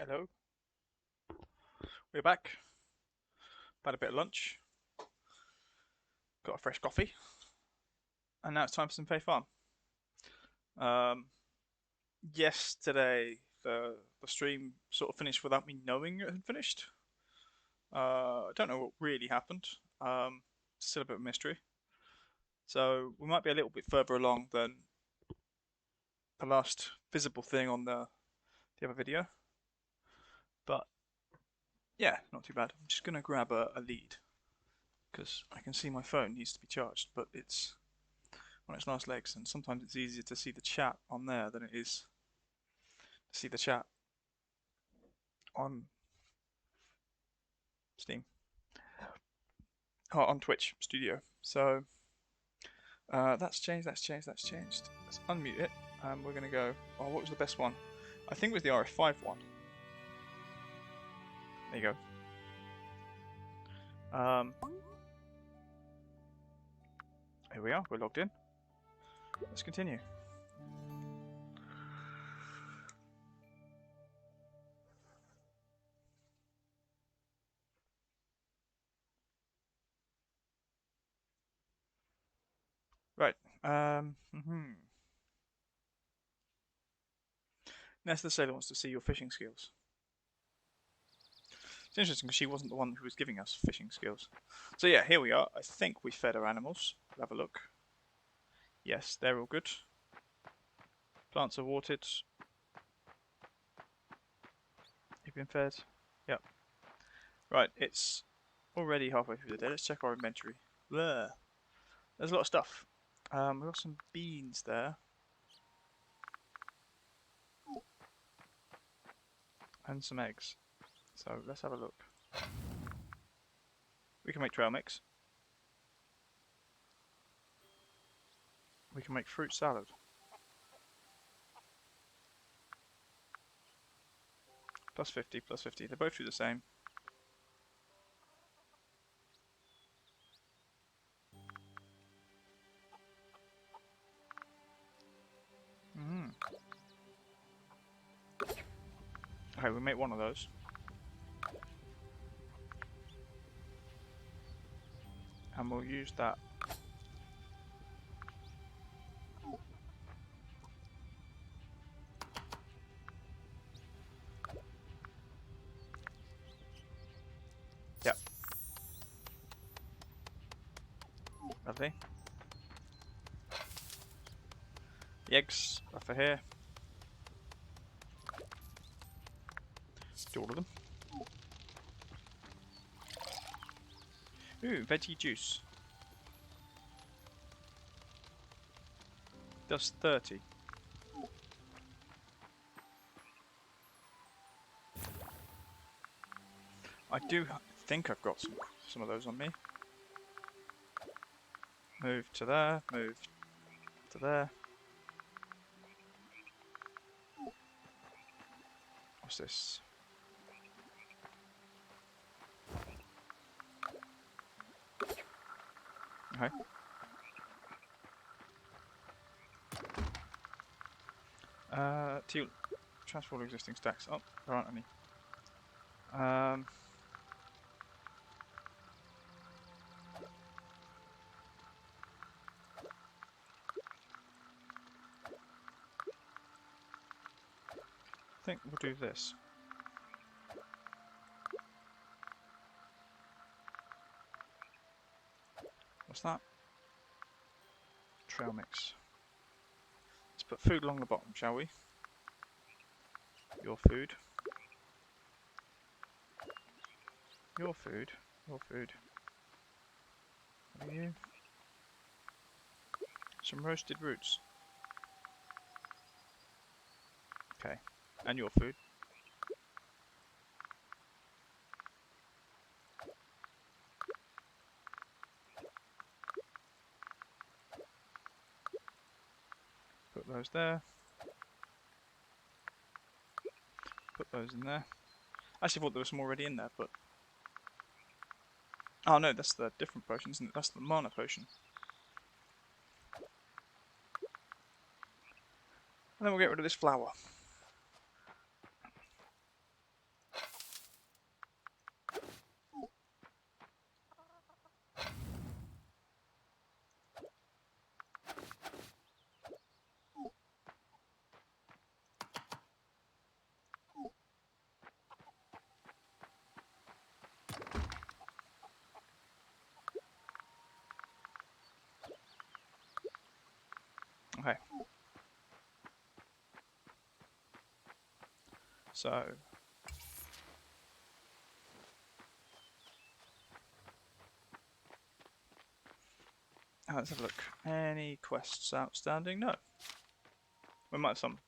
Hello, we're back. Had a bit of lunch, got a fresh coffee, and now it's time for some Fae Farm. Um, Yesterday, the stream sort of finished without me knowing it had finished. I don't know what really happened. Still a bit of a mystery. So we might be a little bit further along than the last visible thing on the other video. But yeah, not too bad. I'm just gonna grab a lead because I can see my phone needs to be charged, but it's on its last legs, and sometimes it's easier to see the chat on there than it is to see the chat on Steam, on Twitch Studio. So that's changed, that's changed, that's changed. Let's unmute it. We're going to go. Oh, what was the best one? I think it was the RF5 one. There you go. Here we are, we're logged in. Let's continue. Right. Nesta Sailor wants to see your fishing skills. It's interesting because she wasn't the one who was giving us fishing skills. So yeah, here we are. I think we fed our animals. We'll have a look. Yes, they're all good. Plants are watered. You've been fed. Yep. Right, it's already halfway through the day. Let's check our inventory. Blah. There's a lot of stuff. We've got some beans there. And some eggs. So let's have a look. We can make trail mix. We can make fruit salad. Plus 50, plus 50. They both do the same. Okay, we make one of those. And we'll use that. Yep. Lovely. The eggs are for here. Do all of them. Ooh, veggie juice. Does 30. I do think I've got some of those on me. Move to there, move to there. What's this? Okay. To transfer all existing stacks. Oh, there aren't any. I think we'll do this. What's that? Trail mix. Let's put food along the bottom, shall we? Your food. Your food. Your food. What are you? Some roasted roots. Okay. And your food. Put those there. Put those in there. I actually thought there was some already in there, but... Oh no, that's the different potion, isn't it? That's the mana potion. And then we'll get rid of this flower. So let's have a look. Any quests outstanding? No. We might have some.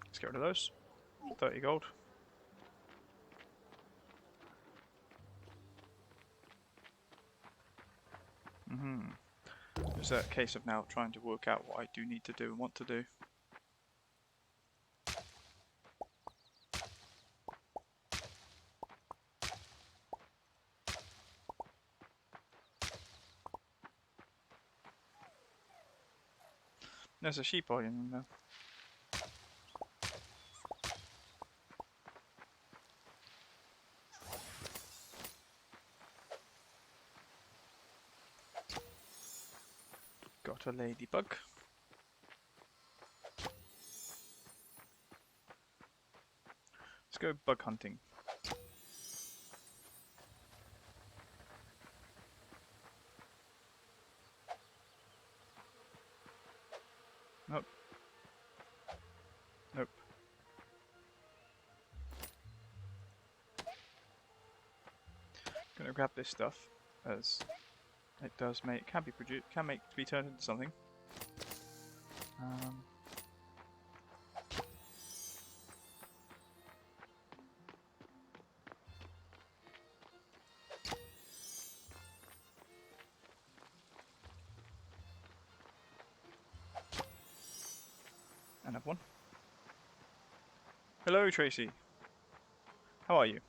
Let's get rid of those. 30 gold. It's a case of now trying to work out what I do need to do and want to do. There's a sheep eye in there. Got a ladybug. Let's go bug hunting. Nope. Nope. Gonna grab this stuff as it does make can be turned into something. Another one. Hello, Tracy. How are you?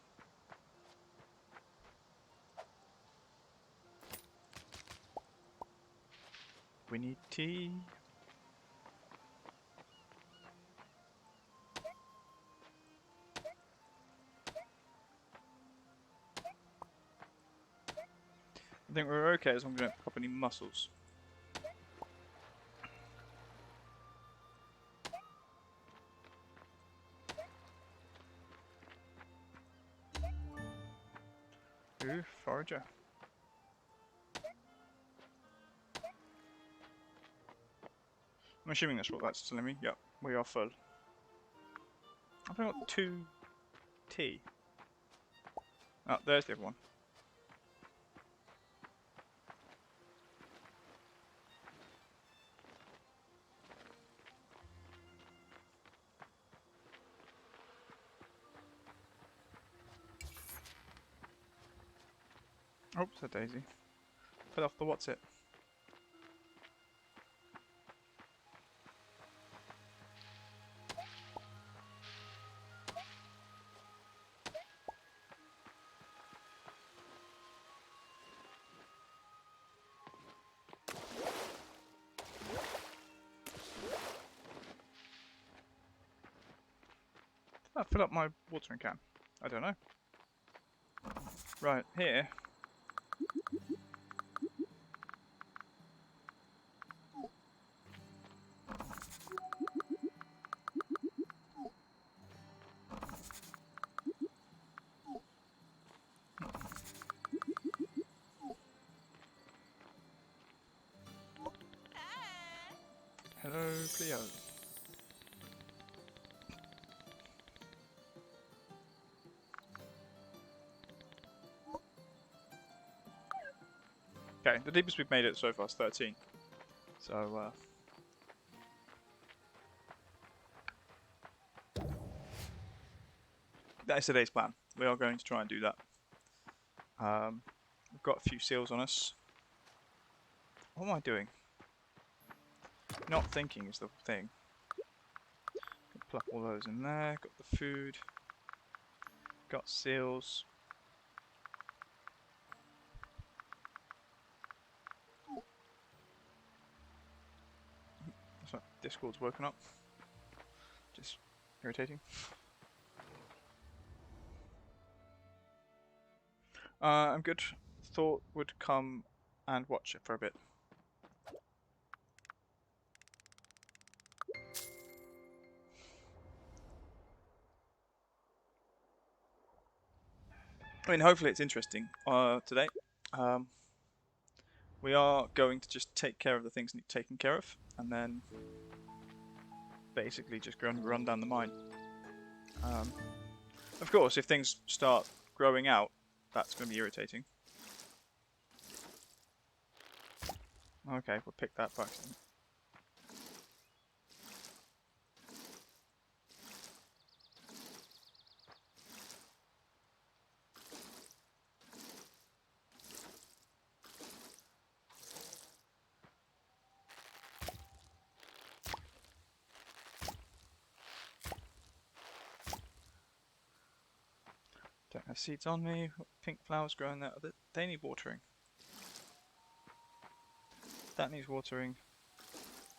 We need tea. I think we're okay as long as we don't pop any muscles. Ooh, forager. I'm assuming that's what that's telling me. Yep, we are full. I've only got 2 tea. Oh, there's the other one. Oh, it's a daisy. Fell off the what's it? Did I fill up my watering can? I don't know. Right, here. Hello, Cleo. Okay, the deepest we've made it so far is 13. So, that is today's plan. We are going to try and do that. We've got a few seals on us. What am I doing? Not thinking is the thing. Pluck all those in there. Got the food. Got seals. So Discord's woken up. Just irritating. I'm good. Thought would come and watch it for a bit. I mean, hopefully it's interesting today. We are going to just take care of the things that need taken care of, and then basically just go and run down the mine. Of course, if things start growing out, that's going to be irritating. Okay, we'll pick that back. Don't have seeds on me. Pink flowers growing there. They need watering. That needs watering.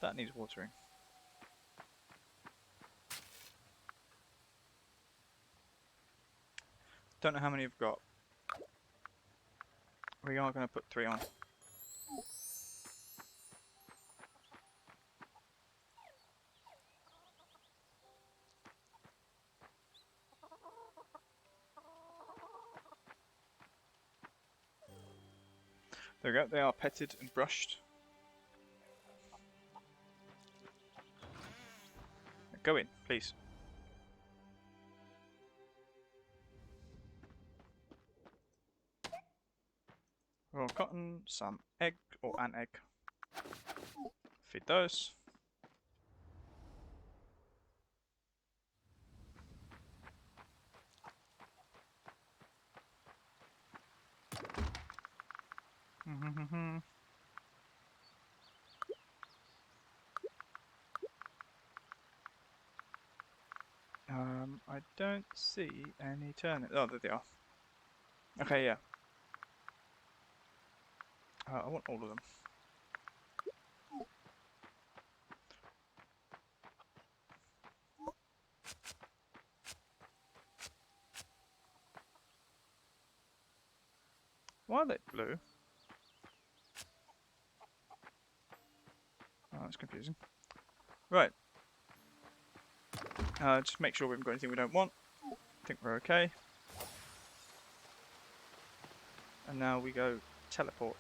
That needs watering. Don't know how many we've got. We are going to put 3 on. There we go, they are petted and brushed. Go in, please. Raw cotton, some egg, or an egg. Feed those. I don't see any turnips. Oh, there they are. Okay, yeah. I want all of them. Why are they blue? Oh, that's confusing. Right. Just make sure we haven't got anything we don't want. I think we're okay. And now we go teleport.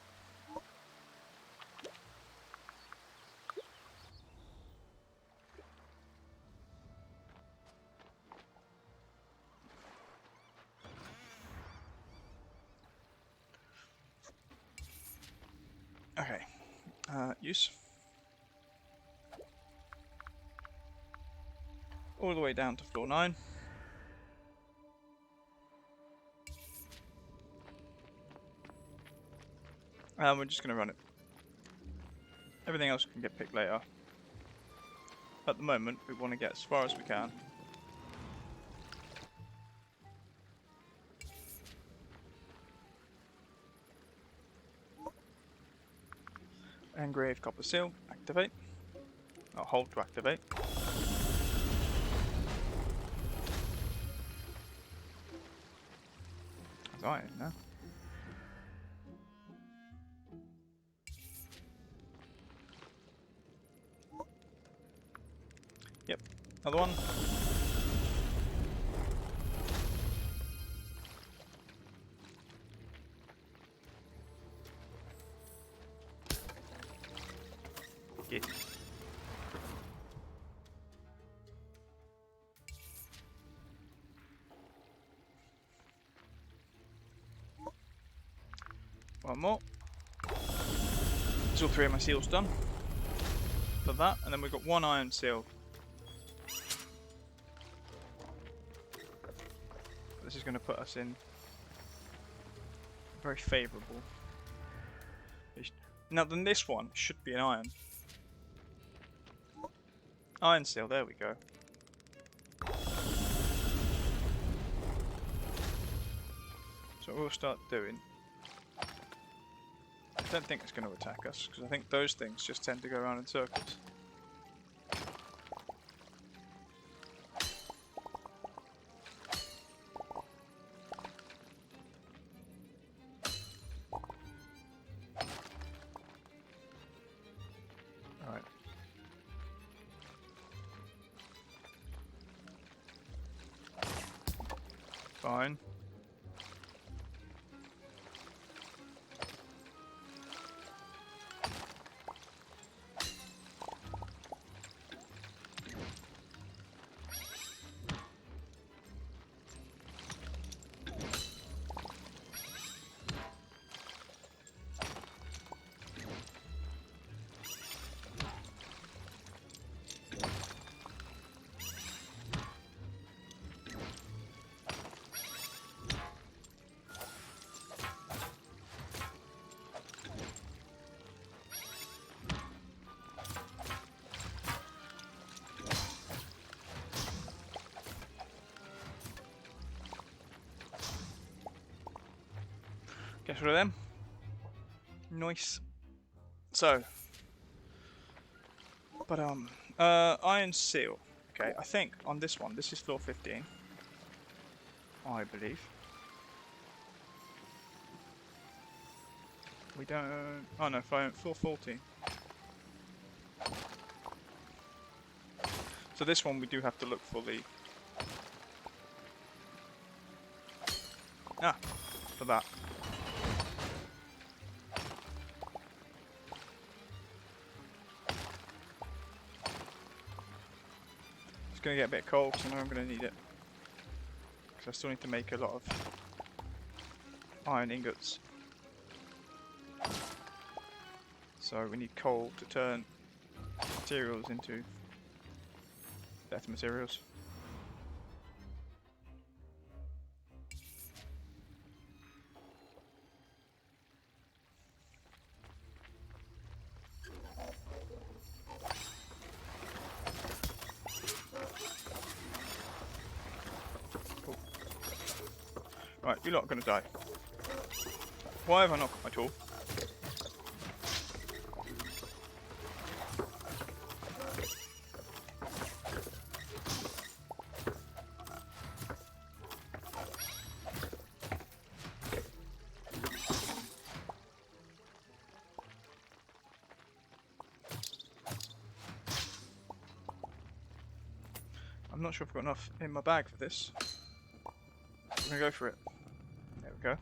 Okay. Use. All the way down to floor 9. We're just going to run it. Everything else can get picked later. At the moment, we want to get as far as we can. Engraved copper seal, activate. I'll hold to activate. There's iron now. Yep, another one. Yeah. One more. So all 3 of my seals done. For that, and then we've got 1 iron seal. This is going to put us in very favourable. Now then this one should be an iron. Iron seal, there we go. So what we'll start doing, I don't think it's going to attack us, because I think those things just tend to go around in circles. Alright. Fine. Get rid of them. Nice. So, but iron seal. Okay, I think on this one, this is floor 15. I believe. We don't. Oh no, floor 14. So this one we do have to look for the. For that. It's going to get a bit cold, so I know I'm going to need it. Because I still need to make a lot of iron ingots. So we need coal to turn materials into better materials. Cool. Right, you lot are going to die. Why have I not got my tool? I'm not sure if I've got enough in my bag for this. I'm gonna go for it. There we go.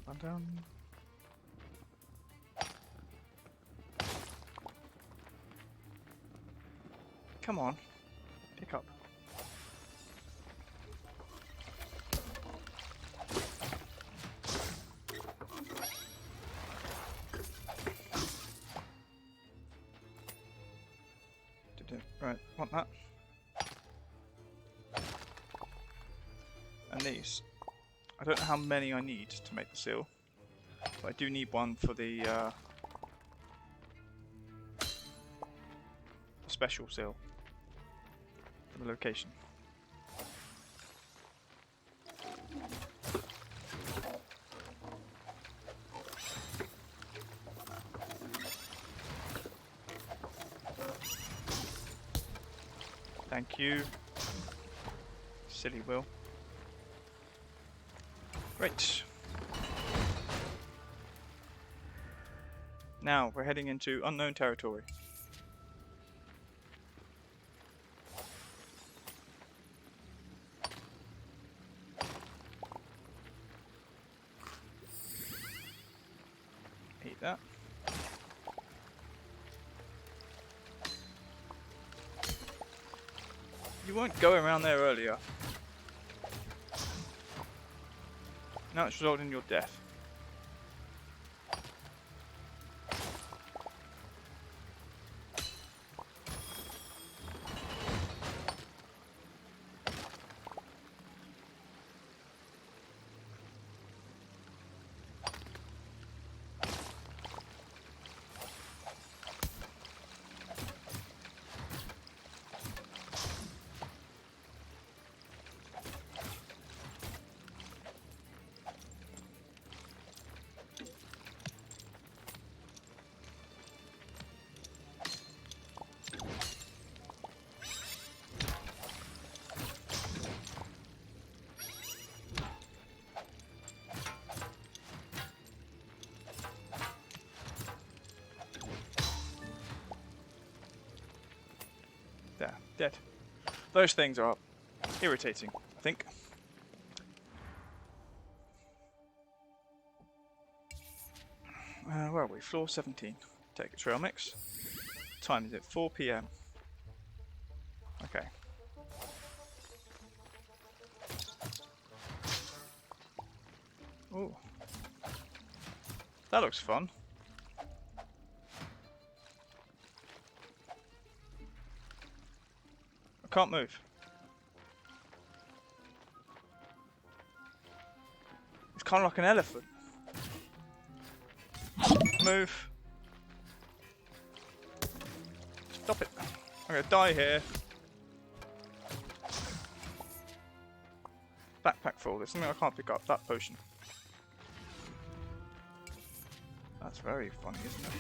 Ba-dum. Come on, pick up. Right, want that. And these. I don't know how many I need to make the seal, but I do need one for the special seal for the location. Thank you. Silly Will. Great. Now we're heading into unknown territory. Eat that. You weren't going around there earlier. Now it's resulted in your death. There, dead. Those things are irritating, I think. Where are we? Floor 17. Take a trail mix. Time is it? 4 PM. Okay. Ooh. That looks fun. I can't move. It's kind of like an elephant. Move. Stop it. I'm gonna die here. Backpack full. There's something I can't pick up. That potion. That's very funny, isn't it?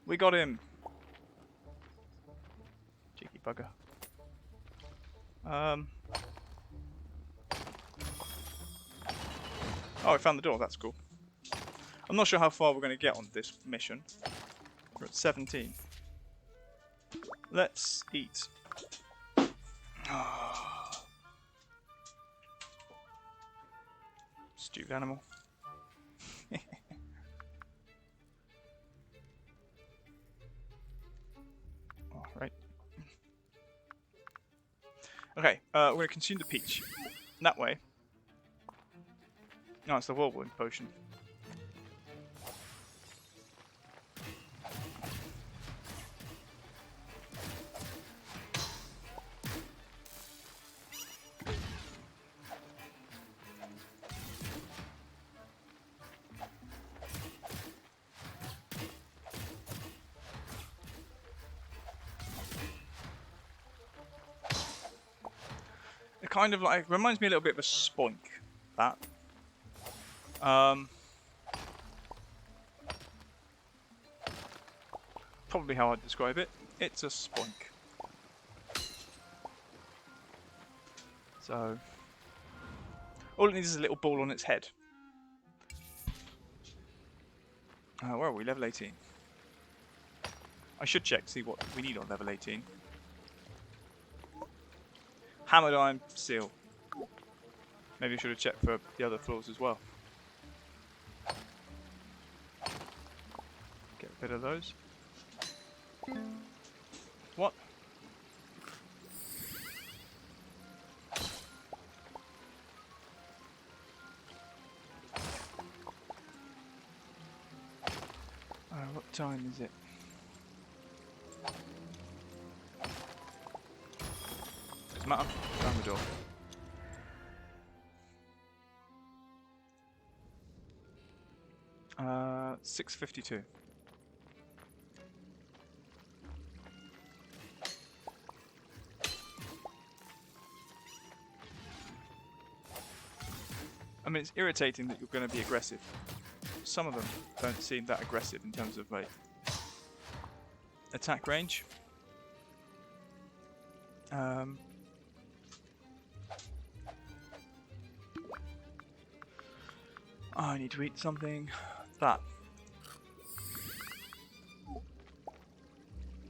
We got him. Cheeky bugger. Oh, I found the door. That's cool. I'm not sure how far we're going to get on this mission. We're at 17. Let's eat. Stupid animal. Alright. Okay, we're going to consume the peach. That way. No, it's the whirlwind potion. It kind of like reminds me a little bit of a spoink. That. Probably how I'd describe it. It's a spoink. So, all it needs is a little ball on its head. Where are we? Level 18. I should check to see what we need on level 18. Hammered iron seal. Maybe I should have checked for the other floors as well. Get rid of those. What? What time is it? Doesn't matter. Down the door. Uh, 6:52. I mean, it's irritating that you're going to be aggressive. Some of them don't seem that aggressive in terms of like attack range. I need to eat something. That.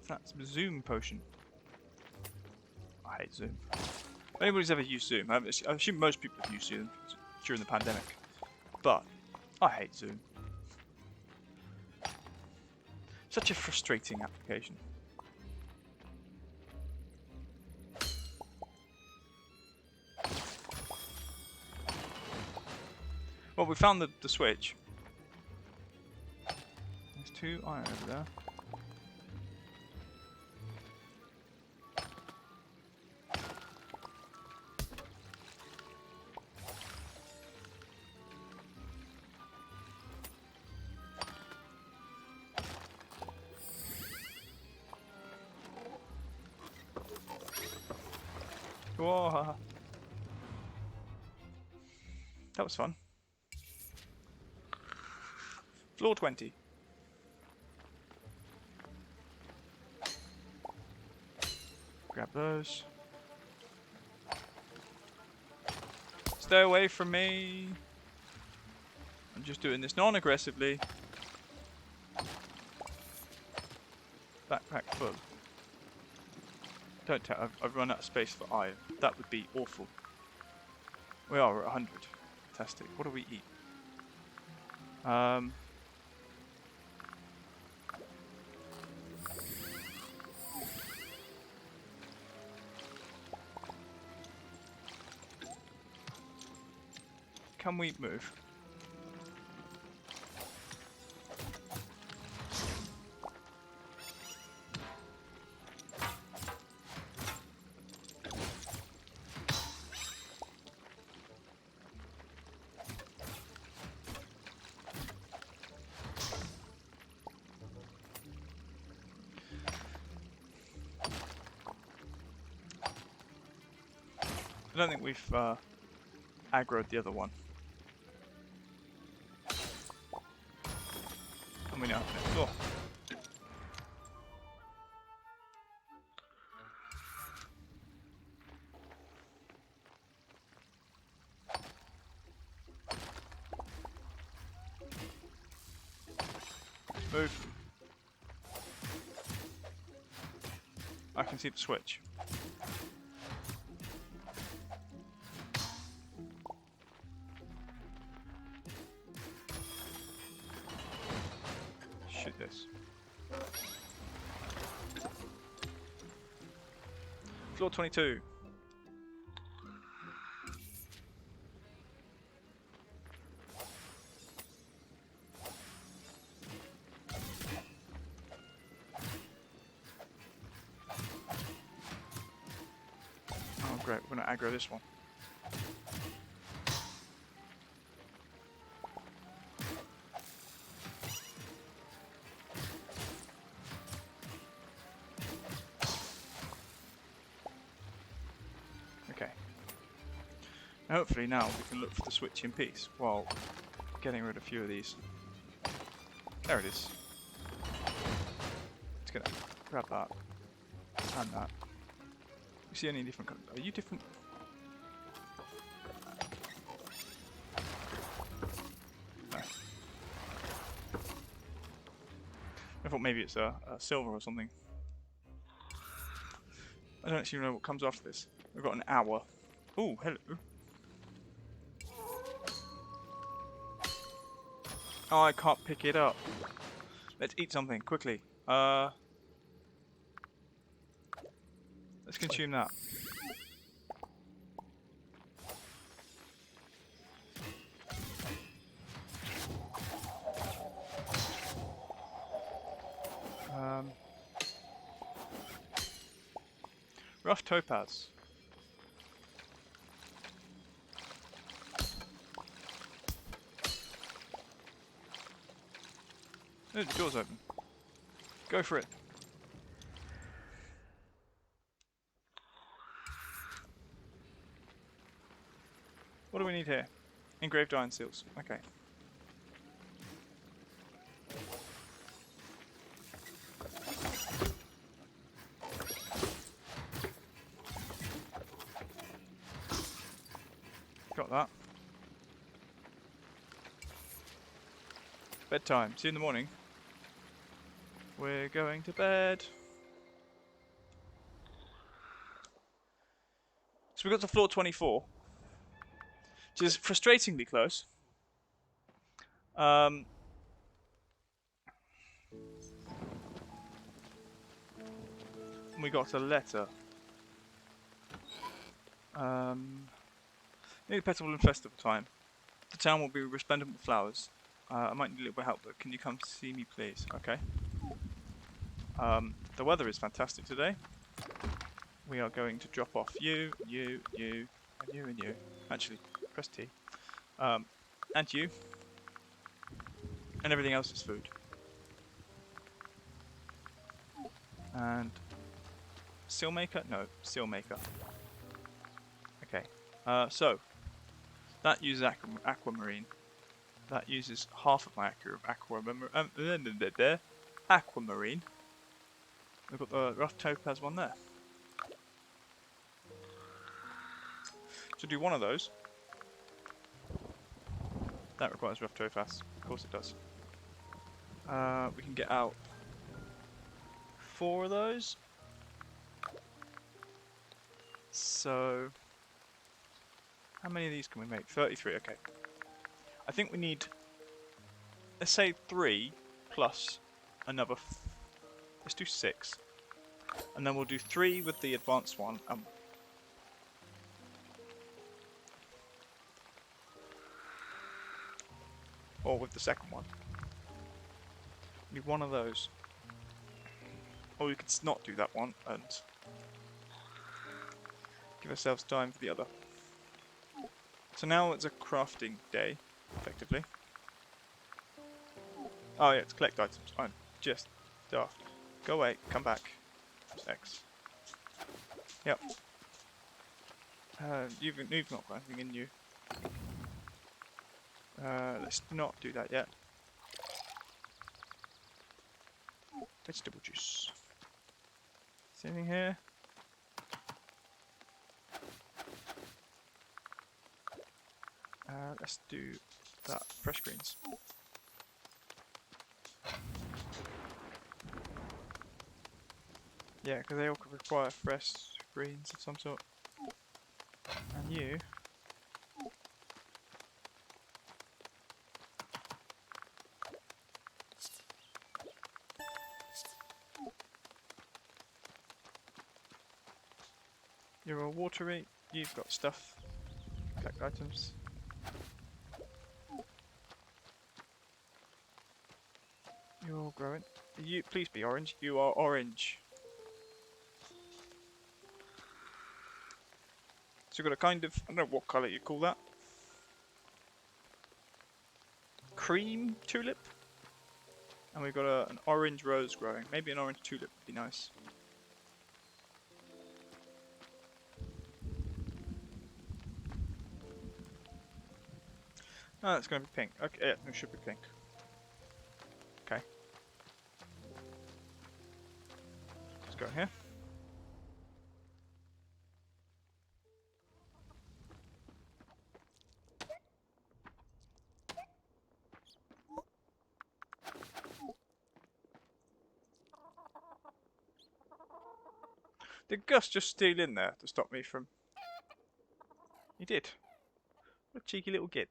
That's a Zoom potion. I hate Zoom. If anybody's ever used Zoom, I assume most people have used Zoom during the pandemic. But I hate Zoom. Such a frustrating application. Well, we found the switch. There's 2 iron over there. Whoa. That was fun. Floor 20. Grab those. Stay away from me. I'm just doing this non-aggressively. Backpack full. Don't tell. I've run out of space for iron. That would be awful. We are at 100. Fantastic. What do we eat? Can we move? don't think we've aggroed the other one. And we now have next door. Move. I can see the switch. Shoot this. Floor 22. Oh great, we're gonna aggro this one. Okay. Now hopefully now we can look for the switch in peace while getting rid of a few of these. There it is. It's gonna grab that and that. You see any different colours? Are you different? No. I thought maybe it's a silver or something. I don't actually know what comes after this. We've got an hour. Oh, hello. Oh, I can't pick it up. Let's eat something quickly. Let's consume that. Rough topaz. Oh, the door's open. Go for it. What do we need here? Engraved iron seals. Okay. Got that. Bedtime. See you in the morning. We're going to bed. So we got to floor 24, which is frustratingly close. We got a letter. Nearly festival and festival time. The town will be resplendent with flowers. I might need a little bit of help, but can you come see me, please? Okay. The weather is fantastic today. We are going to drop off you, and you. Actually, press T. And you. And everything else is food. And seal maker? No, seal maker. Okay. So that uses aquamarine. That uses half of my aquamarine. We've got the rough topaz one there. So do one of those. That requires rough topaz. Of course it does. We can get out 4 of those. So how many of these can we make? 33, okay. I think we need, let's say 3 plus another, let's do 6. And then we'll do 3 with the advanced one. Or with the second one. We need one of those. Or we could not do that one and give ourselves time for the other. So now it's a crafting day, effectively. Oh yeah, it's collect items. I'm just daft. Go away, come back. Press X. Yep. You've not got anything in you. Let's not do that yet. Vegetable juice. Is there anything here? Let's do that. Fresh greens. Yeah, because they all could require fresh greens of some sort. And you... You're all watery. You've got stuff. Collect items. You're all growing. You please be orange. You are orange. So we've got a kind of, I don't know what colour you call that. Cream tulip. And we've got an orange rose growing. Maybe an orange tulip would be nice. Oh, it's going to be pink. Okay, yeah, it should be pink. Okay. Let's go here. Did Gus just steal in there to stop me from... He did. What a cheeky little git.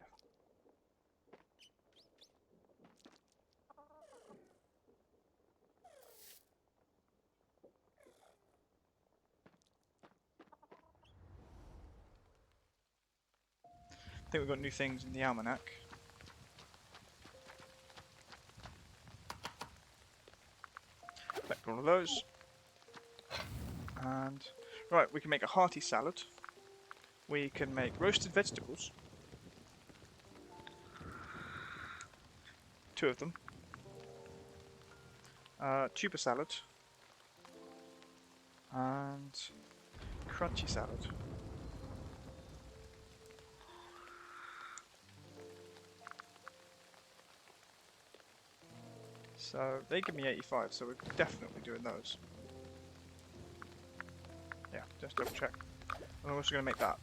I think we've got new things in the almanac. Collect all of those. And... Right, we can make a hearty salad. We can make roasted vegetables. 2 of them. Tuber salad. And crunchy salad. So they give me 85, so we're definitely doing those. Yeah, just double check. And I'm also going to make that.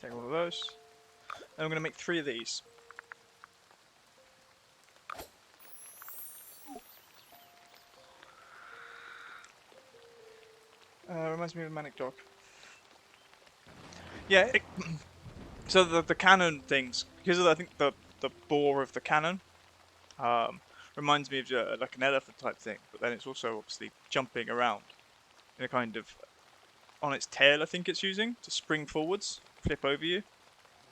Take all of those. And I'm going to make 3 of these. Reminds me of a manic dog. Yeah, so the cannon things, because of I think the bore of the cannon reminds me of like an elephant type thing, but then it's also obviously jumping around in a kind of on its tail. I think it's using to spring forwards, flip over you.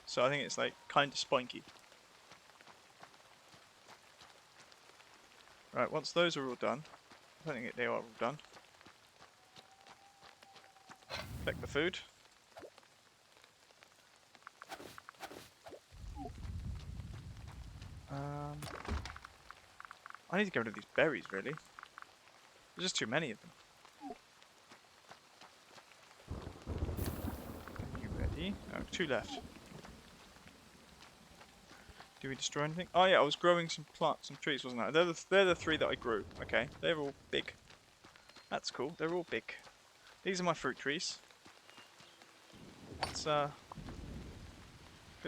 So I think it's like kind of spiky. Right, once those are all done, I don't think they are all done. Collect the food. I need to get rid of these berries, really. There's just too many of them. Are you ready? Oh, 2 left. Do we destroy anything? Oh yeah, I was growing some plants, some trees, wasn't I? They're the 3 that I grew. Okay, they're all big. That's cool. They're all big. These are my fruit trees. Let's get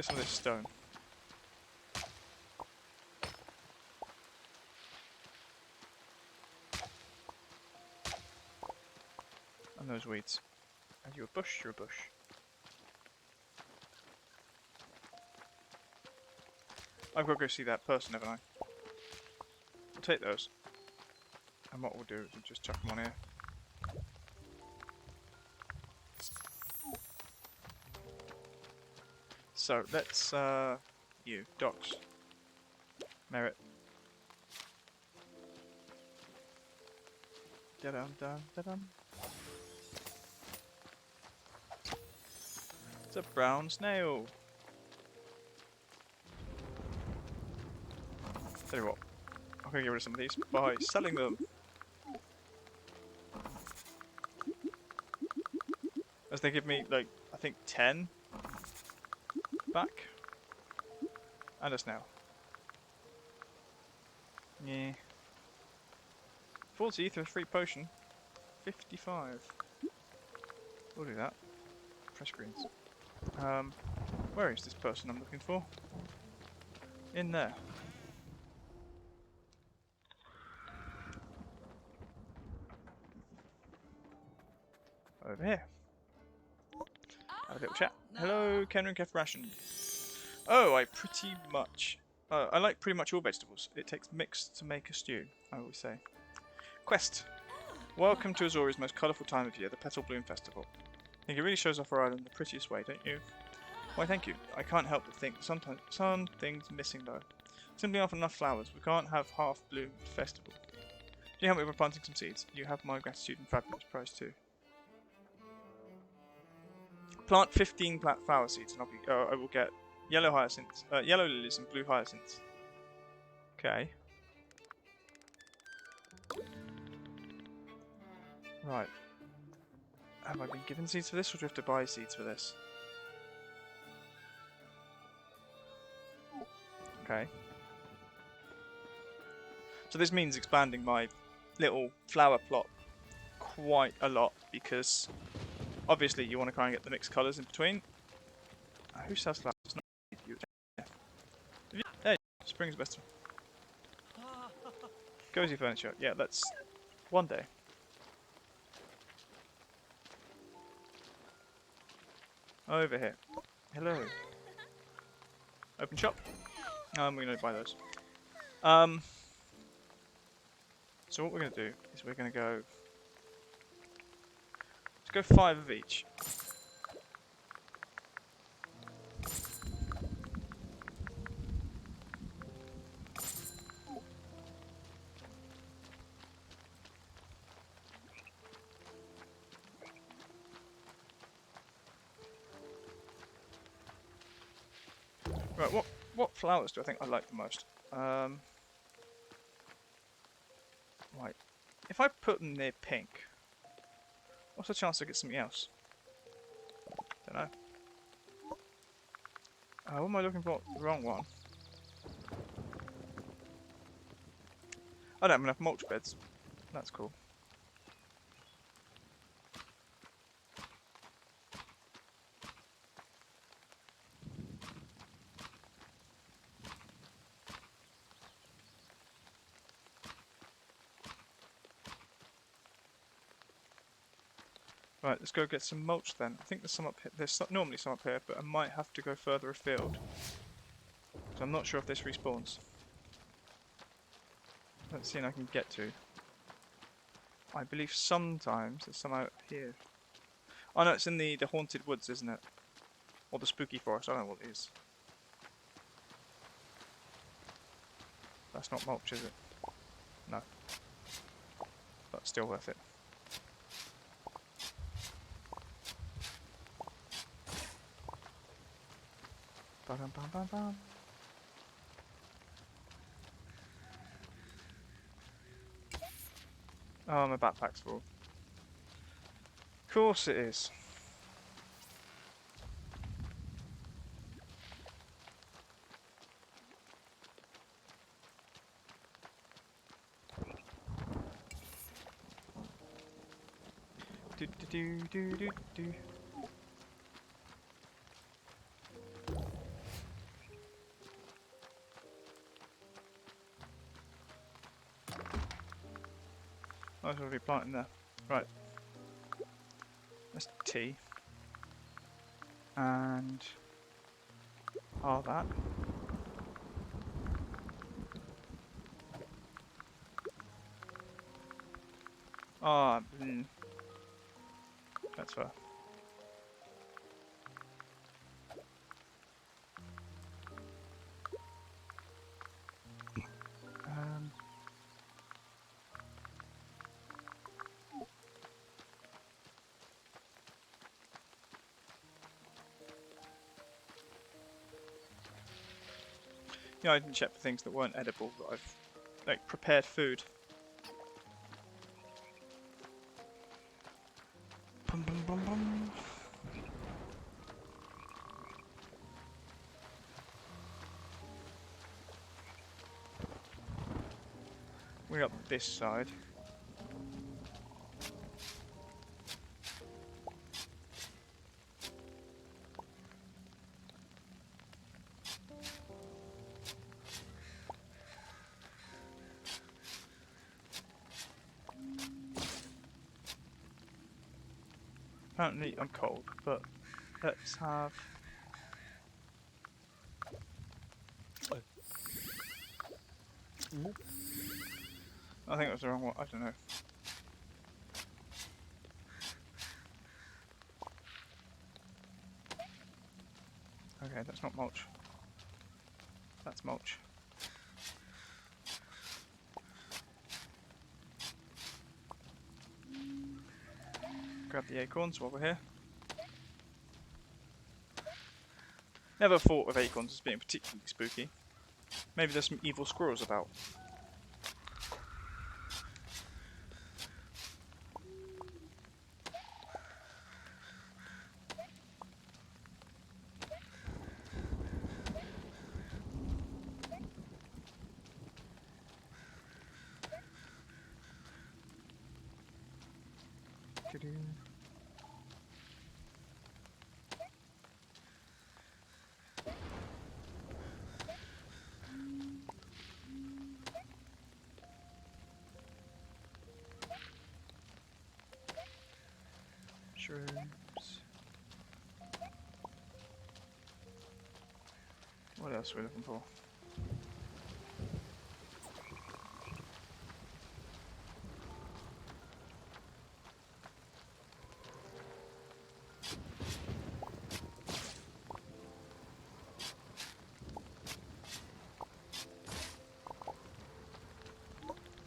some of this stone. And those weeds. Are you a bush? You're a bush. I've got to go see that person, haven't I? We'll take those. And what we'll do is we'll just chuck them on here. So, let's, you, docks. Merit. Da-dum, dum, da-dum. It's a brown snail. Tell you what, I'm gonna get rid of some of these by selling them. As they give me, like, I think 10 back. And us now. Yeah. 40 ether, free potion. 55. We'll do that. Press greens. Where is this person I'm looking for? In there. Over here. Have a little chat. Hello, Kenrin Kef Ration. Oh, I like pretty much all vegetables. It takes mix to make a stew, I always say. Quest. Welcome to Azori's most colourful time of year, the Petal Bloom Festival. I think it really shows off our island the prettiest way, don't you? Why, thank you. I can't help but think sometimes something's missing though. Simply not enough flowers. We can't have half-bloomed festival. Can you help me by planting some seeds? You have my gratitude and fabulous prize too. Plant 15 flower seeds and I will get yellow hyacinths, yellow lilies and blue hyacinths. Okay. Right. Have I been given seeds for this, or do I have to buy seeds for this? Okay. So this means expanding my little flower plot quite a lot, because obviously you want to kind of get the mixed colours in between. Who sells flowers? Not you. Yeah. Hey, spring's better. Cozy furniture. Yeah, that's one day. Over here. Hello. Open shop. We're going to buy those. So what we're going to do is we're going to go... Let's go 5 of each. Right, what flowers do I think I like the most? Right. If I put them near pink, what's the chance I get something else? Don't know. What am I looking for? The wrong one. I don't have enough mulch beds. That's cool. Right, let's go get some mulch then. I think there's some up here. There's normally some up here, but I might have to go further afield. So I'm not sure if this respawns. Let's see if I can get to. I believe sometimes there's some out here. Oh no, it's in the haunted woods, isn't it? Or the spooky forest, I don't know what it is. That's not mulch, is it? No. But still worth it. Ba-dum-bum-bum-bum. Oh, my backpack's full. Of course it is. Do do do do do do. I was already planting there. Right. That's tea. And all that. Ah, that's fair. Yeah, I didn't check for things that weren't edible that I've like prepared food. Bum, bum, bum, bum. We're up this side. Apparently I'm cold, but let's have... I think it was the wrong one, I don't know. Okay, that's not mulch. That's mulch. Grab the acorns while we're here. Never thought of acorns as being particularly spooky. Maybe there's some evil squirrels about. Shrooms. What else are we looking for?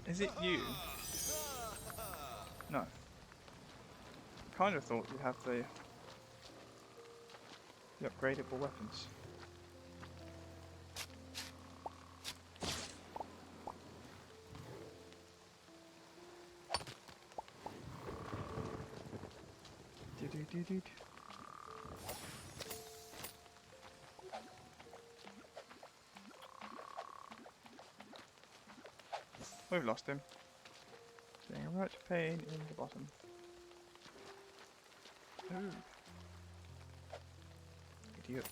Is it you? No. Kind of thought you'd have the upgradable weapons. Do-do-do-do. We've lost him. Getting a right pain in the bottom. Ooh. Idiot.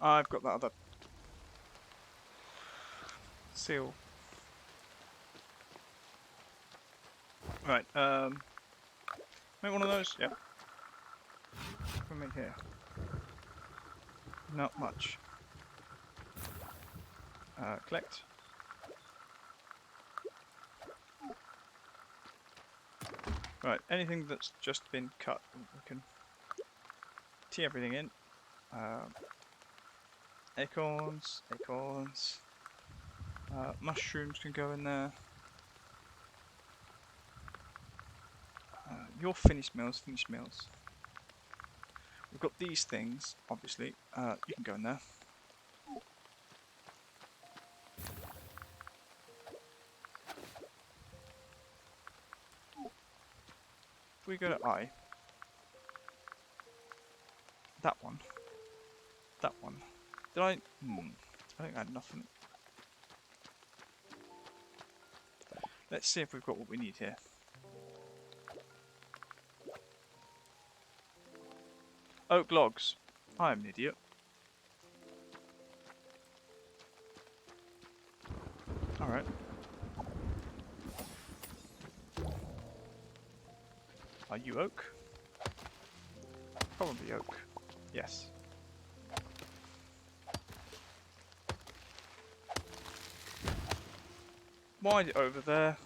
I've got that other seal. Right, make one of those, yeah. What can we make here? Not much. Collect. Right, anything that's just been cut, we can tee everything in. Acorns, acorns. Mushrooms can go in there. Your finished meals, finished meals. We've got these things, obviously. You can go in there. If we go to I, that one, did I? I think I had nothing. Let's see if we've got what we need here. Oak logs. I'm an idiot. Alright. Are you oak? Probably oak. Yes. wide over there.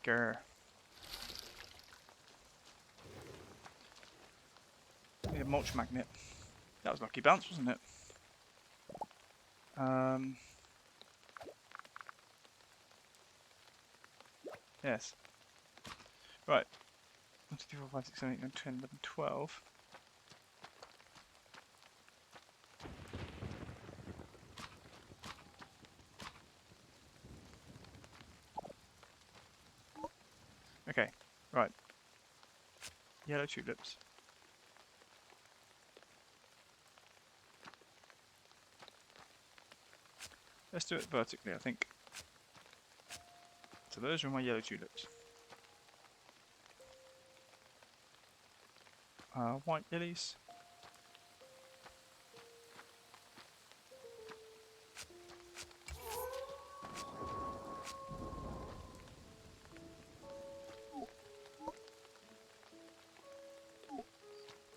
Grr. Need a mulch magnet. That was lucky bounce, wasn't it? Yes. Right. 1, 2, 3, 4, 5, 6, 7, 8, 9, 10, 11, 12. Okay, right. Yellow tulips. Let's do it vertically, I think. So those are my yellow tulips. White lilies.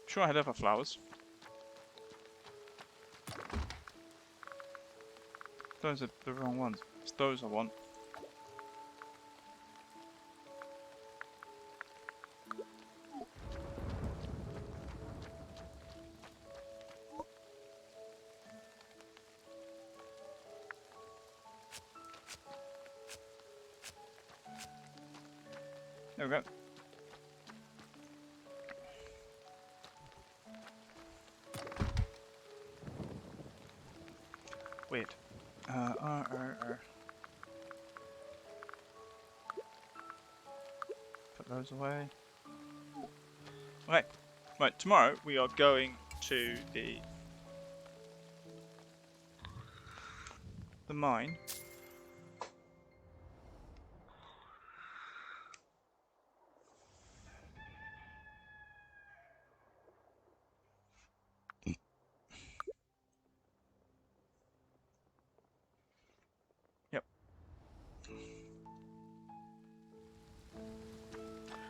Sure, I had other flowers. Those are the wrong ones. It's those I want. There we go. Weird. Put those away. Okay. Right, tomorrow we are going to the mine. Yep.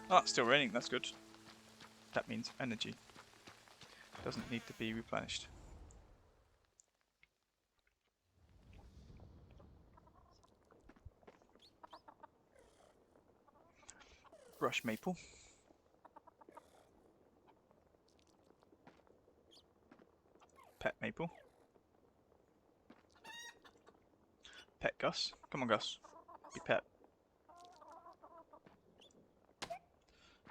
Ah, it's still raining, that's good. That means energy doesn't need to be replenished. Brush maple. Pet maple. Pet Gus. Come on, Gus. Be pet.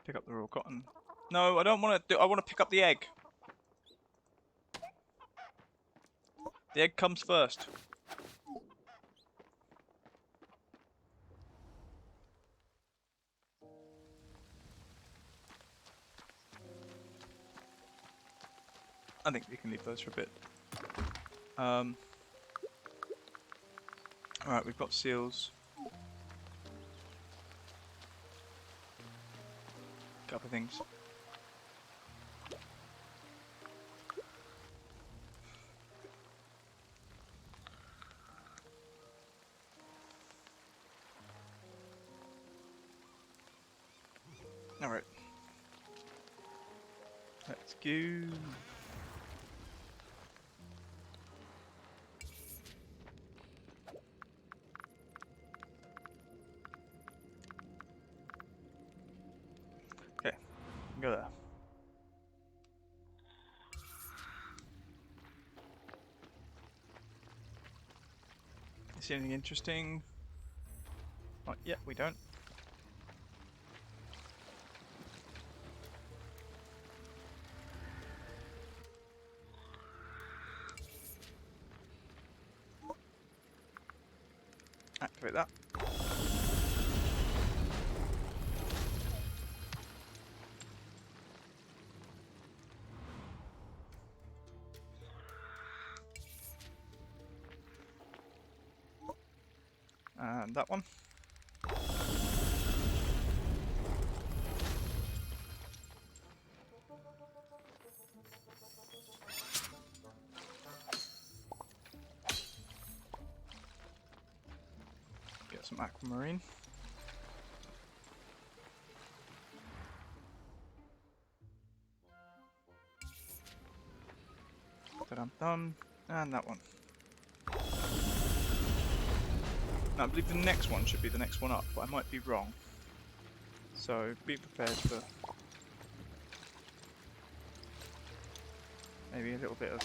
Pick up the raw cotton. No, I don't want to do. I want to pick up the egg. The egg comes first. I think we can leave those for a bit. Alright, we've got seals. Couple of things. Alright. Let's go. Okay, go there. See anything interesting? Not yet, we don't. Activate that. And that one. Get some aquamarine. Dum-dum, and that one. Now, I believe the next one should be the next one up, but I might be wrong. So be prepared for maybe a little bit of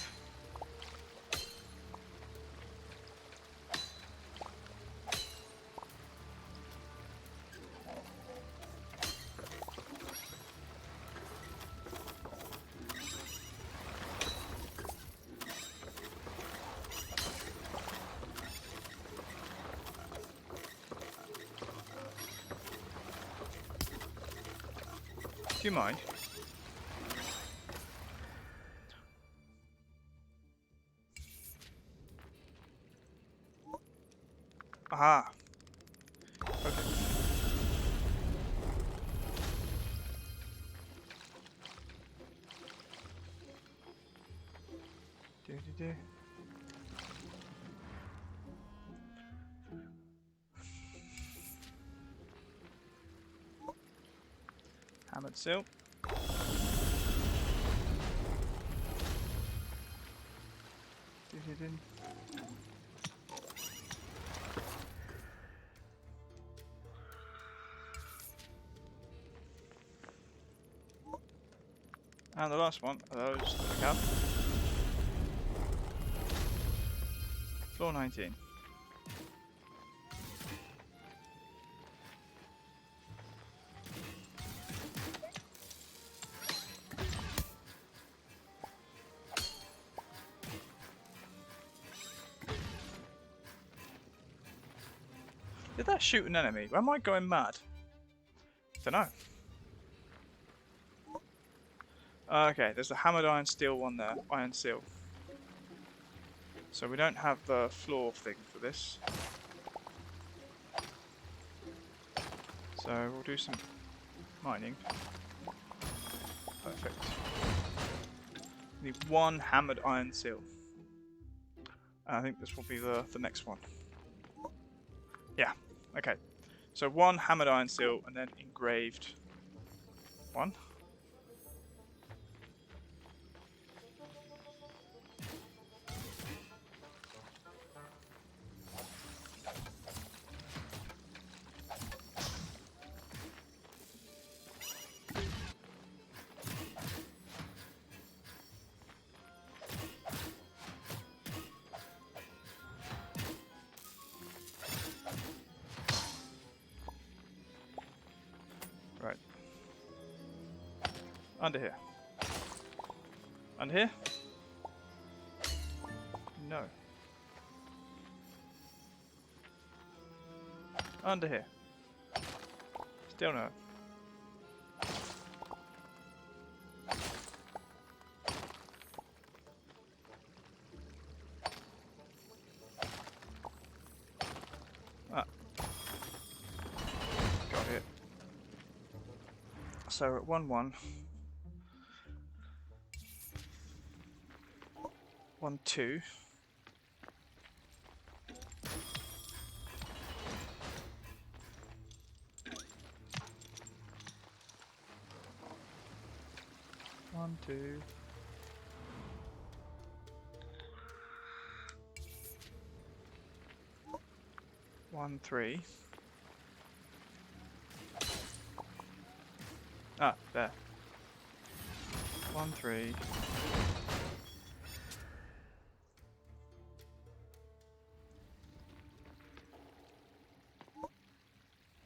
do you mind? Aha! Perfect. Do. Hammered silk. Do. And the last one of those that we have. Floor 19. Did that shoot an enemy? Am I going mad? Dunno. Okay, there's the hammered iron steel one there. Iron steel. So we don't have the floor thing for this. So we'll do some mining. Perfect. Need one hammered iron seal. I think this will be the next one. Yeah, okay. So one hammered iron seal and then engraved one. Right. Under here. Under here? No. Under here. Still no. Ah. Got it. So we're at 1-1. 1-2. One, two. 1-3. Ah, there. 1-3.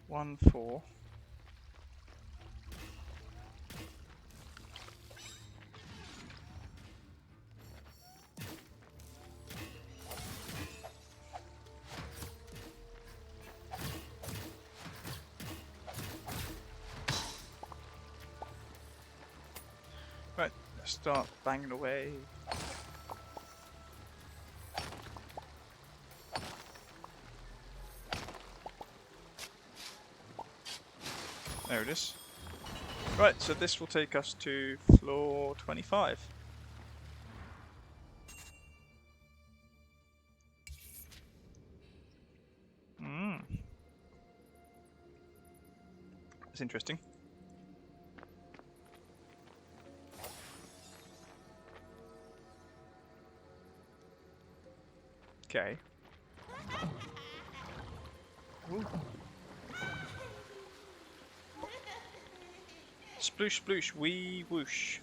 1-4. Right, let's start banging away. There it is. Right, so this will take us to floor 25. That's interesting. Okay. Ooh. Sploosh sploosh wee whoosh.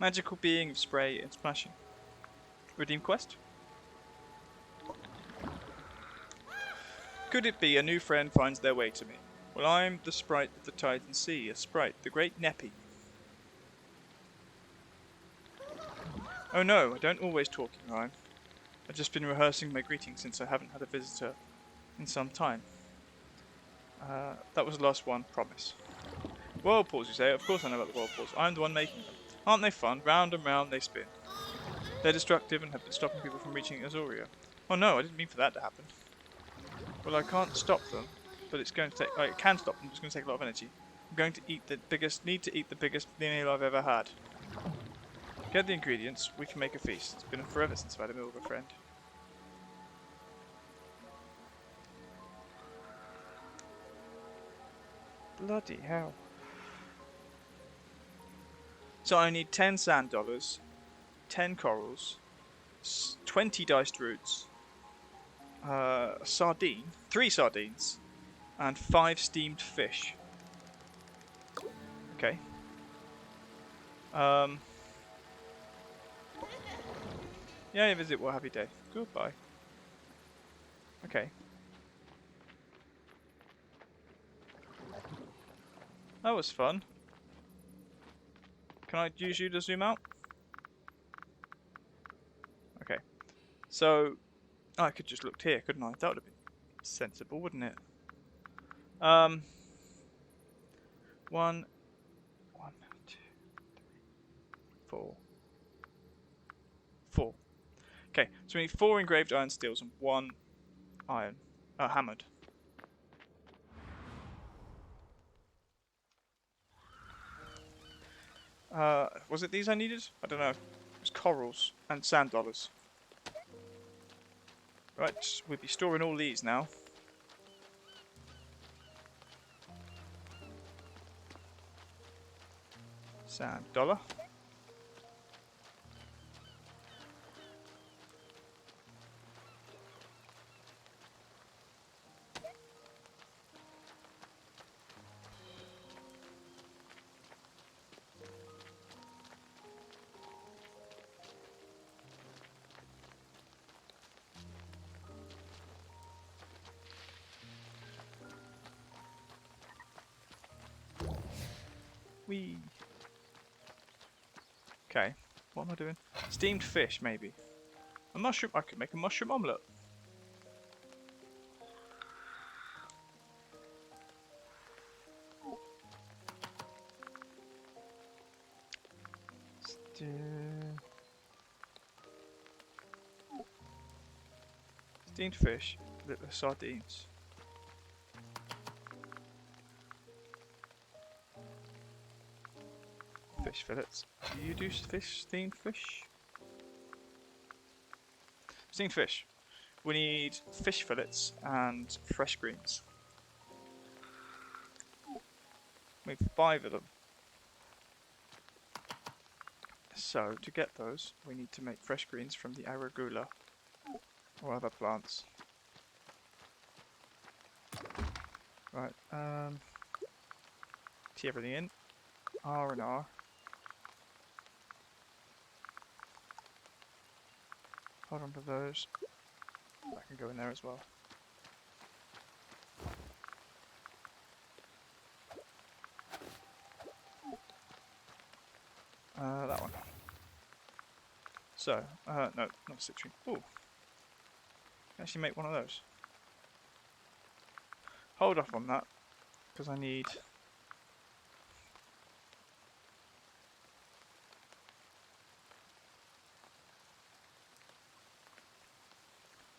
Magical being of spray and splashing. Redeem quest? Could it be a new friend finds their way to me? Well, I'm the sprite of the tide and sea, a sprite, the great Neppy. Oh no, I don't always talk in rhyme. I've just been rehearsing my greetings since I haven't had a visitor in some time. That was the last one, promise. Whirlpools, you say? Of course I know about the whirlpools. I'm the one making them. Aren't they fun? Round and round they spin. They're destructive and have been stopping people from reaching Azuria. Oh no, I didn't mean for that to happen. Well, I can't stop them, but it's going to take. I can stop them. It's going to take a lot of energy. I'm going to eat the biggest. Need to eat the biggest meal I've ever had. Get the ingredients. We can make a feast. It's been forever since I've had a meal with a friend. Bloody hell! So I need 10 sand dollars, 10 corals, 20 diced roots, a sardine, 3 sardines, and 5 steamed fish. Okay. Yeah, visit what happy day. Goodbye. Okay. That was fun. Can I use you to zoom out? Okay. So, I could just look here, couldn't I? That would have been sensible, wouldn't it? 1, 2, 3, 4. 4. Okay, so we need 4 engraved iron steels and 1 iron, hammered. Was it these I needed? I don't know. It was corals and sand dollars. Right, we'll be storing all these now. Sand dollar. Whee. Okay, what am I doing? Steamed fish, maybe. A mushroom. I could make a mushroom omelette. Steamed fish, little sardines. Fish fillets. Do you do fish? Steamed fish? Steamed fish. We need fish fillets and fresh greens. We have 5 of them. So, to get those, we need to make fresh greens from the arugula or other plants. Right, tee everything in. R and R. Hold on to those. That can go in there as well. That one. So, no, not citrine. Ooh. Actually make one of those. Hold off on that, because I need...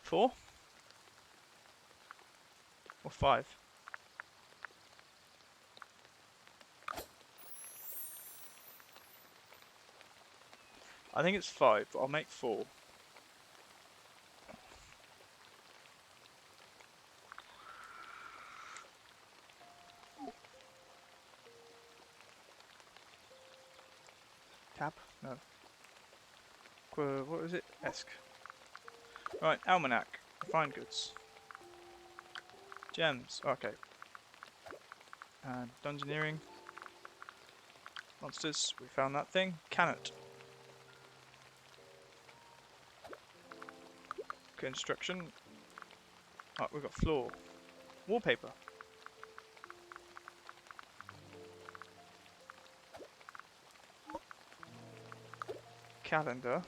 4? Or 5? I think it's 5, but I'll make 4. Tab? No. What was it? Esk. Right, almanac. Refined goods. Gems. Okay. And dungeoneering. Monsters. We found that thing. Cannet. Construction. Oh, we've got floor. Wallpaper. Calendar.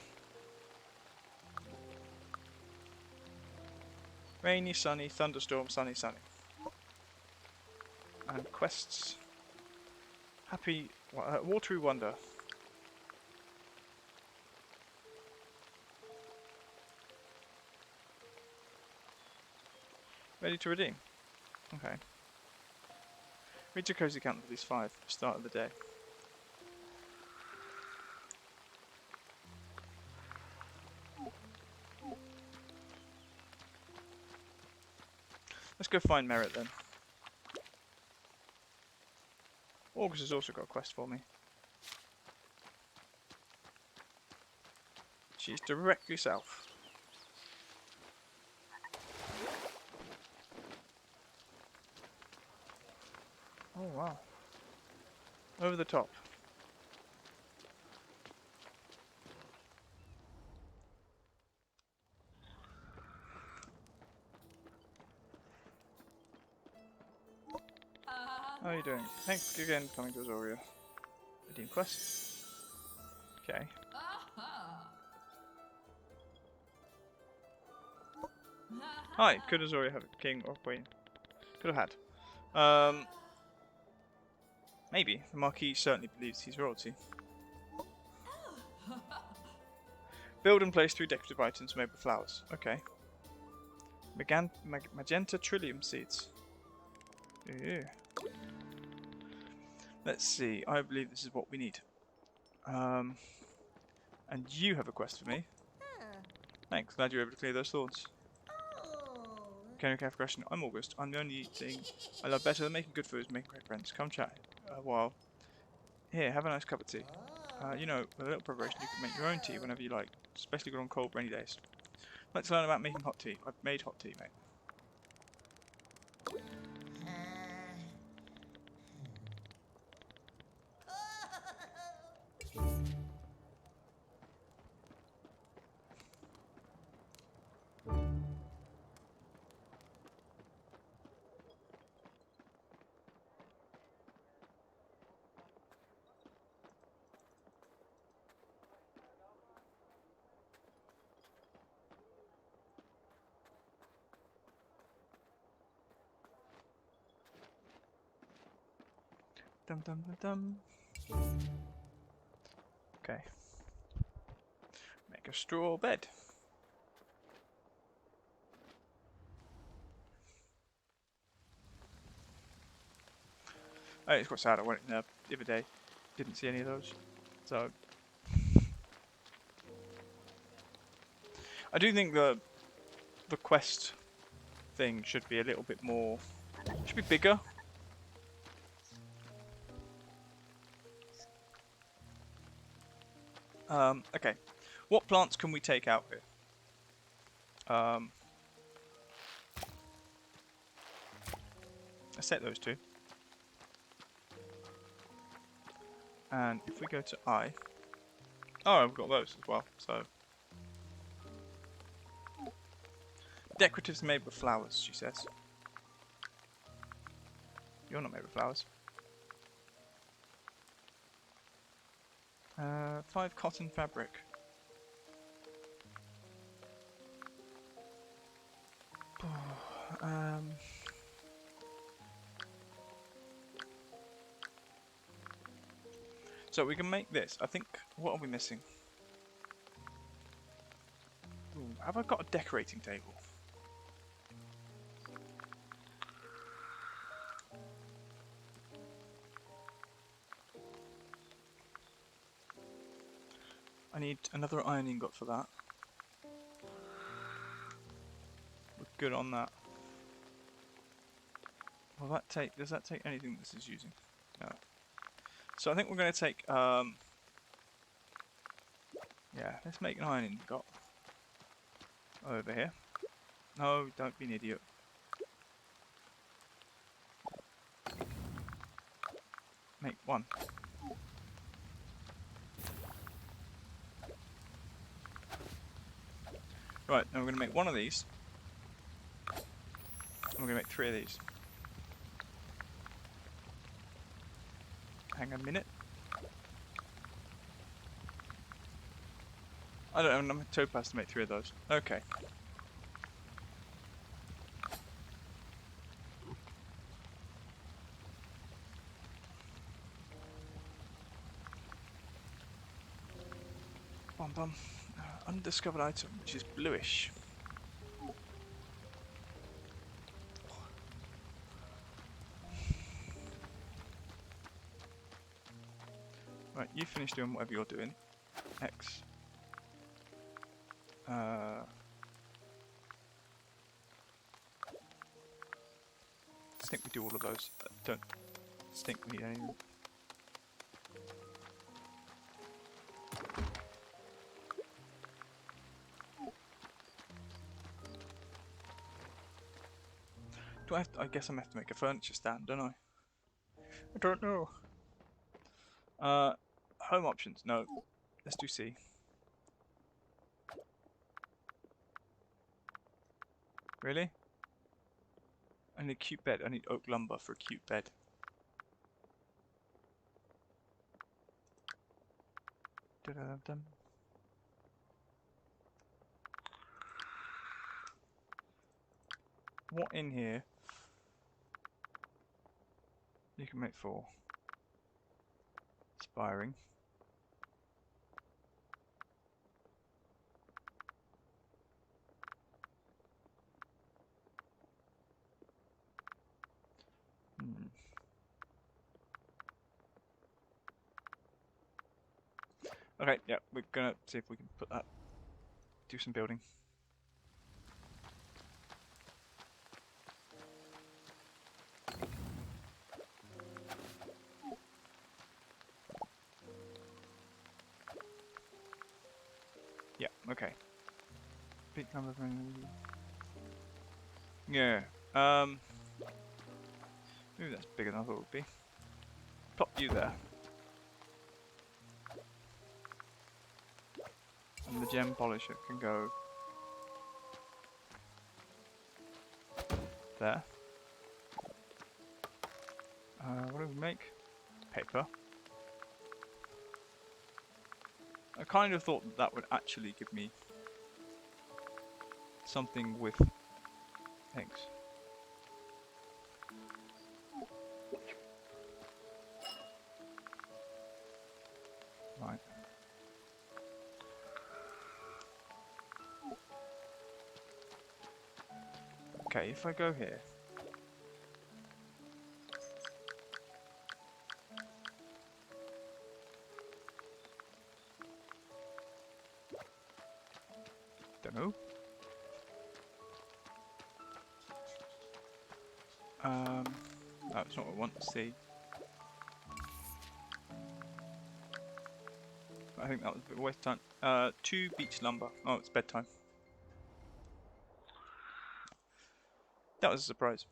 Rainy, sunny, thunderstorm, sunny, sunny. And quests. Happy, watery wonder. Ready to redeem. Okay. Read your cozy count of these 5. Start of the day. Let's go find Merit then. August has also got a quest for me. She's directly south. Oh wow. Over the top. How are you doing? Thanks again for coming to Azoria. Redeem quest. Okay. Hi, could Azoria have a king or queen? Could have had. Maybe. The Marquis certainly believes he's royalty. Build and place 3 decorative items made with flowers. Okay. Magenta trillium seeds. Ew. Let's see. I believe this is what we need. And you have a quest for me. Thanks. Glad you were able to clear those thorns. Can you have a question? I'm August. I'm the only thing I love better than making good food is making great friends. Come chat a while. Here, have a nice cup of tea. You know, with a little preparation, you can make your own tea whenever you like, especially good on cold, rainy days. Let's learn about making hot tea. I've made hot tea, mate. Dum dum dum dum. Okay. Make a straw bed. Oh, it's quite sad. I went in there the other day. Didn't see any of those. So I do think the quest thing should be a little bit more. Should be bigger. Okay. What plants can we take out here? I set those 2. And if we go to I... Oh, we've got those as well, so... Decoratives made with flowers, she says. You're not made with flowers. 5 cotton fabric. So we can make this. I think. What are we missing? Ooh, have I got a decorating table? I need another iron ingot for that. We're good on that. Will that take? Does that take anything this is using? No. So I think we're going to take. Yeah, let's make an iron ingot over here. No, don't be an idiot. Make one. Right, now we're going to make one of these. And we're going to make 3 of these. Hang on a minute. I don't have enough topaz to make 3 of those. Okay. Bum bum. Undiscovered item, which is bluish. Right, you finish doing whatever you're doing. X. I think we do all of those. Don't think we need any. Do I have to, I guess I'm gonna have to make a furniture stand, don't I? I don't know. Home options. No. Let's do C. Really? I need a cute bed. I need oak lumber for a cute bed. Da-da-dum-dum. What in here? You can make 4. Spiring. Okay, yeah, we're gonna see if we can put that, do some building. Yeah, okay. Big number of... Yeah, maybe that's bigger than I thought it would be. Plop you there. And the gem polisher can go there. What do we make? Paper. I kind of thought that would actually give me something with things. Right. Okay, if I go here. Don't know. That's not what I want to see. I think that was a bit of a waste of time. 2 beach lumber. Oh, it's bedtime. That was a surprise.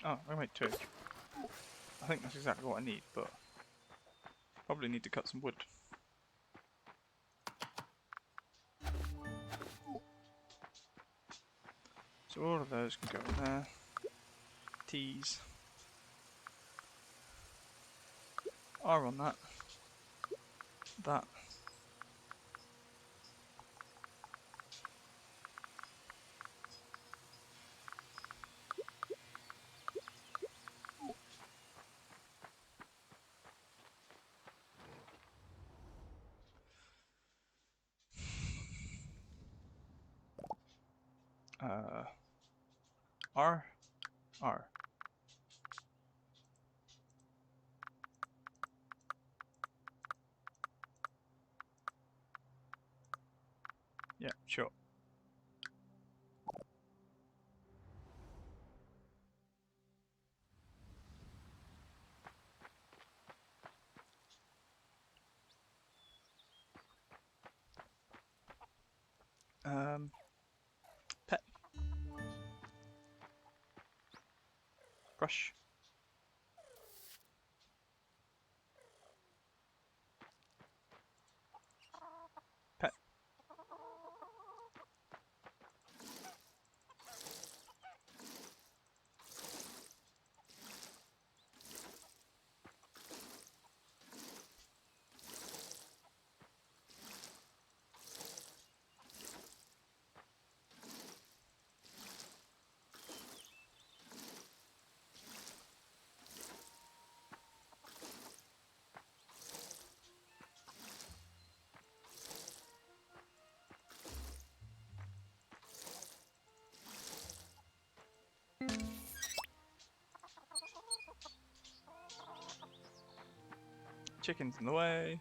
Oh, I made 2. I think that's exactly what I need, but probably need to cut some wood. So all of those can go in there. T's are on that. That. R, R. Yeah, sure. Pet. Brush. Pet. Chicken's in the way.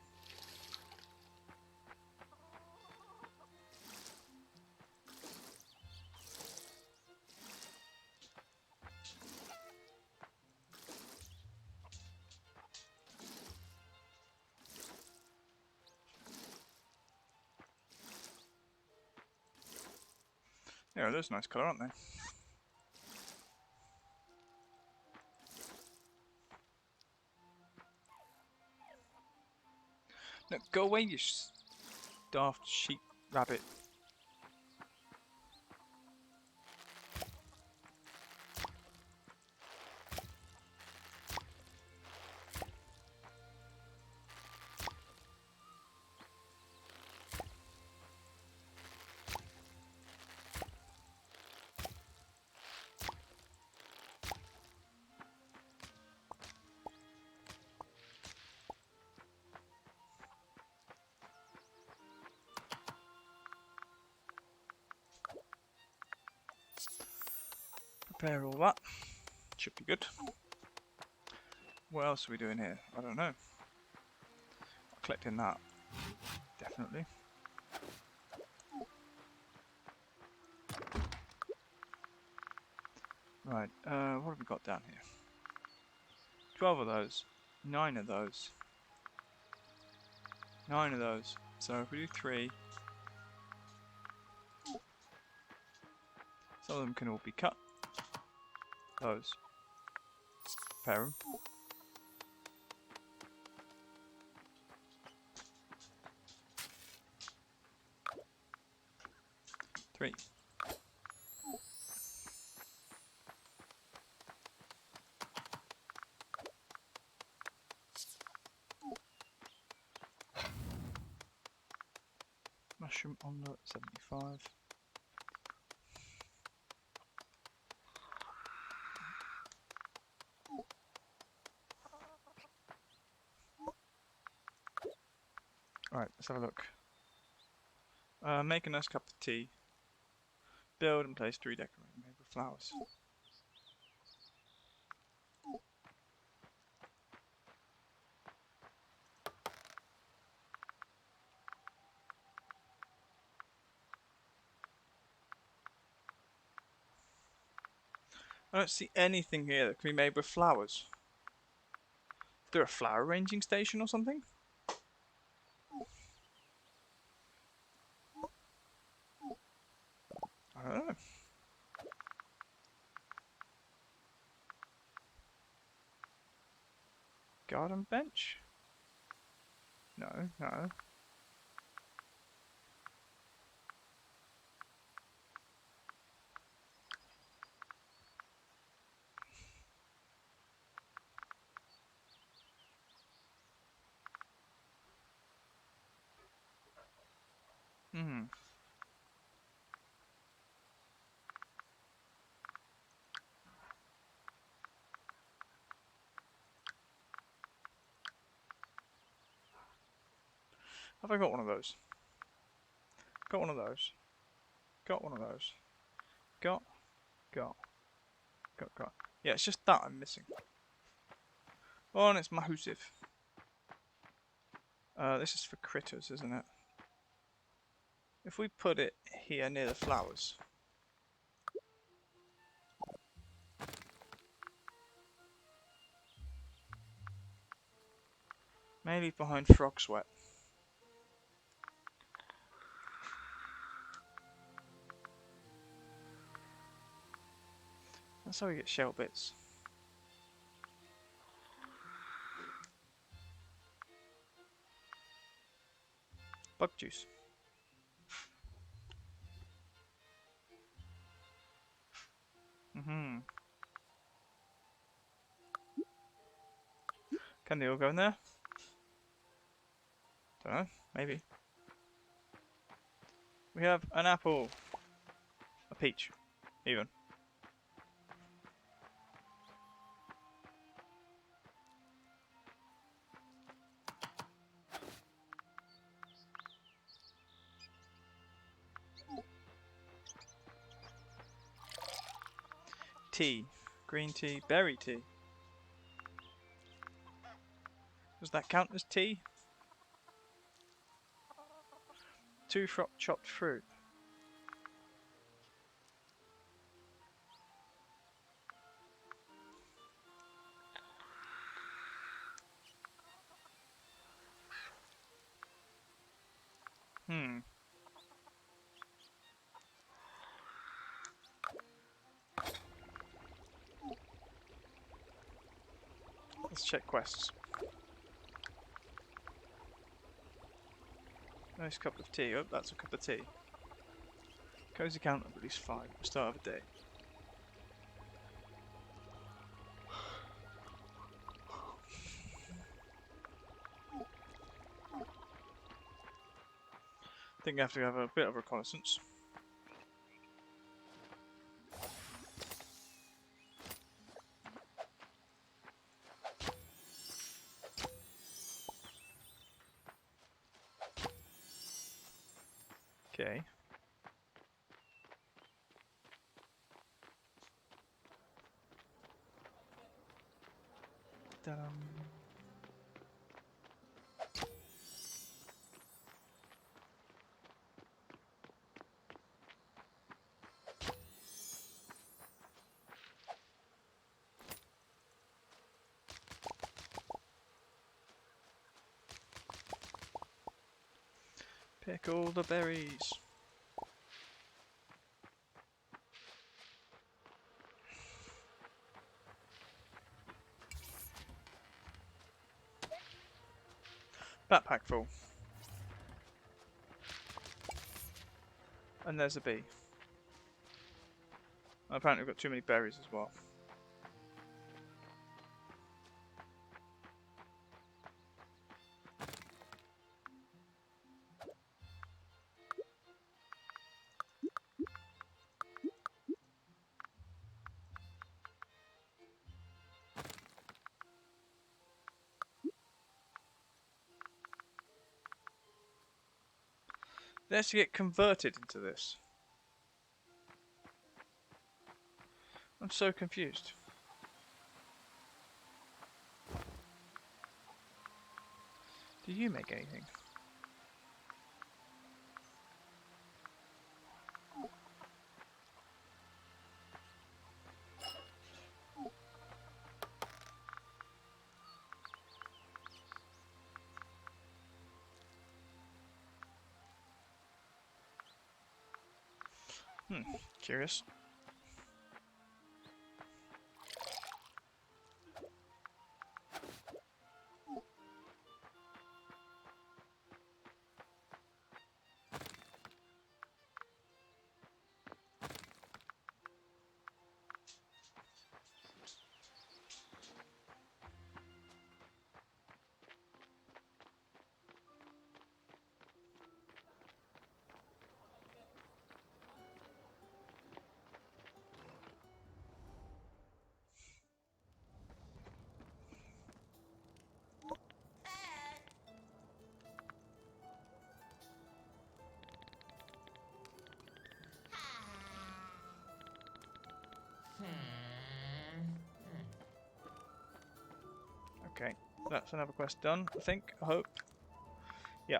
Yeah, those nice colour, aren't they? No, go away, you daft sheep rabbit. Prepare all that. Should be good. What else are we doing here? I don't know. Collecting that. Definitely. Right, what have we got down here? 12 of those. 9 of those. 9 of those. So if we do 3, some of them can all be cut. Those. Pair them. 3. Mushroom omelette, 75. Alright, let's have a look. Make a nice cup of tea. Build and place 3 decorating made with flowers. I don't see anything here that can be made with flowers. Is there a flower arranging station or something? I don't know. Garden bench? No, no. Hmm. Have I got one of those? Got one of those. Got one of those. Got, got, got. Yeah, it's just that I'm missing. Oh, and it's mahusive. This is for critters, isn't it? If we put it here near the flowers. Maybe behind frog sweat. That's how we get shell bits. Bug juice. Can they all go in there? Don't know. Maybe. We have an apple. A peach. Even. Tea. Green tea. Berry tea. Does that count as tea? 2 chopped fruit. Let's check quests. Nice cup of tea. Oh, that's a cup of tea. Cozy count of at least 5 at the start of the day. I think I have to have a bit of reconnaissance. Okay. Ta-dum. Pick all the berries. Backpack full. And there's a bee. Apparently we've got too many berries as well. It has to get converted into this. I'm so confused. Do you make anything? Curious. That's another quest done, I think, I hope. Yeah.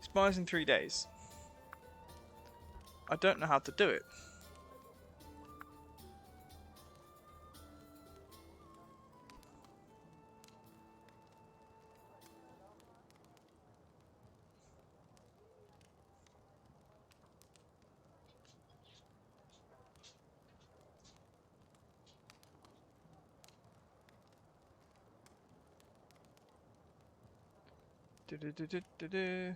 Spies in 3 days. I don't know how to do it. Do-do-do-do-do-do.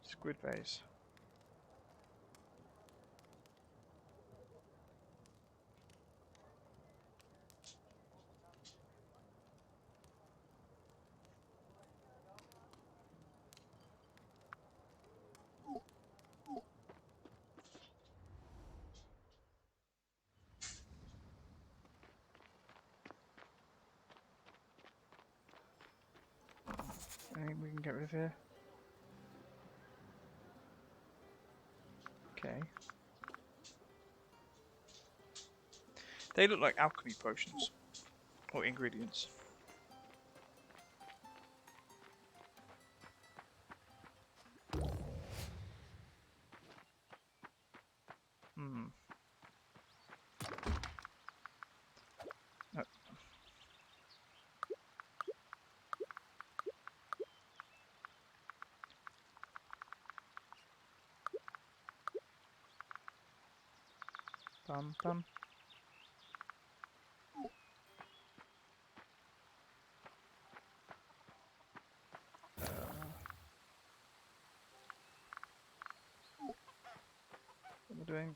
Squid vase. Anything we can get rid of here? Okay. They look like alchemy potions. Or ingredients. Hmm. Oh. Bum bum. What am I doing?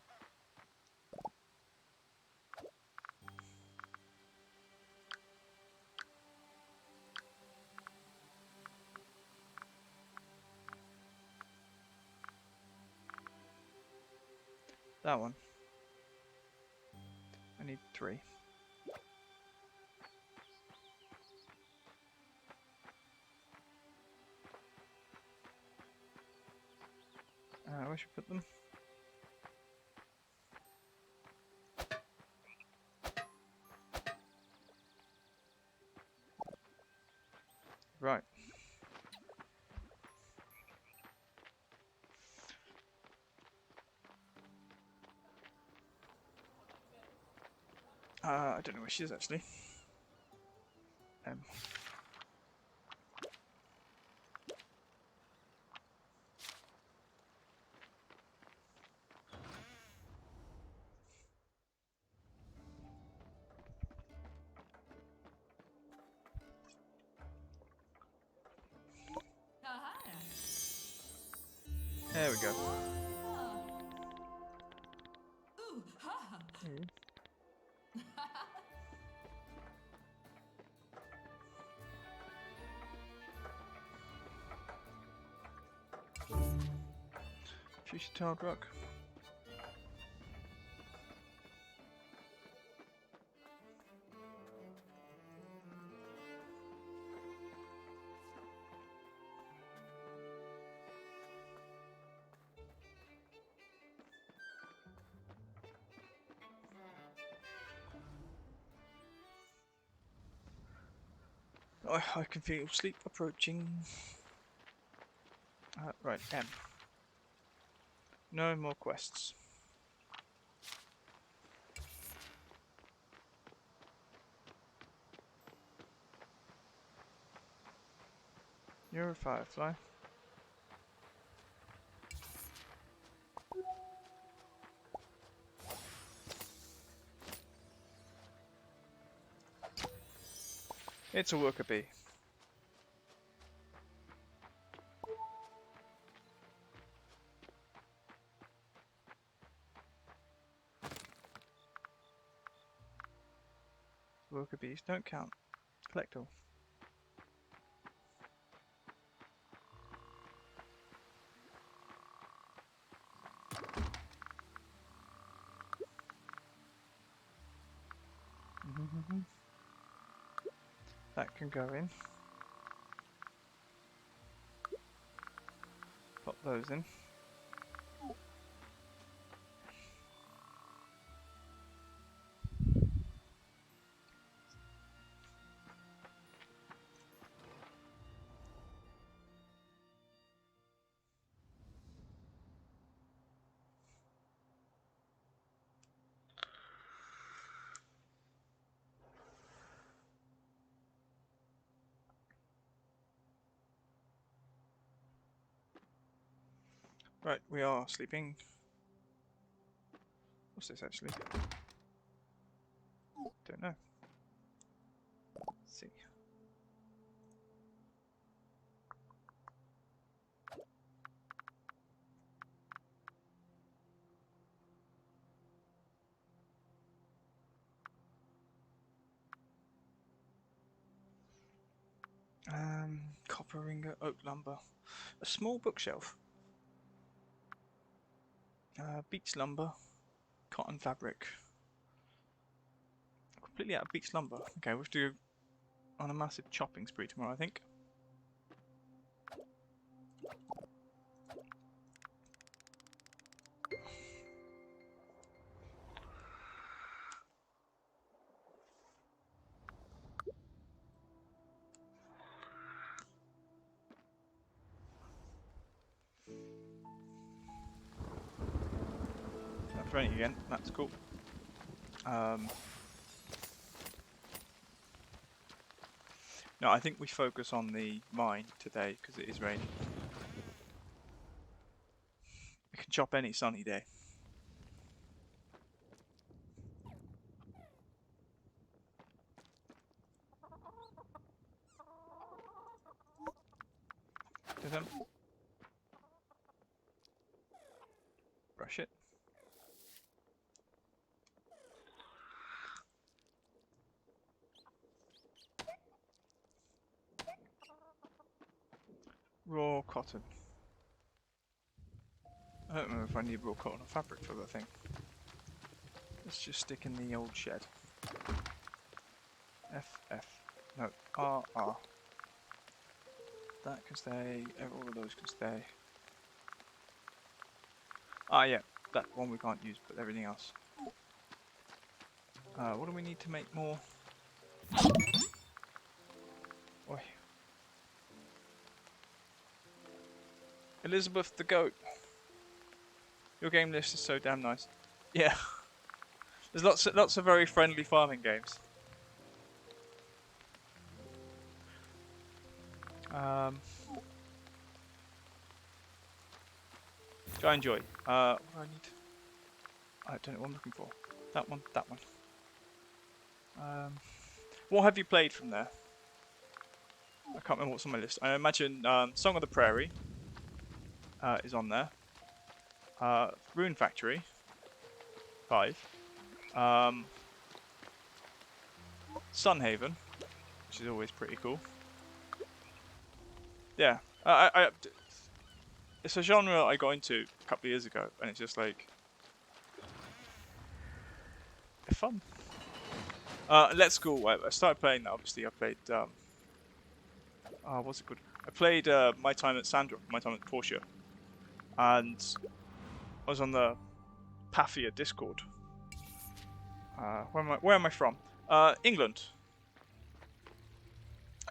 That one. I need 3. Where should I put them? Right. I don't know where she is actually. There we go. Future tiled rock. I can feel sleep approaching. Right, M. No more quests. You're a firefly. It's a worker bee. Worker bees don't count. Collect all. can go in. Pop those in. Right, we are sleeping. What's this actually? Don't know. Let's see. Copper ingot, oak lumber, a small bookshelf, beech lumber, cotton fabric. Completely out of beech lumber. Okay, we have to go on a massive chopping spree tomorrow, I think. That's raining again. That's cool. No, I think we focus on the mine today because it is raining. We can chop any sunny day. Brush it. Raw cotton. I don't know if I need raw cotton or fabric for that thing. Let's just stick in the old shed. FF. No, RR. That can stay, all of those can stay. Ah yeah, that one we can't use, but everything else. What do we need to make more? Oi. Elizabeth the goat. Your game list is so damn nice. Yeah. There's lots of very friendly farming games. Which I enjoy. What do I need? I don't know what I'm looking for. That one, that one. What have you played from there? I can't remember what's on my list. I imagine Song of the Prairie is on there. Rune Factory 5. Sunhaven, which is always pretty cool. Yeah, it's a genre I got into a couple of years ago, and it's just like fun. Let's Go. I started playing that. Obviously, I played. What's it called? I played My Time at Sandrock, My Time at Porsche, and I was on the Pafia Discord. Where am I from? England.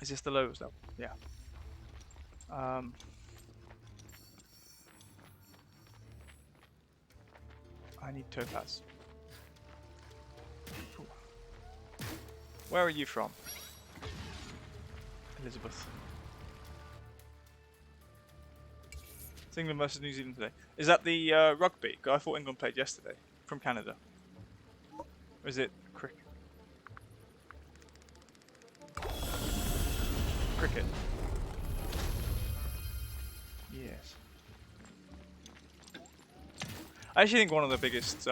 Is this the lowest level? Yeah. I need topaz. Ooh. Where are you from? Elizabeth. It's England versus New Zealand today. Is that the rugby? I thought England played yesterday. From Canada. Or is it cricket? Cricket. Yes. I actually think one of the biggest,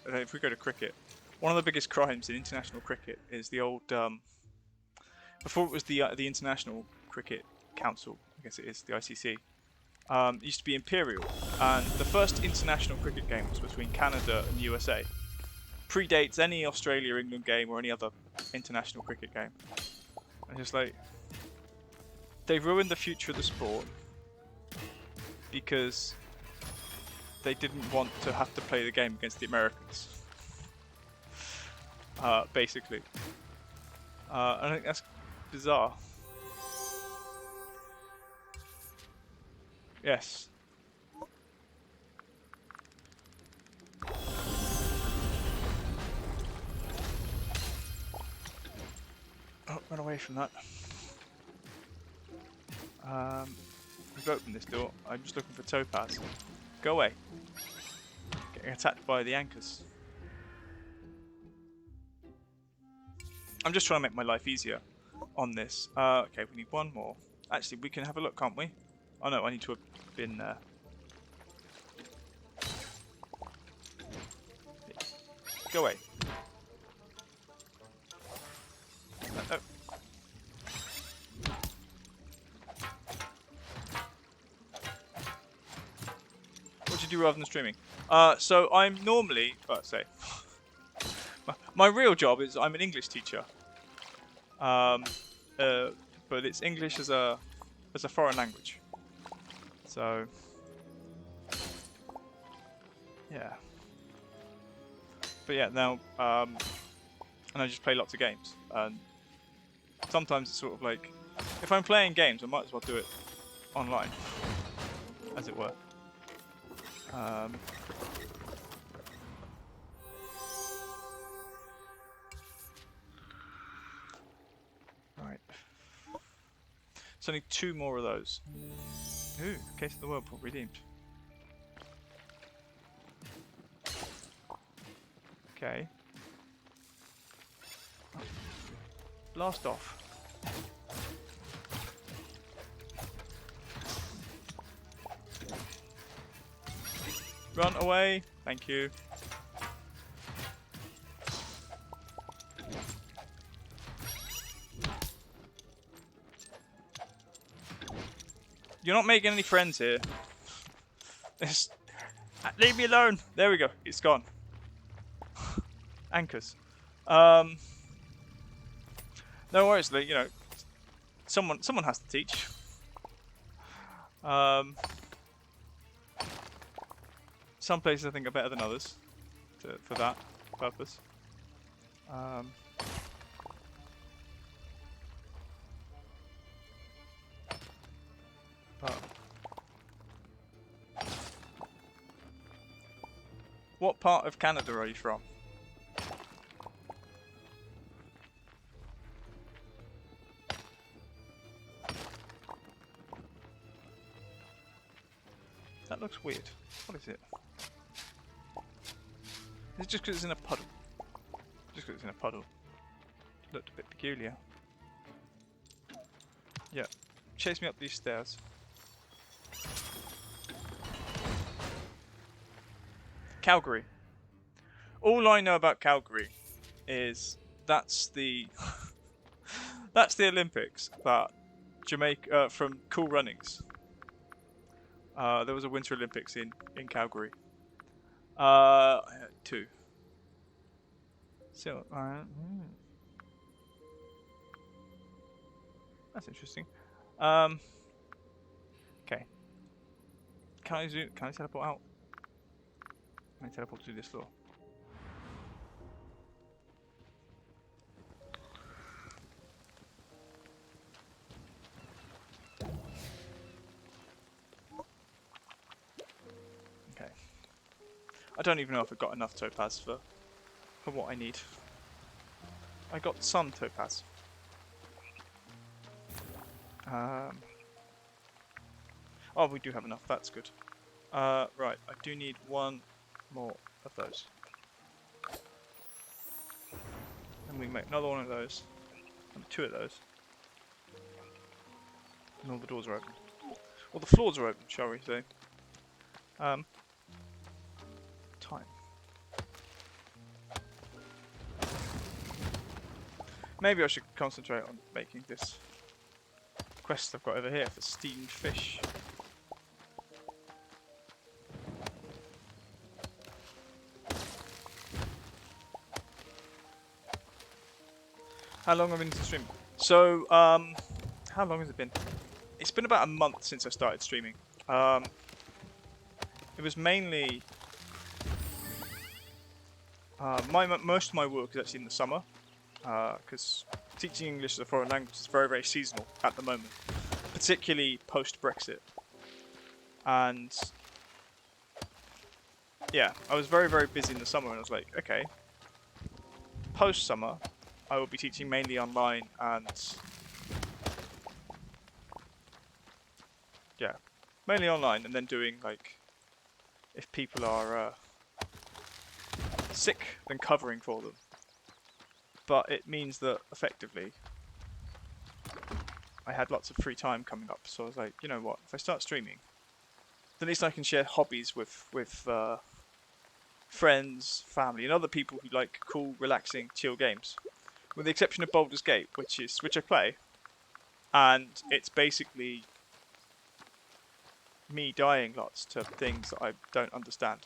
if we go to cricket, one of the biggest crimes in international cricket is the old, before it was the International Cricket Council, I guess it is, the ICC, it used to be Imperial, and the first international cricket game was between Canada and the USA. Predates any Australia-England game or any other international cricket game. And just like, they've ruined the future of the sport because they didn't want to have to play the game against the Americans. Basically. I think that's bizarre. Yes. Oh, run away from that. We've opened this door. I'm just looking for topaz. Go away. Getting attacked by the anchors. I'm just trying to make my life easier on this. Okay, we need one more. Actually, we can have a look, can't we? Oh no, I need to have been there. Go away. No. What do you do rather than streaming? So I'm normally, my real job is I'm an English teacher. But it's English as a foreign language. So yeah. But yeah, now and I just play lots of games. And sometimes it's sort of like, if I'm playing games, I might as well do it online, as it were. Right. It's only 2 more of those. Ooh, Case of the Whirlpool redeemed. Okay. Blast off. Run away. Thank you. You're not making any friends here. Leave me alone. There we go. It's gone. Anchors. No worries, you know, someone has to teach. Some places I think are better than others for that purpose. But what part of Canada are you from? That looks weird. What is it? Is it just because it's in a puddle? Just because it's in a puddle. Looked a bit peculiar. Yeah. Chase me up these stairs. Calgary. All I know about Calgary is that's the that's the Olympics that Jamaica from Cool Runnings. There was a Winter Olympics in Calgary. 2. So, that's interesting. Okay. Can I teleport out? Can I teleport to this floor? Okay. I don't even know if I've got enough topaz for what I need. I got some topaz. Oh, we do have enough. That's good. Right, I do need 1 more of those. And we can make another 1 of those. And 2 of those. And all the doors are open. Well, the floors are open, shall we say. Time. Maybe I should concentrate on making this quest I've got over here for steamed fish. How long have I been into stream? So, how long has it been? It's been about a month since I started streaming. It was mainly most of my work is actually in the summer, because teaching English as a foreign language is very, very seasonal at the moment, particularly post Brexit. And yeah, I was very, very busy in the summer, and I was like, okay, post summer, I will be teaching mainly online, and yeah, mainly online, and then doing like if people are sick, then covering for them. But it means that effectively I had lots of free time coming up, so I was like, you know what? If I start streaming, at least I can share hobbies with friends, family, and other people who like cool, relaxing, chill games. With the exception of Baldur's Gate, which I play, and it's basically me dying lots to things that I don't understand,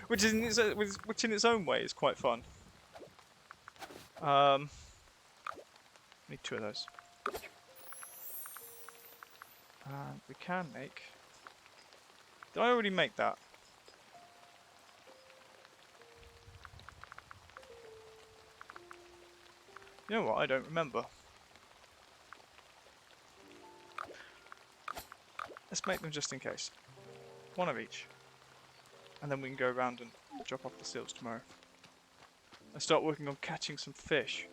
which in its own way is quite fun. Need two of those. And we can make. Did I already make that? You know what? I don't remember. Let's make them just in case. One of each. And then we can go around and drop off the seals tomorrow. And start working on catching some fish.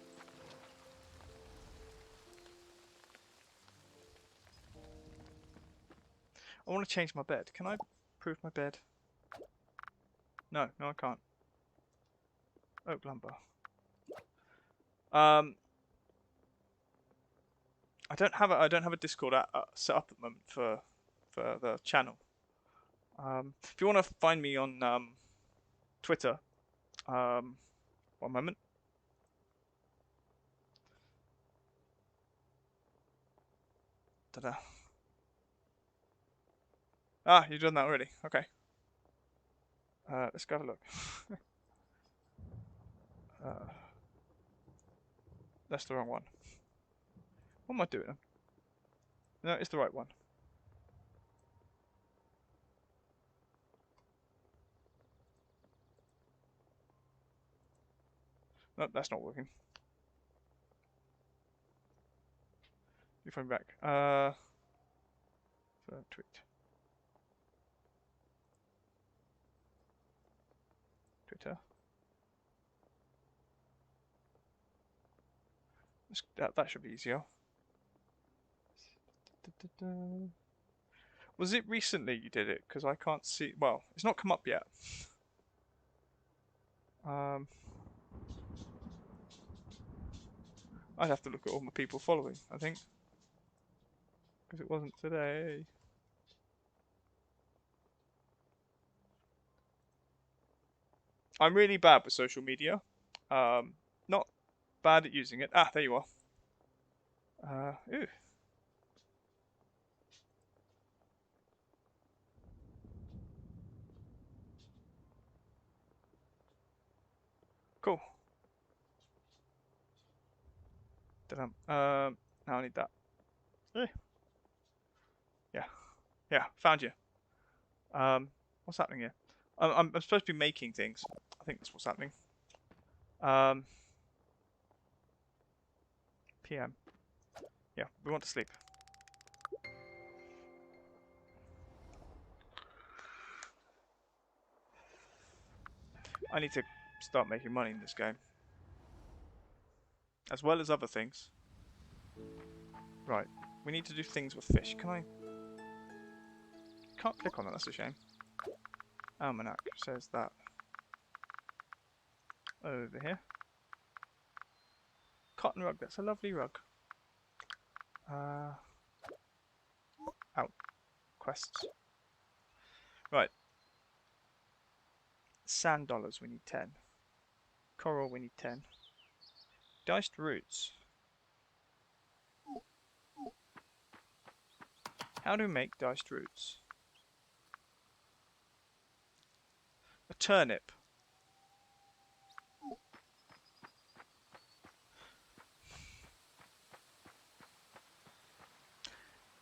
I want to change my bed. Can I improve my bed? No, I can't. Oak lumber. I don't have a Discord set up at the moment for the channel. If you want to find me on Twitter, one moment. Ta-da. Ah, you've done that already. Okay. Let's go have a look. That's the wrong one. What am I doing? No, it's the right one. No, that's not working. You phone back. Tweet. Twitter. That should be easier. Was it recently you did it? Because I can't see. Well, it's not come up yet. I'd have to look at all my people following, I think. Because it wasn't today. I'm really bad with social media. Not bad at using it. Ah, there you are. Ooh. Cool. Now I need that. Yeah. Yeah, found you. What's happening here? I'm supposed to be making things. I think that's what's happening. PM. Yeah, we want to sleep. I need to start making money in this game. As well as other things. Right. We need to do things with fish. Can I? Can't click on it, that's a shame. Almanac says that. Over here. Cotton rug, that's a lovely rug. Out. Quests. Right. Sand dollars, we need 10. Coral, we need 10. Diced roots. How do we make diced roots? A turnip.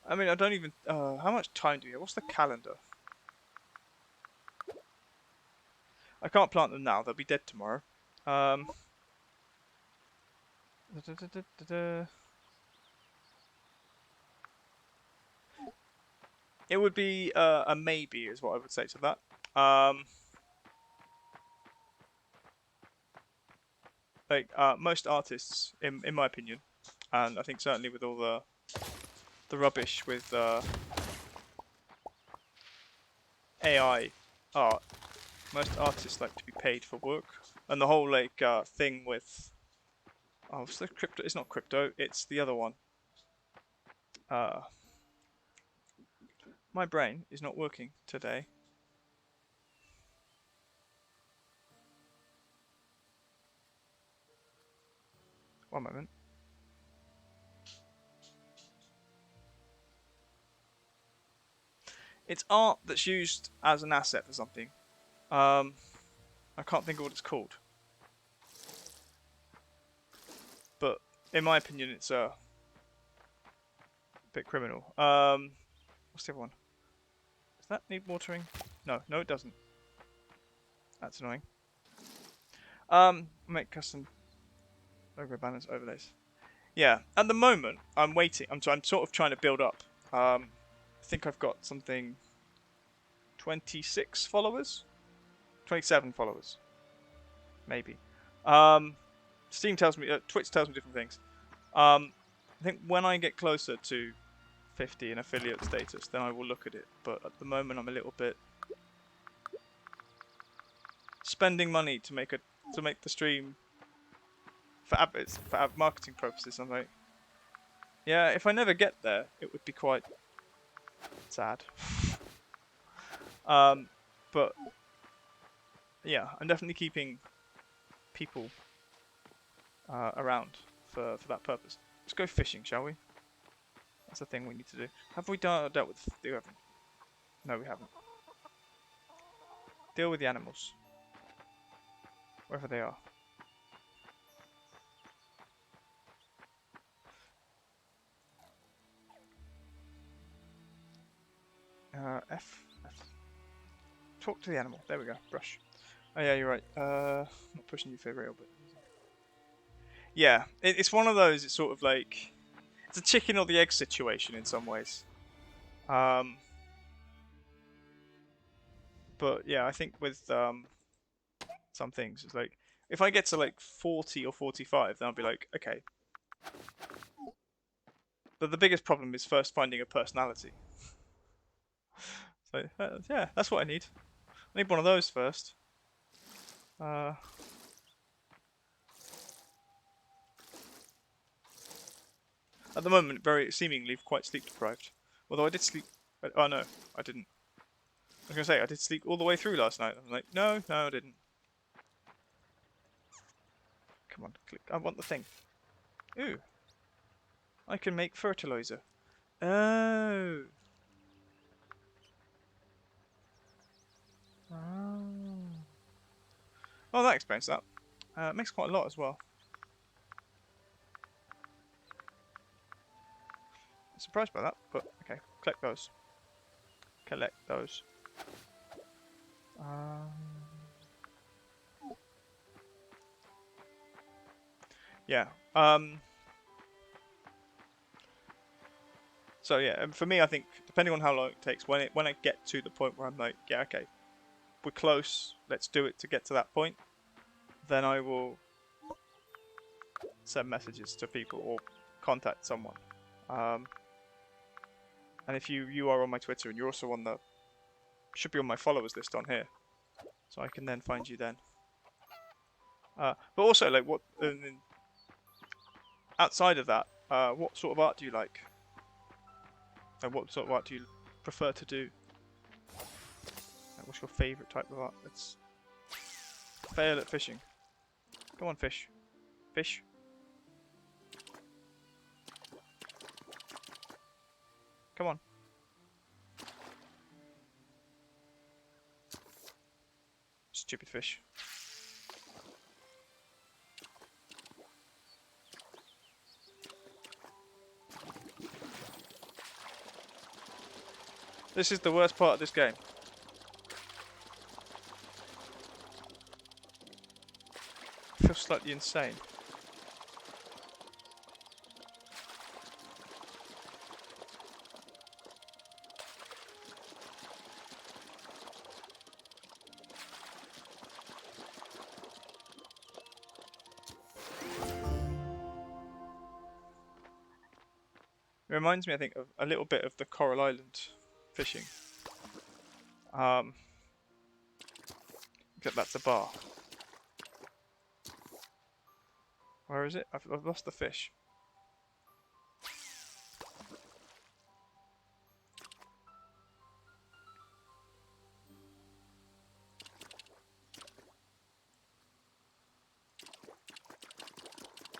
I mean, I don't even. How much time do we have? What's the calendar? I can't plant them now. They'll be dead tomorrow. Um. Da, da, da, da, da. It would be a maybe, is what I would say to that. Most artists, in my opinion, and I think certainly with all the rubbish with AI art, most artists like to be paid for work, and the whole thing with what's the crypto? It's not crypto. It's the other one. Uh, my brain is not working today. One moment. It's art that's used as an asset for something. I can't think of what it's called, but in my opinion, it's a bit criminal. What's the other one? Does that need watering? No, it doesn't. That's annoying. Make custom logo banners overlays. Yeah, at the moment, I'm waiting. I'm sort of trying to build up. I think I've got something 26 followers, 27 followers, maybe. Steam tells me, Twitch tells me different things. I think when I get closer to 50 in affiliate status, then I will look at it. But at the moment, I'm a little bit spending money to make the stream for marketing purposes. I'm like, yeah, if I never get there, it would be quite sad. But yeah, I'm definitely keeping people around for that purpose. Let's go fishing, shall we? That's the thing we need to do. Have we dealt with? We haven't. No, we haven't. Deal with the animals, wherever they are. F. Talk to the animal. There we go. Brush. Oh yeah, you're right. Not pushing you for real, but yeah, it's one of those. It's sort of like it's a chicken or the egg situation in some ways. But yeah, I think with some things, it's like if I get to like 40 or 45, then I'll be like, okay. But the biggest problem is first finding a personality. So yeah, that's what I need. I need one of those first. At the moment, very seemingly quite sleep deprived. Although I did sleep. Oh no, I didn't. I was gonna say I did sleep all the way through last night. I'm like, no, I didn't. Come on, click. I want the thing. Ooh, I can make fertilizer. Oh. Oh, that explains that. It makes quite a lot as well. Surprised by that, but okay. Collect those. Collect those. Yeah. So yeah, and for me, I think depending on how long it takes, when I get to the point where I'm like, yeah, okay, we're close. Let's do it to get to that point. Then I will send messages to people or contact someone. And if you are on my Twitter and you're also on the should be on my followers list on here, so I can then find you then. But also like what outside of that, what sort of art do you like? And what sort of art do you prefer to do? Like, what's your favourite type of art? Let's fail at fishing. Come on, fish. Fish. Come on. Stupid fish. This is the worst part of this game. I feel slightly insane. It reminds me, I think, of a little bit of the Coral Island fishing. Except that's a bar. Where is it? I've lost the fish.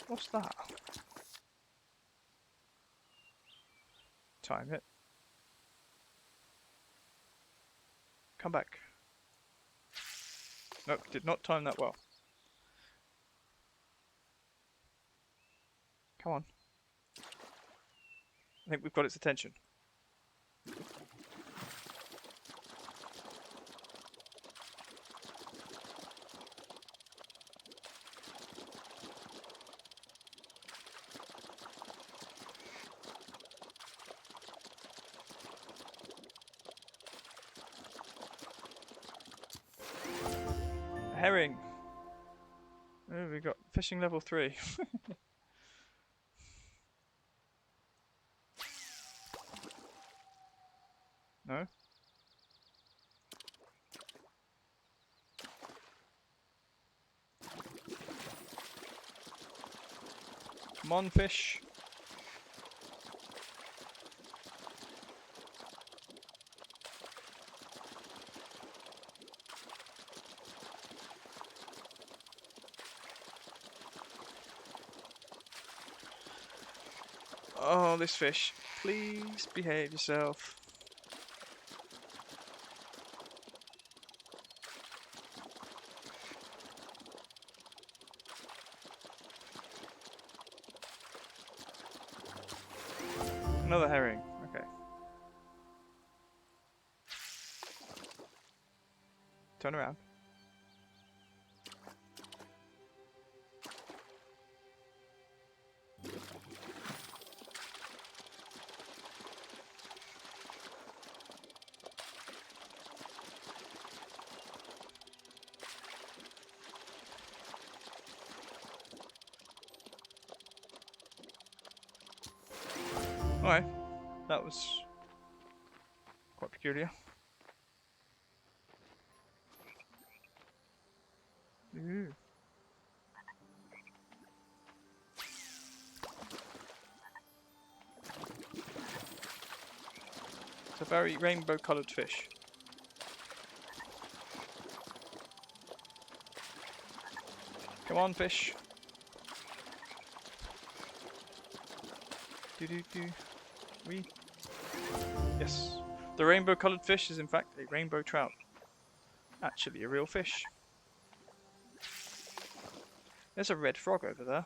What's that? Time it. Come back. Nope, did not time that well. Come on. I think we've got its attention. Herring. Oh, we got fishing level 3. No? Come on, fish. Oh, this fish. Please behave yourself. Another herring. Okay. Turn around. Alright, that was quite peculiar. Ooh. It's a very rainbow coloured fish. Come on, fish. Do. We. Yes. The rainbow coloured fish is in fact a rainbow trout. Actually a real fish. There's a red frog over there.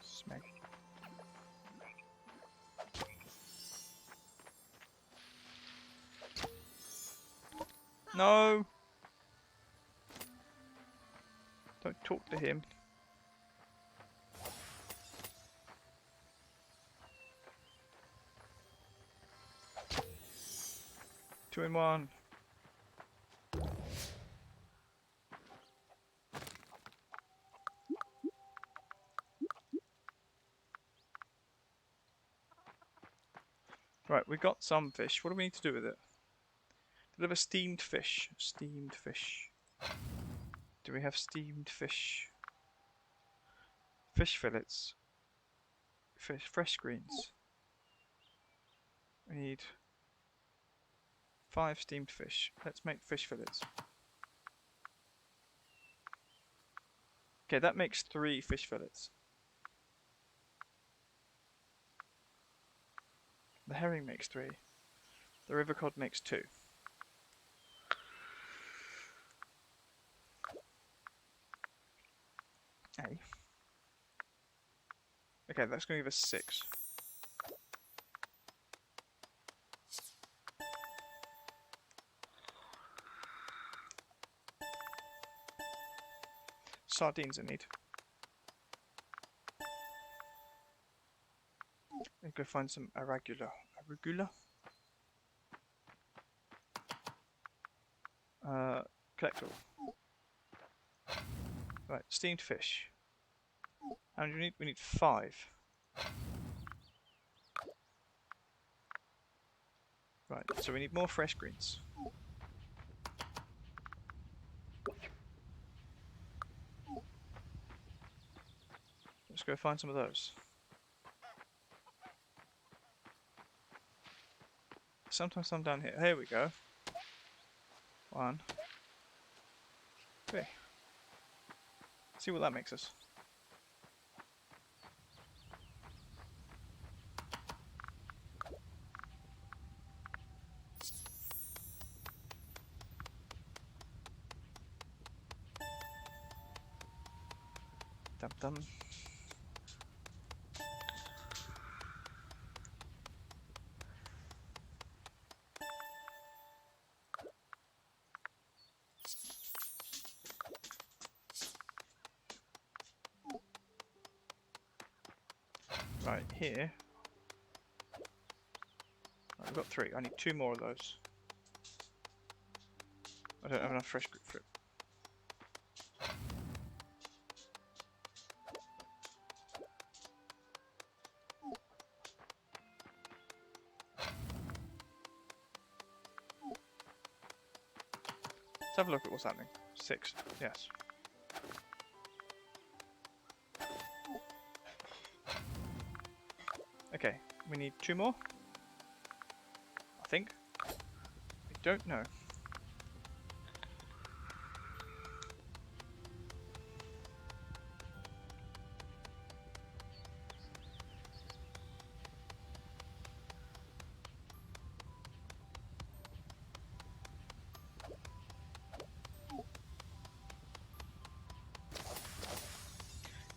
Smack. No! Don't talk to him. Two in one. Right, we got some fish. What do we need to do with it? Deliver steamed fish. Steamed fish. Do we have steamed fish? Fish fillets. Fish, fresh greens. We need 5 steamed fish. Let's make fish fillets. Okay, that makes 3 fish fillets. The herring makes 3. The river cod makes 2. Hey. Okay, that's going to give us 6. Sardines I need. Let's go find some arugula. Arugula? Collect all. Right, steamed fish. How many do we need? We need 5. Right, so we need more fresh greens. Let's go find some of those. Sometimes I'm down here. Here we go. 1. Okay. See what that makes us. Dum dum. Right, here. Right, we've got 3. I need 2 more of those. I don't have enough fresh fruit. Let's have a look at what's happening. 6. Yes. Okay, we need 2 more. I think. I don't know.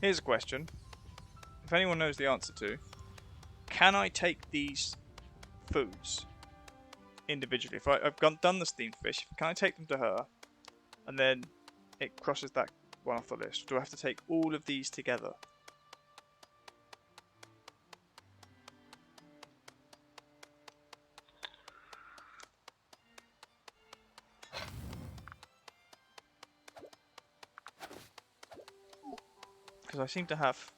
Here's a question. If anyone knows the answer to, can I take these foods individually? If I've done the steamed fish, can I take them to her and then it crosses that one off the list? Do I have to take all of these together? Because I seem to have...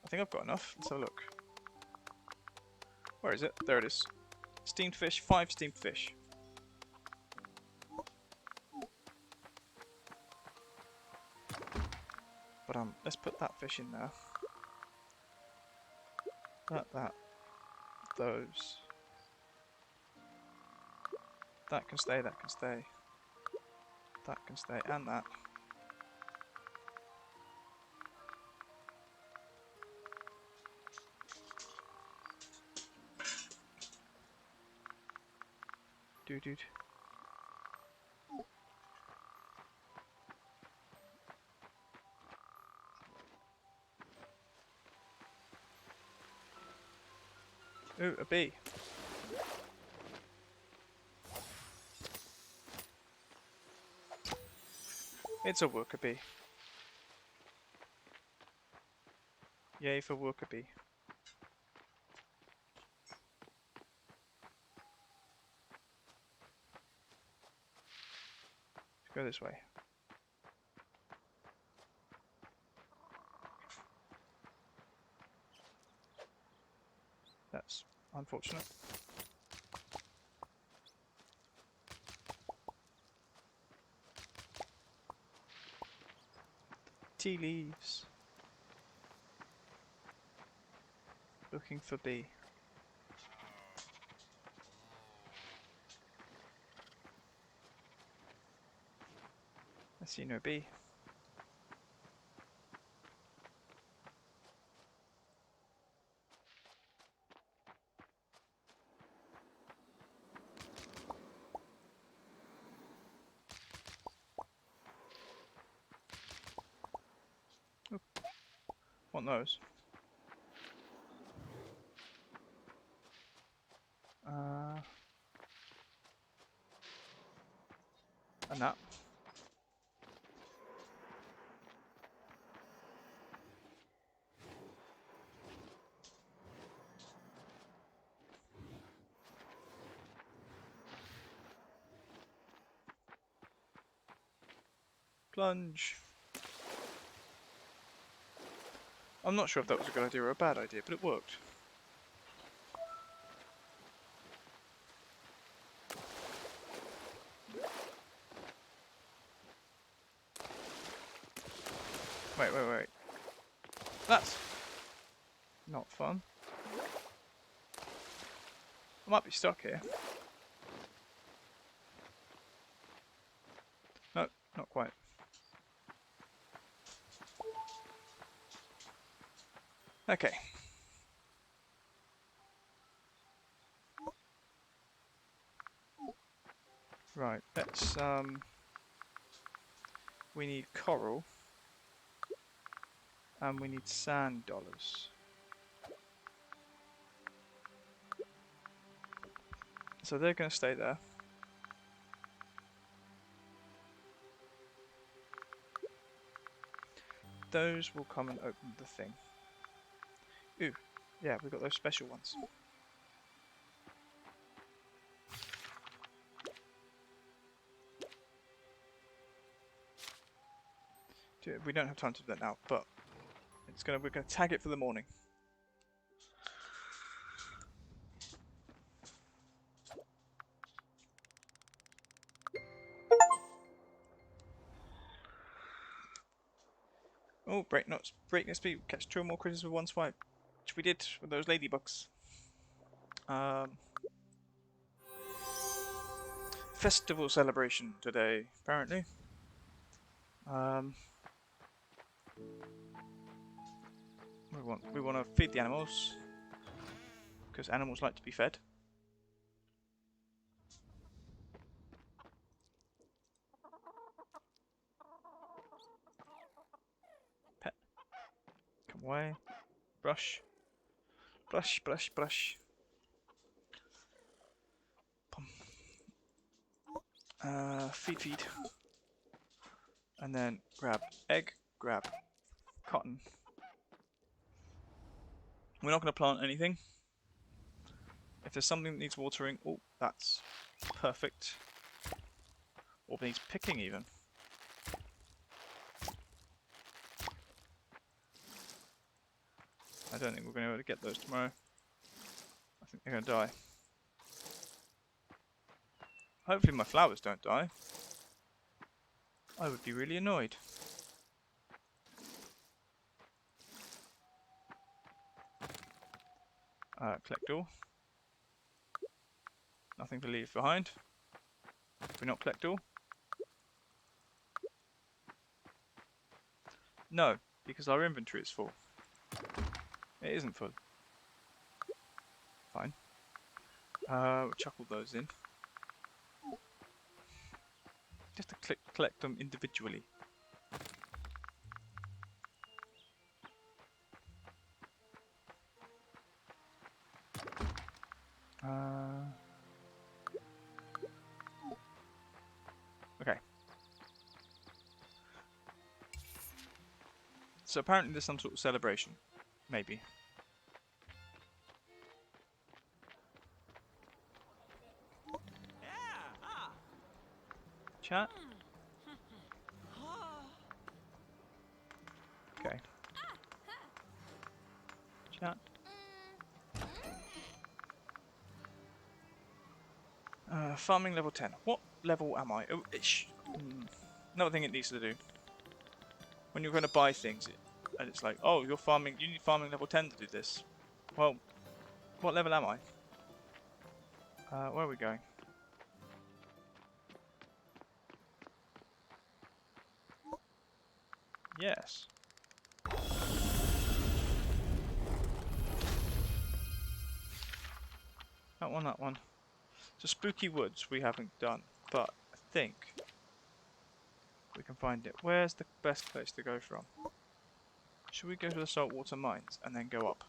I think I've got enough. Let's have a look. Where is it? There it is. Steamed fish, 5 steamed fish. But let's put that fish in there. That. Those. That can stay, that can stay. That can stay, and that. Dude. Ooh, a bee. It's a worker bee. Yay for worker bee. Let's go this way. That's unfortunate. Tea leaves. Looking for bee. I see no bee. Oh, Want those? And that. Plunge. I'm not sure if that was a good idea or a bad idea, but it worked. Wait. That's not fun. I might be stuck here. No, not quite. Okay. Right, let's we need coral and we need sand dollars. So they're going to stay there. Those will come and open the thing. Ooh, yeah, we've got those special ones. We don't have time to do that now, but we're gonna tag it for the morning. Oh, breakneck speed, catch 2 or more critters with 1 swipe, which we did with those ladybugs. Festival celebration today, apparently. We want to feed the animals because animals like to be fed. Pet, come away. Brush. Feed. And then grab egg, grab cotton. We're not going to plant anything. If there's something that needs watering, oh, that's perfect. Or needs picking even. I don't think we're going to be able to get those tomorrow. I think they're going to die. Hopefully my flowers don't die. I would be really annoyed. Collect all. Nothing to leave behind. Can we not collect all? No, because our inventory is full. It isn't full. Fine. We'll chuck all those in. Just to collect them individually. Okay. So apparently there's some sort of celebration. Maybe. Chat? Okay. Chat. Farming level 10. What level am I? Oh, another thing it needs to do. When you're going to buy things, and it's like, oh, you need farming level 10 to do this. Well, what level am I? Where are we going? Yes. That one. So Spooky Woods we haven't done, but I think we can find it. Where's the best place to go from? Should we go to the saltwater mines and then go up?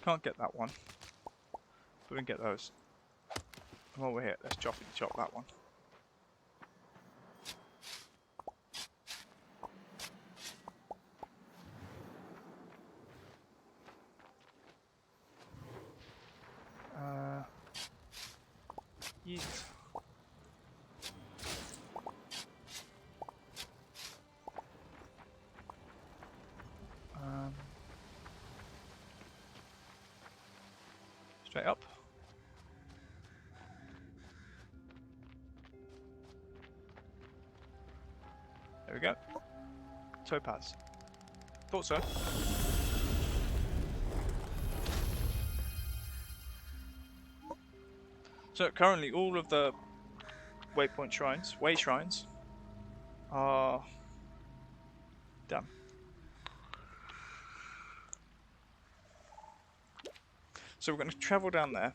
Can't get that one, but we can get those. And while we're here, let's chop that one. Yeet. Straight up. There we go. Topaz. Thought so. So currently all of the way shrines, are done. So we're going to travel down there, and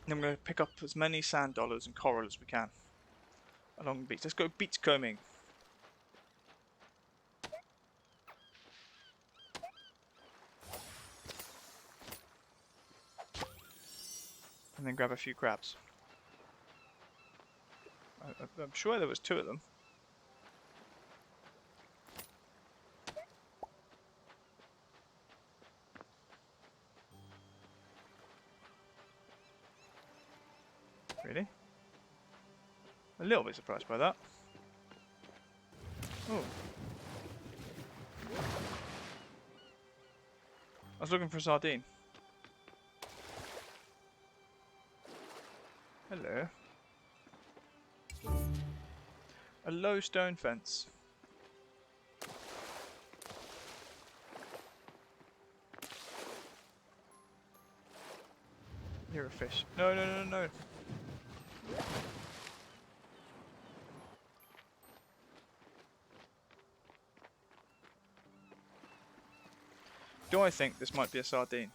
then we're going to pick up as many sand dollars and coral as we can along the beach. Let's go beach combing. And then grab a few crabs. I'm sure there was 2 of them. Really? A little bit surprised by that. Oh. I was looking for a sardine. Hello. A low stone fence. You're a fish. No, no, no, no. Do I think this might be a sardine?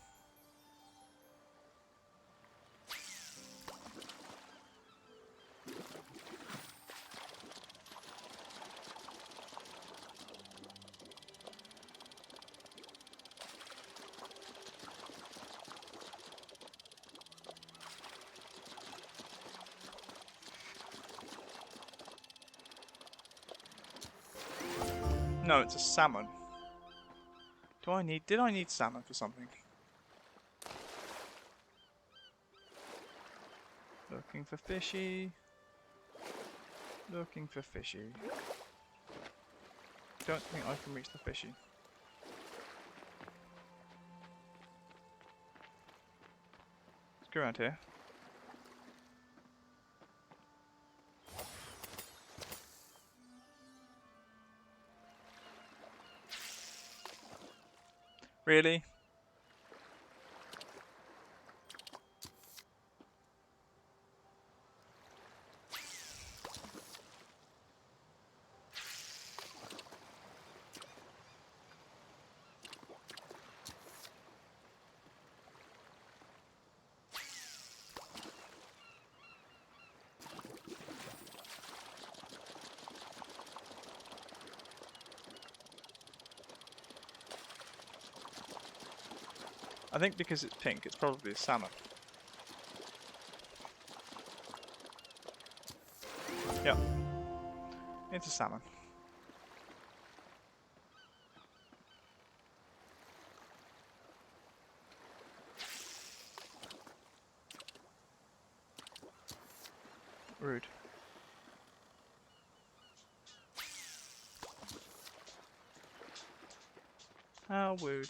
No, it's a salmon. Did I need salmon for something? Looking for fishy. Looking for fishy. Don't think I can reach the fishy. Let's go around here. Really? I think because it's pink, it's probably a salmon. Yep. It's a salmon. Rude. How rude.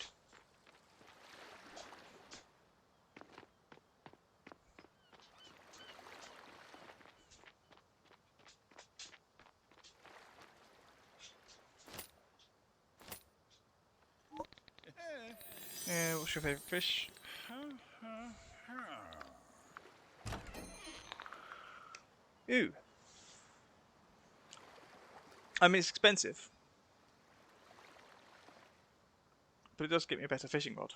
Yeah, what's your favourite fish? Ooh. I mean, it's expensive, but it does get me a better fishing rod.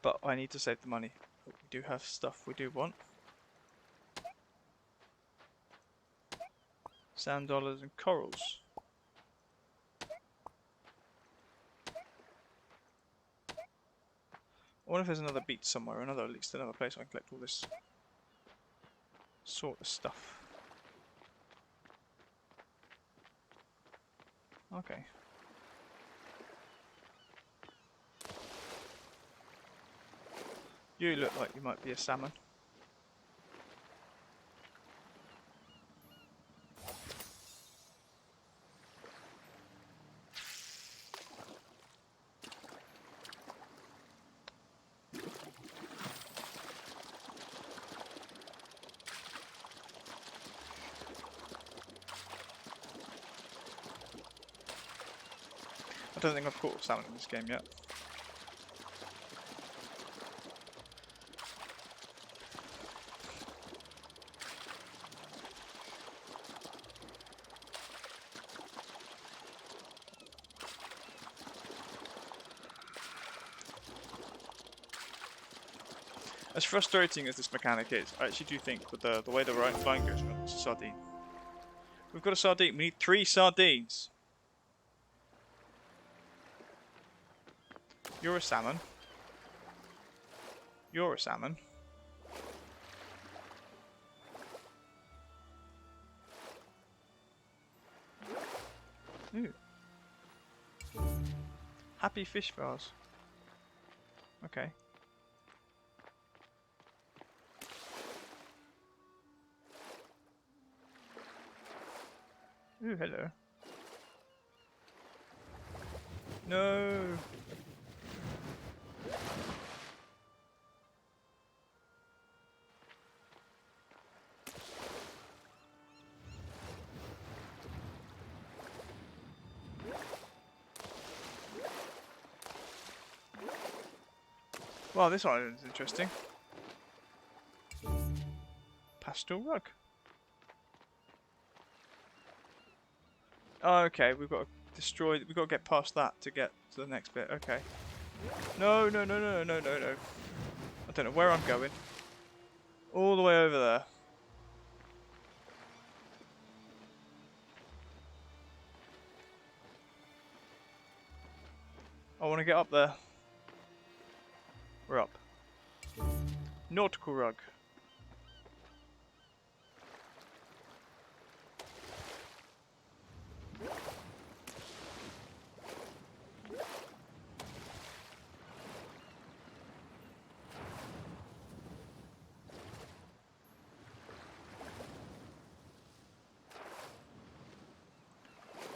But I need to save the money. We do have stuff we do want. Sand dollars and corals. I wonder if there's another beach somewhere, at least another place I can collect all this sort of stuff. Okay. You look like you might be a salmon. I don't think I've caught a salmon in this game yet. As frustrating as this mechanic is, I actually do think with the way the line goes, it's a sardine. We've got a sardine. We need 3 sardines. You're a salmon. You're a salmon. Ooh. Happy fish bars. Okay. Ooh, hello. No. Wow, this island is interesting. Pastel rug. Oh, okay, we've got to destroy. We've got to get past that to get to the next bit. Okay. No, no, no, no, no, no, no. I don't know where I'm going. All the way over there. I want to get up there. We're up. Nautical rug.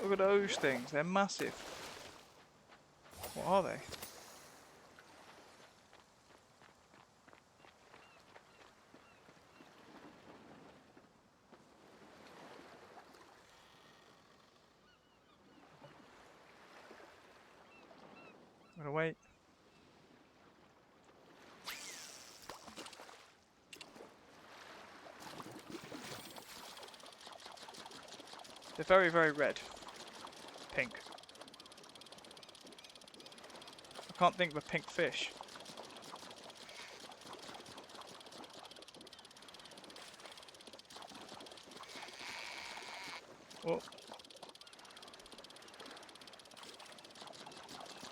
Look at those things, they're massive. What are they? I'm gonna wait. They're very, very red. Pink. I can't think of a pink fish. Oh.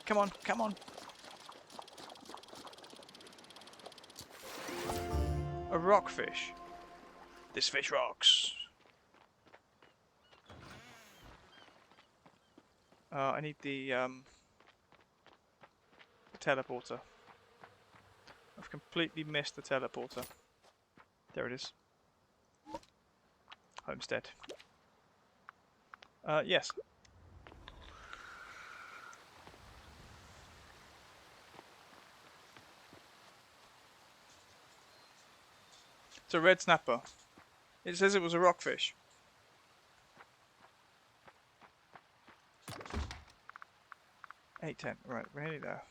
Come on, come on. A rockfish. This fish rocks. I need the teleporter. I've completely missed the teleporter. There it is. Homestead. Yes. It's a red snapper. It says it was a rockfish. Eight, 10. Right, we're nearly there.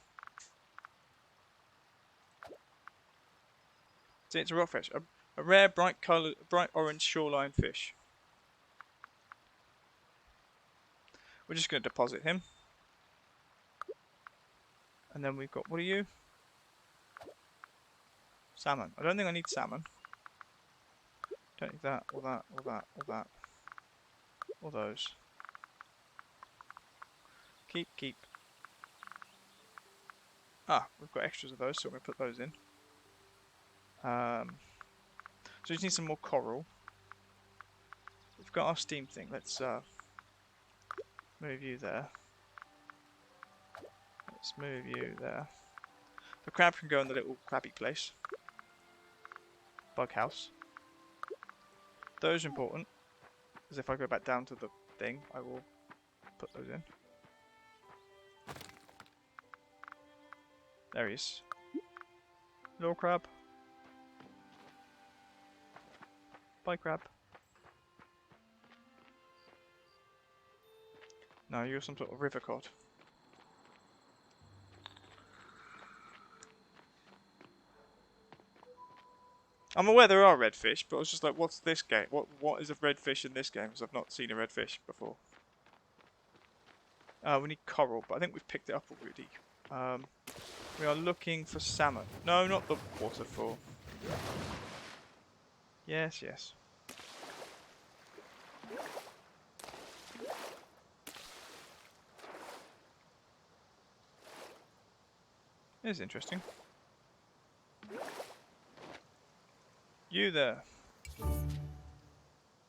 See, it's a rockfish. A rare, bright orange shoreline fish. We're just going to deposit him. And then we've got, what are you? Salmon. I don't think I need salmon. Don't need that, or that, or that, or that. Or those. Keep. Ah, we've got extras of those, so I'm going to put those in. So we just need some more coral. We've got our steam thing. Let's move you there. Let's move you there. The crab can go in the little crabby place. Bug house. Those are important. Because if I go back down to the thing, I will put those in. There he is. Little crab. Bye, crab. No, you're some sort of river cod. I'm aware there are redfish, but I was just like, what's this game? What is a redfish in this game? Because I've not seen a redfish before. We need coral, but I think we've picked it up already. We are looking for salmon. No, not the waterfall. Yes. This is interesting. You there.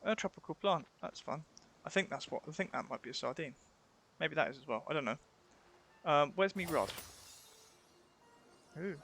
A tropical plant. That's fun. I think that might be a sardine. Maybe that is as well. I don't know. Where's me rod? Ooh.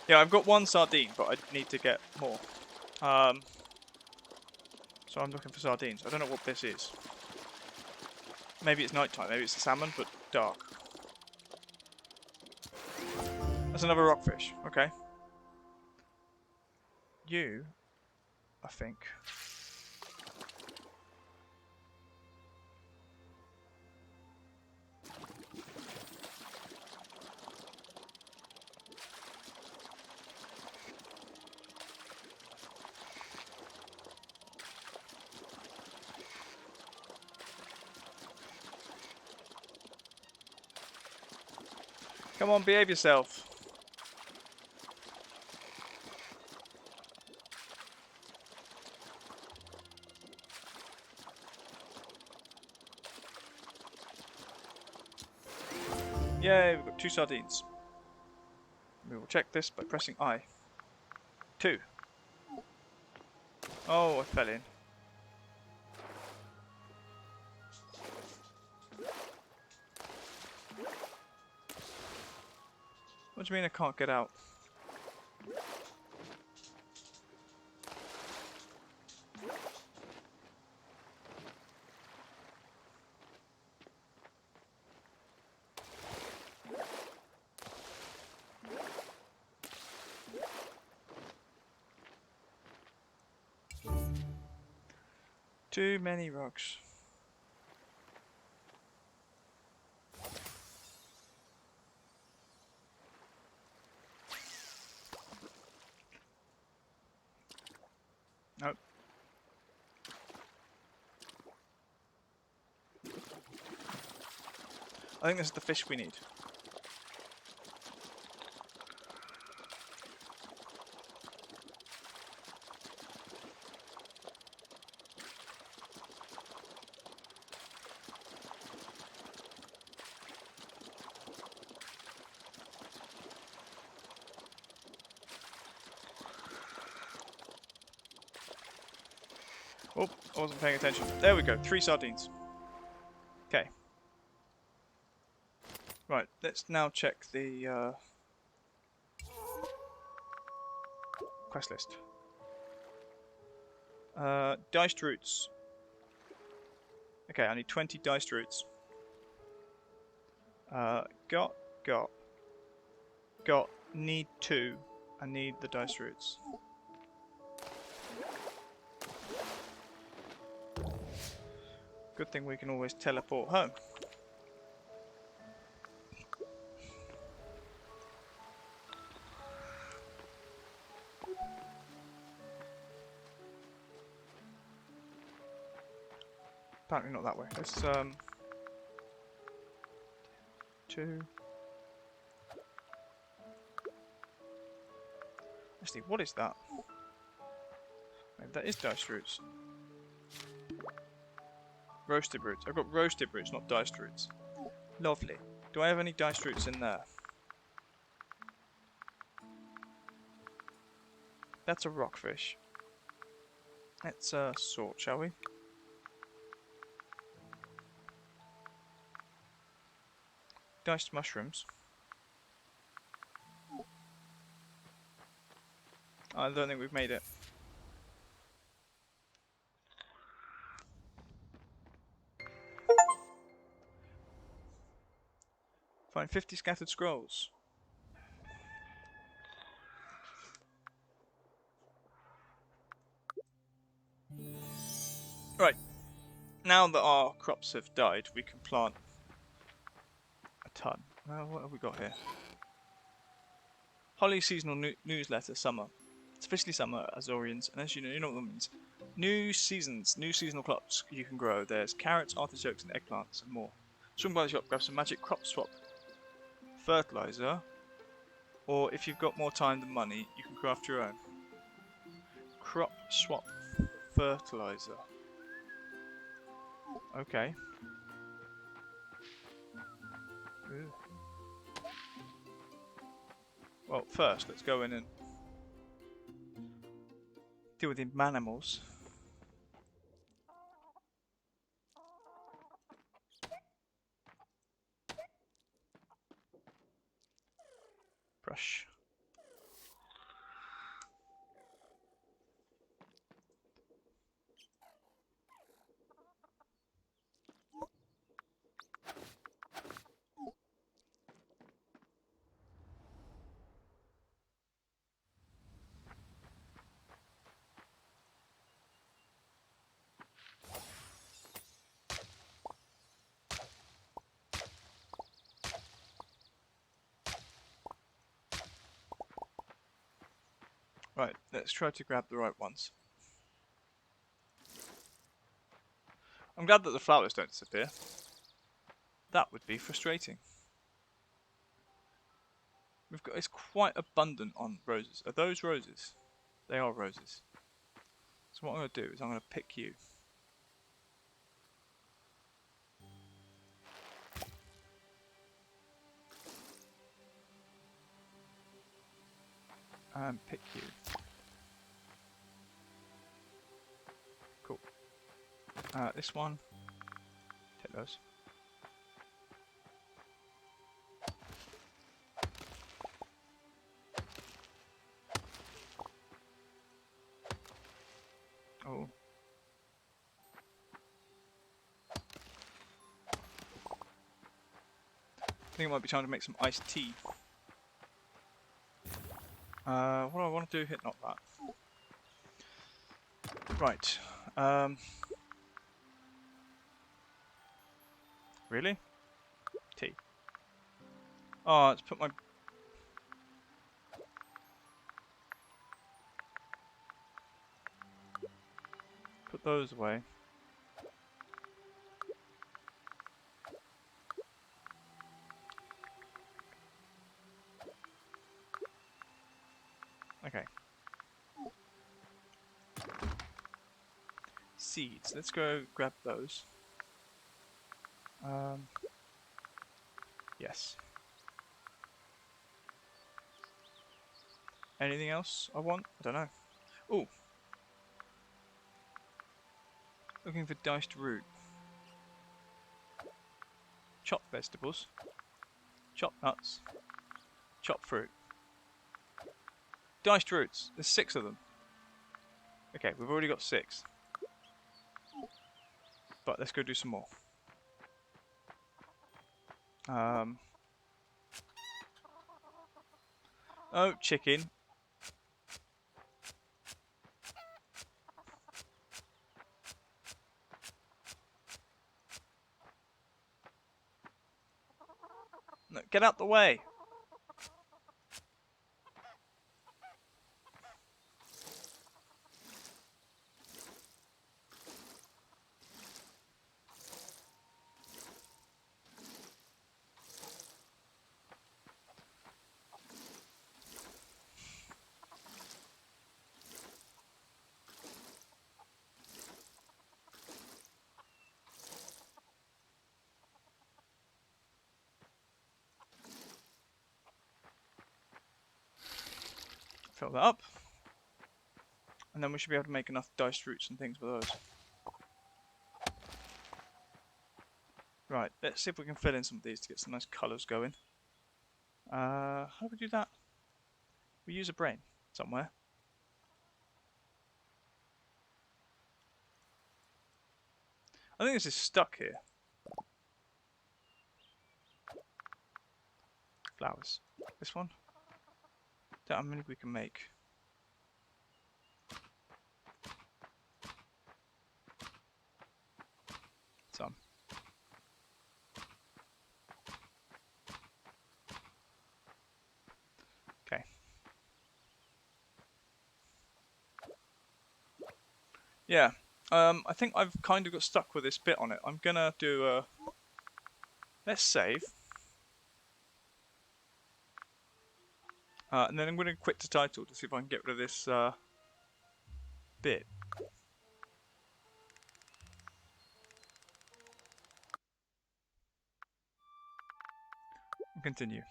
Yeah, I've got one sardine, but I need to get more. So I'm looking for sardines. I don't know what this is. Maybe it's nighttime. Maybe it's a salmon, but dark. That's another rockfish. Okay. You, I think. Come on, behave yourself. Yay, we've got 2 sardines. We will check this by pressing I. 2. Oh, I fell in. What do you mean I can't get out? Too many rocks. Nope. I think this is the fish we need. Oh, I wasn't paying attention. There we go, 3 sardines. Okay. Right, let's now check the quest list. Diced roots. Okay, I need 20 diced roots. Got, got, got. Need 2. I need the diced roots. Good thing we can always teleport home. Apparently not that way. Let's 2. Actually, what is that? Maybe that is diced roots. Roasted roots. I've got roasted roots, not diced roots. Lovely. Do I have any diced roots in there? That's a rockfish. Let's sort, shall we? Diced mushrooms. I don't think we've made it. Find 50 scattered scrolls. Right. Now that our crops have died, we can plant a ton. What have we got here? Holly seasonal newsletter, summer. It's officially summer, Azorians, and as you know what that means. New seasons, new seasonal crops you can grow. There's carrots, artichokes, and eggplants, and more. Swing by the shop, grab some magic crop swap fertilizer, or if you've got more time than money, you can craft your own. Crop swap fertilizer. Okay. Ooh. Well, first, let's go in and deal with the manimals. Brush. Right, let's try to grab the right ones. I'm glad that the flowers don't disappear. That would be frustrating. It's quite abundant on roses. Are those roses? They are roses. So what I'm going to do is I'm going to pick you. And pick you. Cool. This one. Take those. Oh. I think it might be time to make some iced tea. What do I want to do? Hit not that. Right. Really? Tea. Oh, let's put my... Put those away. Okay. Seeds. Let's go grab those. Yes. Anything else I want? I don't know. Ooh. Looking for diced root. Chopped vegetables. Chopped nuts. Chopped fruit. Diced roots. There's 6 of them. Okay, we've already got 6. But let's go do some more. Oh, chicken. No, get out the way. Fill that up. And then we should be able to make enough diced roots and things with those. Right, let's see if we can fill in some of these to get some nice colours going. How do we do that? We use a brain somewhere. I think this is stuck here. Flowers. This one. Don't know how many we can make. Some. Okay. Yeah. I think I've kind of got stuck with this bit on it. I'm gonna do a... Let's save. And then I'm going to quit the title to see if I can get rid of this bit. And continue.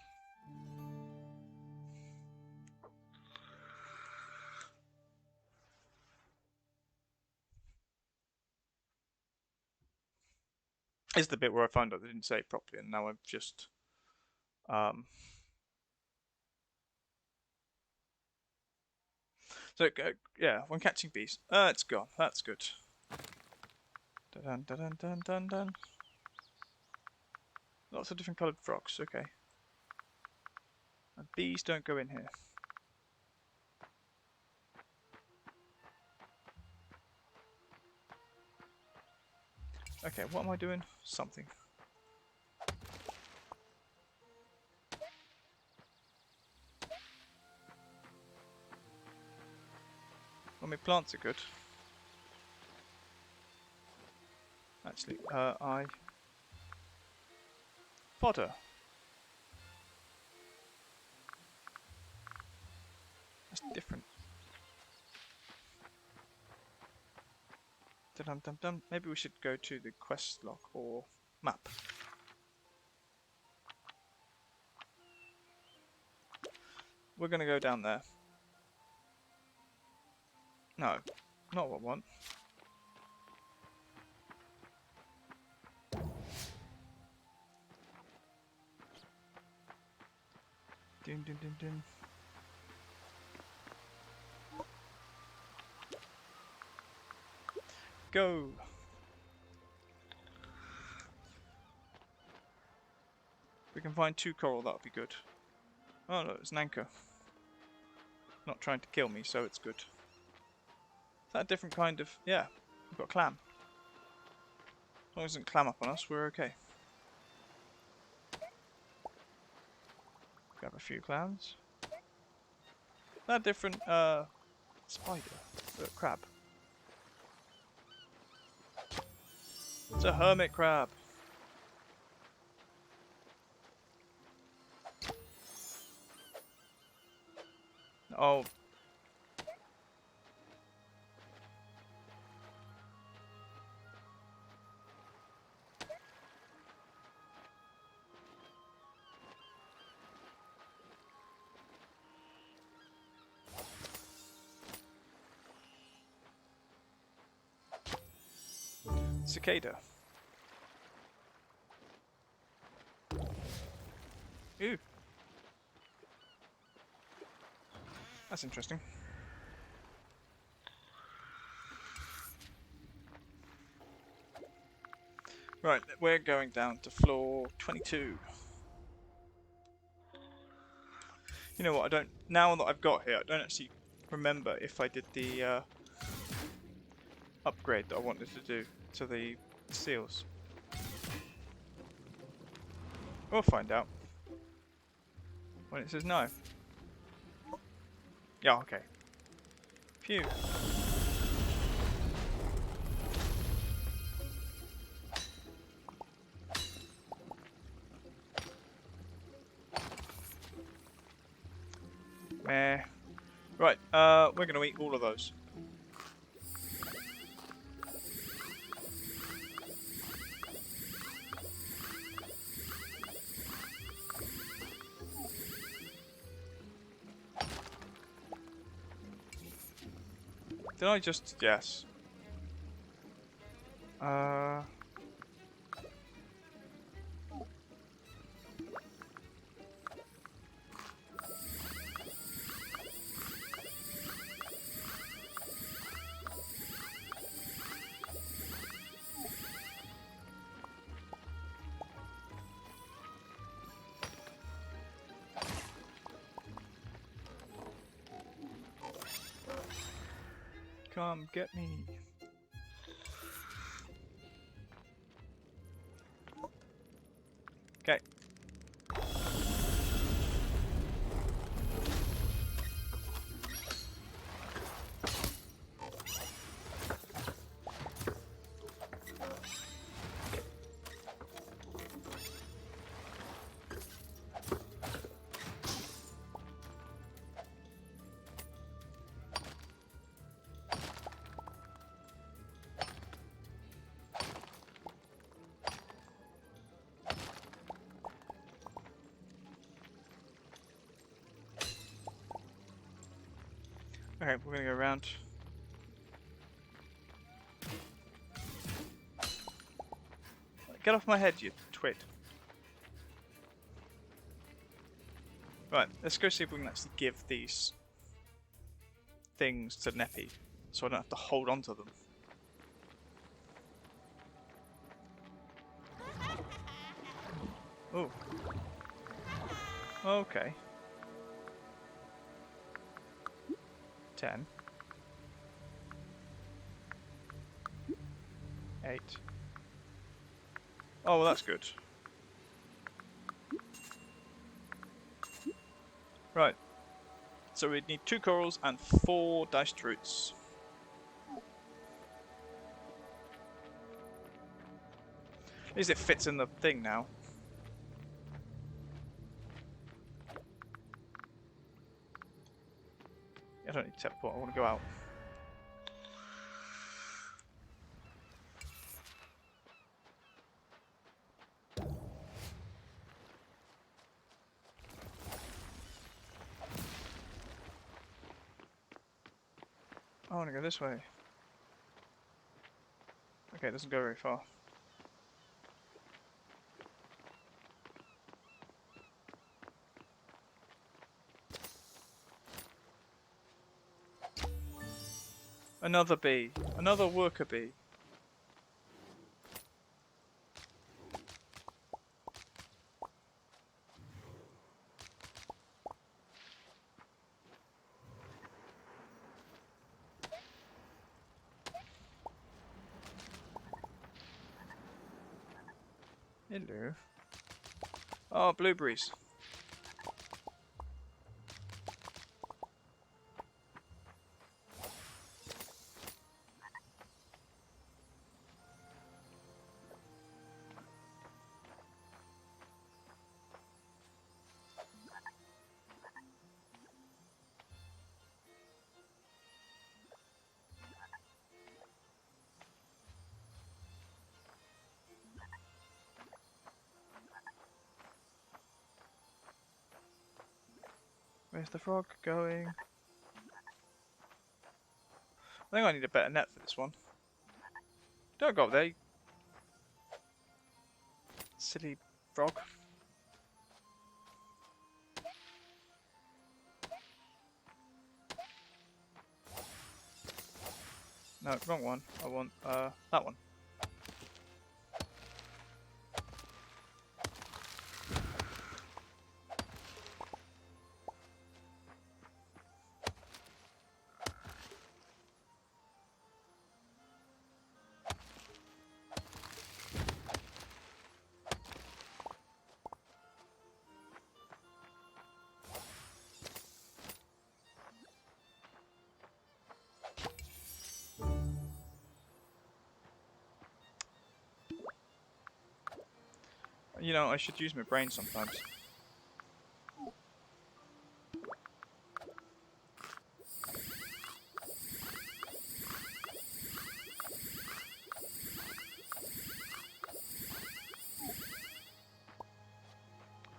This is the bit where I found out I didn't say it properly, and now I've just... So, yeah, when catching bees. It's gone. That's good. Dun dun dun dun dun dun. Lots of different coloured frogs. Okay. And bees don't go in here. Okay, what am I doing? Something. Well, my plants are good. Actually, fodder. That's different. Dum dum dum. Maybe we should go to the quest log or map. We're gonna go down there. No, not what I want. Dun dun dun dun. Go! If we can find 2 coral, that would be good. Oh no, it's an anchor. Not trying to kill me, so it's good. Is that a different kind of... Yeah, we've got clam. As long as it doesn't clam up on us, we're okay. Grab a few clams. Is that a different, spider? Crab. It's a hermit crab. Oh. Cicada. Ew. That's interesting. Right, we're going down to floor 22. You know what, I don't... Now that I've got here, I don't actually remember if I did the upgrade that I wanted to do to the seals. We'll find out when it says no. Yeah, okay. Phew. Meh. Right, we're going to eat all of those. Did I just... Yes. Come get me. Okay. Okay, we're gonna go around. Get off my head, you twit. Right, let's go see if we can actually give these things to Neppy, so I don't have to hold on to them. Oh. Okay. 10. 8. Oh, well, that's good. Right. So we need 2 corals and 4 diced roots. At least it fits in the thing now. I don't need to teleport, I want to go out. I want to go this way. Okay, it doesn't go very far. Another bee. Another worker bee. Hello. Oh, blueberries. Where's the frog going? I think I need a better net for this one. Don't go up there, you silly frog. No, wrong one. I want that one. You know, I should use my brain sometimes.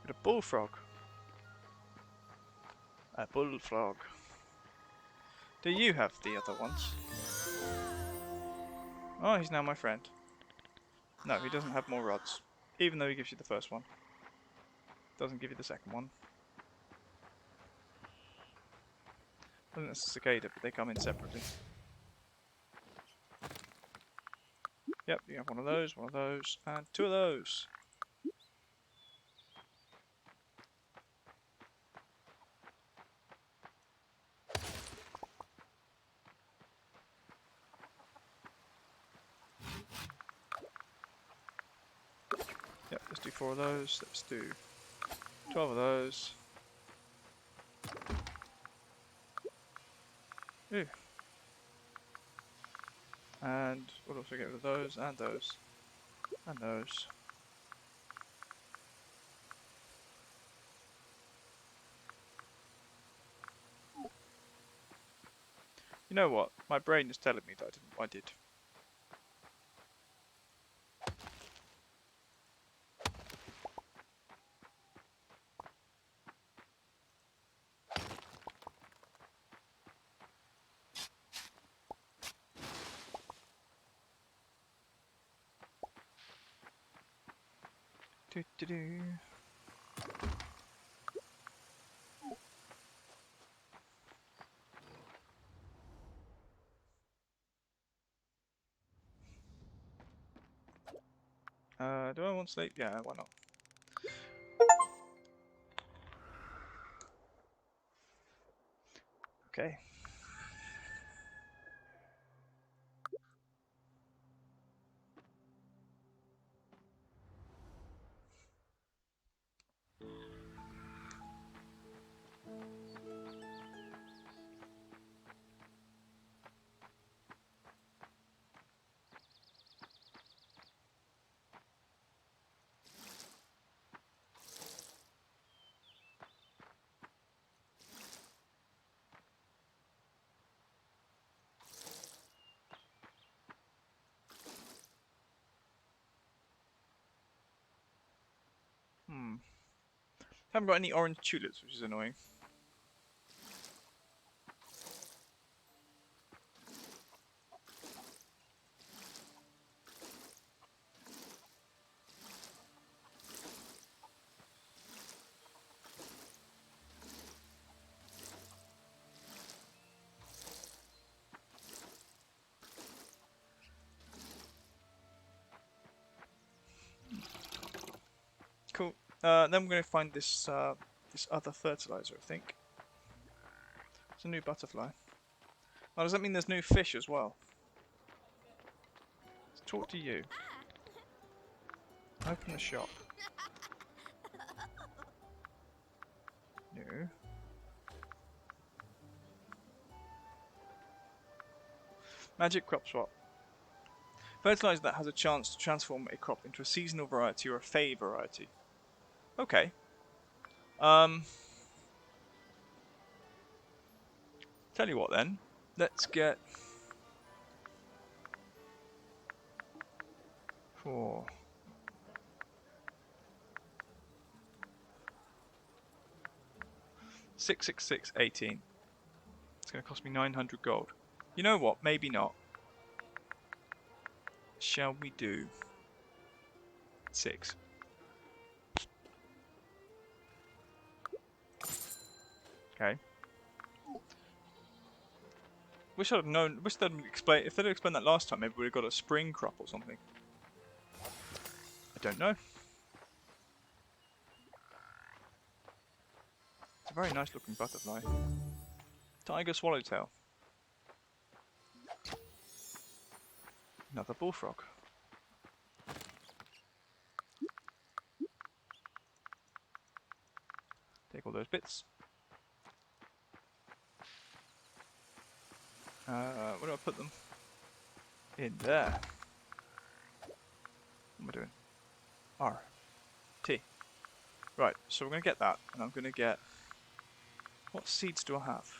But a bullfrog. A bullfrog. Do you have the other ones? Oh, he's now my friend. No, he doesn't have more rods. Even though he gives you the first one. Doesn't give you the second one. I think that's a cicada, but they come in separately. Yep, you have one of those, and two of those. Yep, let's do 4 of those. Let's do 12 of those. Ooh. And what else do we get with those? And those. And those. You know what? My brain is telling me that I did. Do do do. Do I want sleep? Yeah, why not? Okay. Haven't got any orange tulips, which is annoying. Cool. Then we're going to find this this other fertilizer, I think. It's a new butterfly. Oh, does that mean there's new fish as well? Let's talk to you. Open the shop. New. Magic crop swap. Fertilizer that has a chance to transform a crop into a seasonal variety or a Fae variety. Okay. Tell you what then. Let's get 4. 66618. It's going to cost me 900 gold. You know what? Maybe not. Shall we do 6? Okay. Wish I'd known. Wish they'd explain. If they'd explained that last time, maybe we'd have got a spring crop or something. I don't know. It's a very nice looking butterfly. Tiger swallowtail. Another bullfrog. Take all those bits. Where do I put them? In there. What am I doing? R. Right, so we're going to get that, and I'm going to get... What seeds do I have?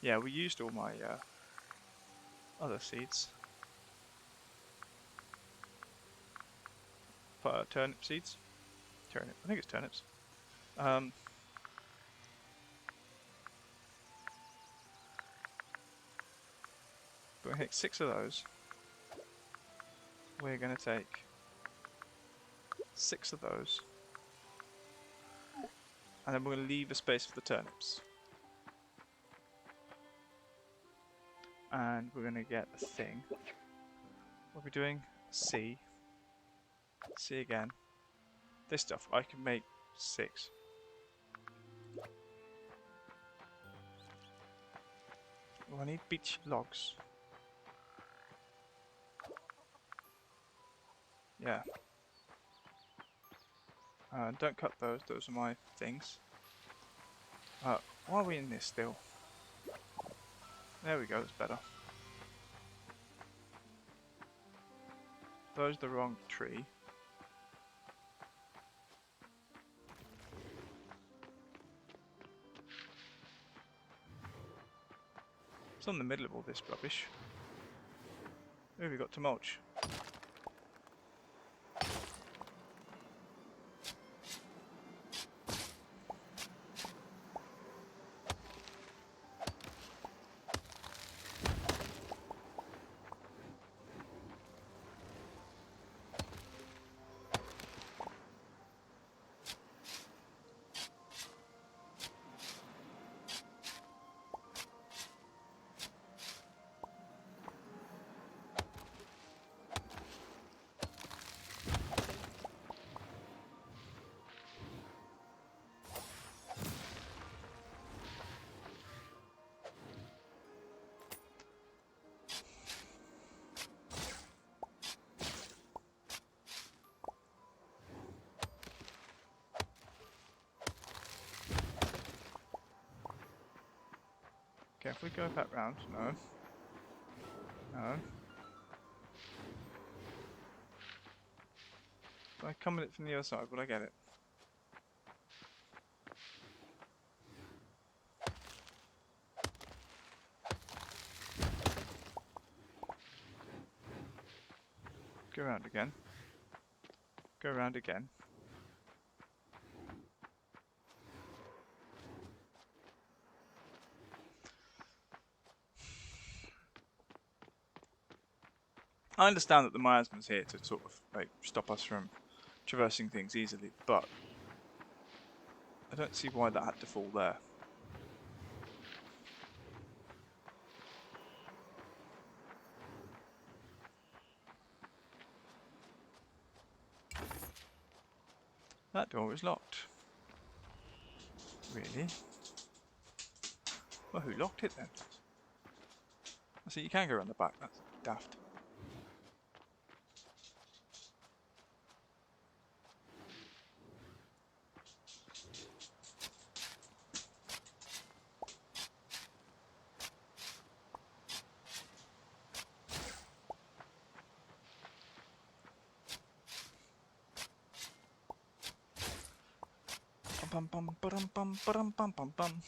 Yeah, we used all my other seeds. Turnip seeds? Turnip. I think it's turnips. We're going to take 6 of those. We're going to take 6 of those. And then we're going to leave a space for the turnips. And we're going to get a thing. What are we doing? C. C again. This stuff, I can make 6. Oh, I need beech logs. Yeah. Don't cut those, those are my things. Why are we in this still? There we go, that's better. Those are the wrong tree. It's on the middle of all this rubbish. Who have we got to mulch? Okay, if we go back round, no. No. If I come at it from the other side, will I get it? Go around again. Go around again. I understand that the miasma's here to sort of like stop us from traversing things easily, but I don't see why that had to fall there. That door is locked. Really? Well, who locked it then? I see you can go around the back, that's daft. Bum bum bum bum bum bum bum bum.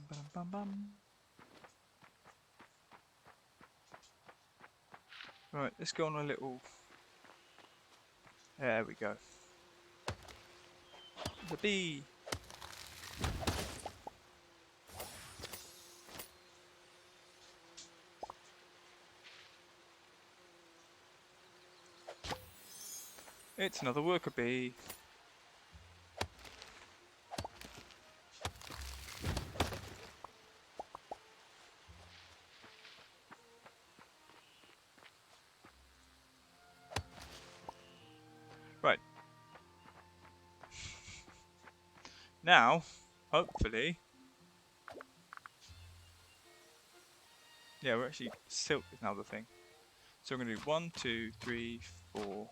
Bum bum bum. Right, let's go on a little. There we go. The bee. It's another worker bee. Right. Now, hopefully... Yeah, we're actually... Silk is now the thing. So we're going to do 1, 2, 3, 4,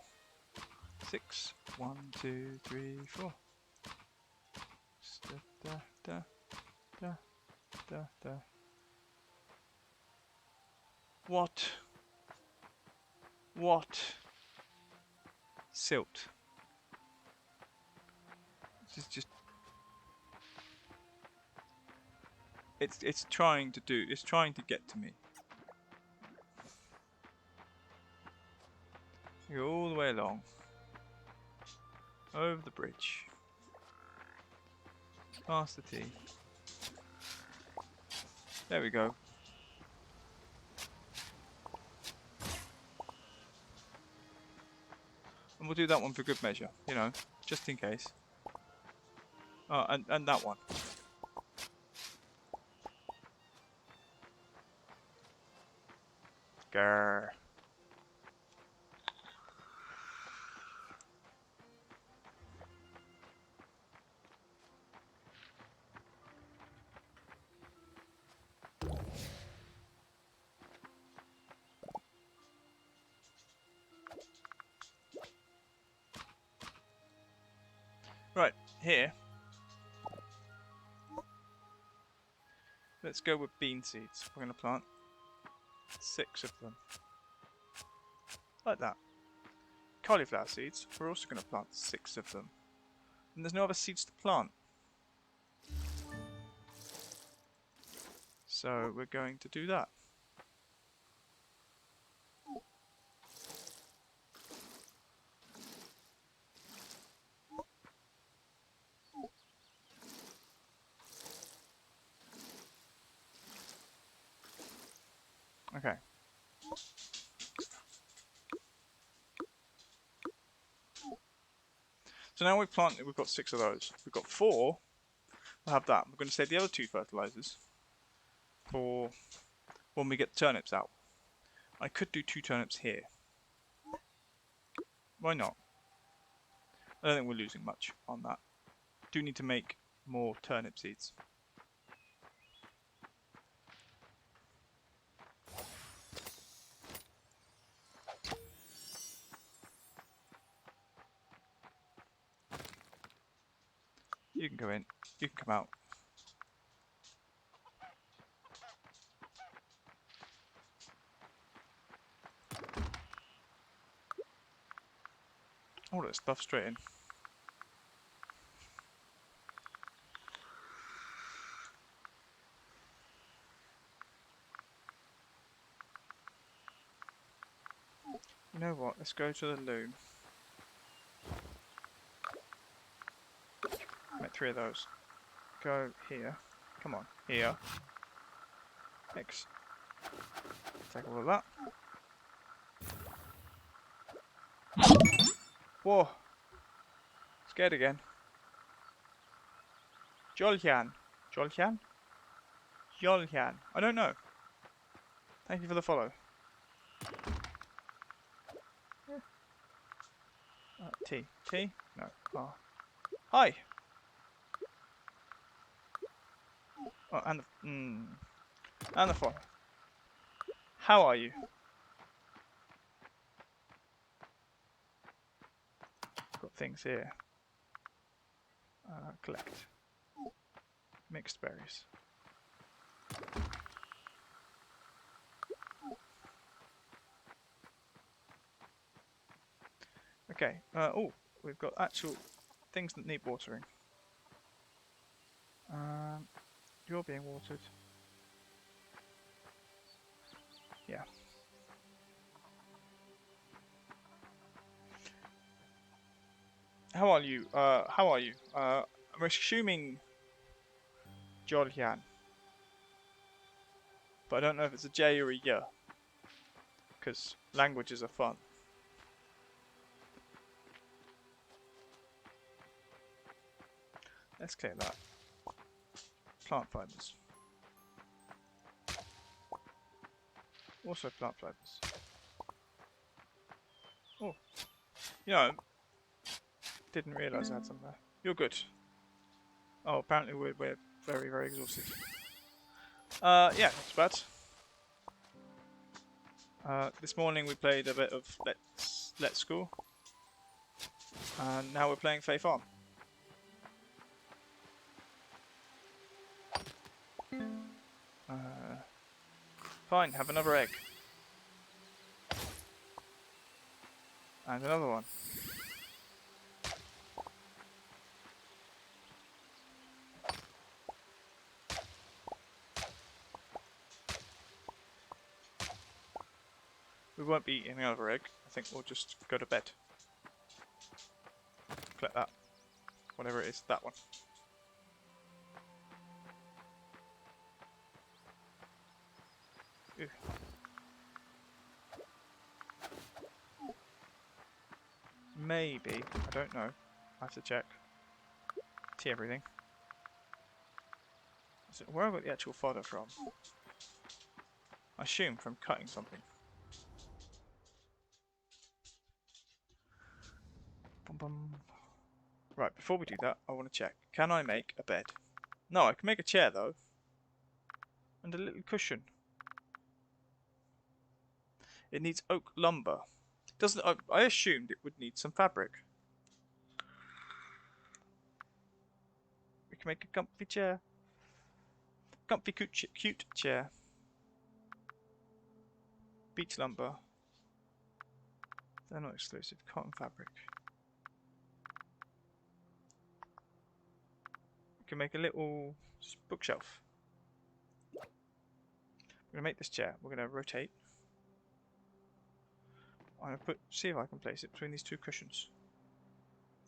6. 1, 2, 3, 4. Da, da, da, da, da. What? What? Silt. This is just... It's trying to get to me. Go all the way along. Over the bridge. Past the T. There we go. And we'll do that one for good measure, you know, just in case. Oh, and that one. Grr. Right, here. Let's go with bean seeds. We're going to plant 6 of them. Like that. Cauliflower seeds, we're also going to plant 6 of them. And there's no other seeds to plant. So we're going to do that. Okay. So now we've got 6 of those. We've got 4. We'll have that. We're going to save the other 2 fertilizers for when we get the turnips out. I could do 2 turnips here. Why not? I don't think we're losing much on that. Do need to make more turnip seeds. You can go in, you can come out. All that stuff straight in. You know what, let's go to the loom. Make 3 of those. Go here. Come on, here. X. Take all of that. Whoa! Scared again. Jolhyan. Jolhyan? Jolhyan. I don't know. Thank you for the follow. T. T? No. R. Hi! Oh, and the follow. How are you? Got things here. Collect. Mixed berries. Okay. Oh, we've got actual things that need watering. You're being watered. Yeah. How are you? How are you? I'm assuming Jolhyan. But I don't know if it's a J or a Y. Because languages are fun. Let's clear that. Plant fibers. Also plant fibers. Oh. You know, didn't realise I had some there. You're good. Oh, apparently we're very, very exhausted. Yeah, not too bad. This morning we played a bit of Let's School, and now we're playing Fae Farm. Fine, have another egg. And another one. We won't be eating another egg. I think we'll just go to bed. Collect that. Whatever it is, that one. Ew. Maybe. I don't know. I have to check. See everything. So where have I got the actual fodder from? I assume from cutting something. Bum bum. Right, before we do that, I want to check. Can I make a bed? No, I can make a chair though. And a little cushion. It needs oak lumber. Doesn't I assumed it would need some fabric. We can make a comfy chair. Comfy cute chair. Beech lumber. They're not exclusive. Cotton fabric. We can make a little bookshelf. We're going to make this chair. We're going to rotate. I'm going to see if I can place it between these two cushions.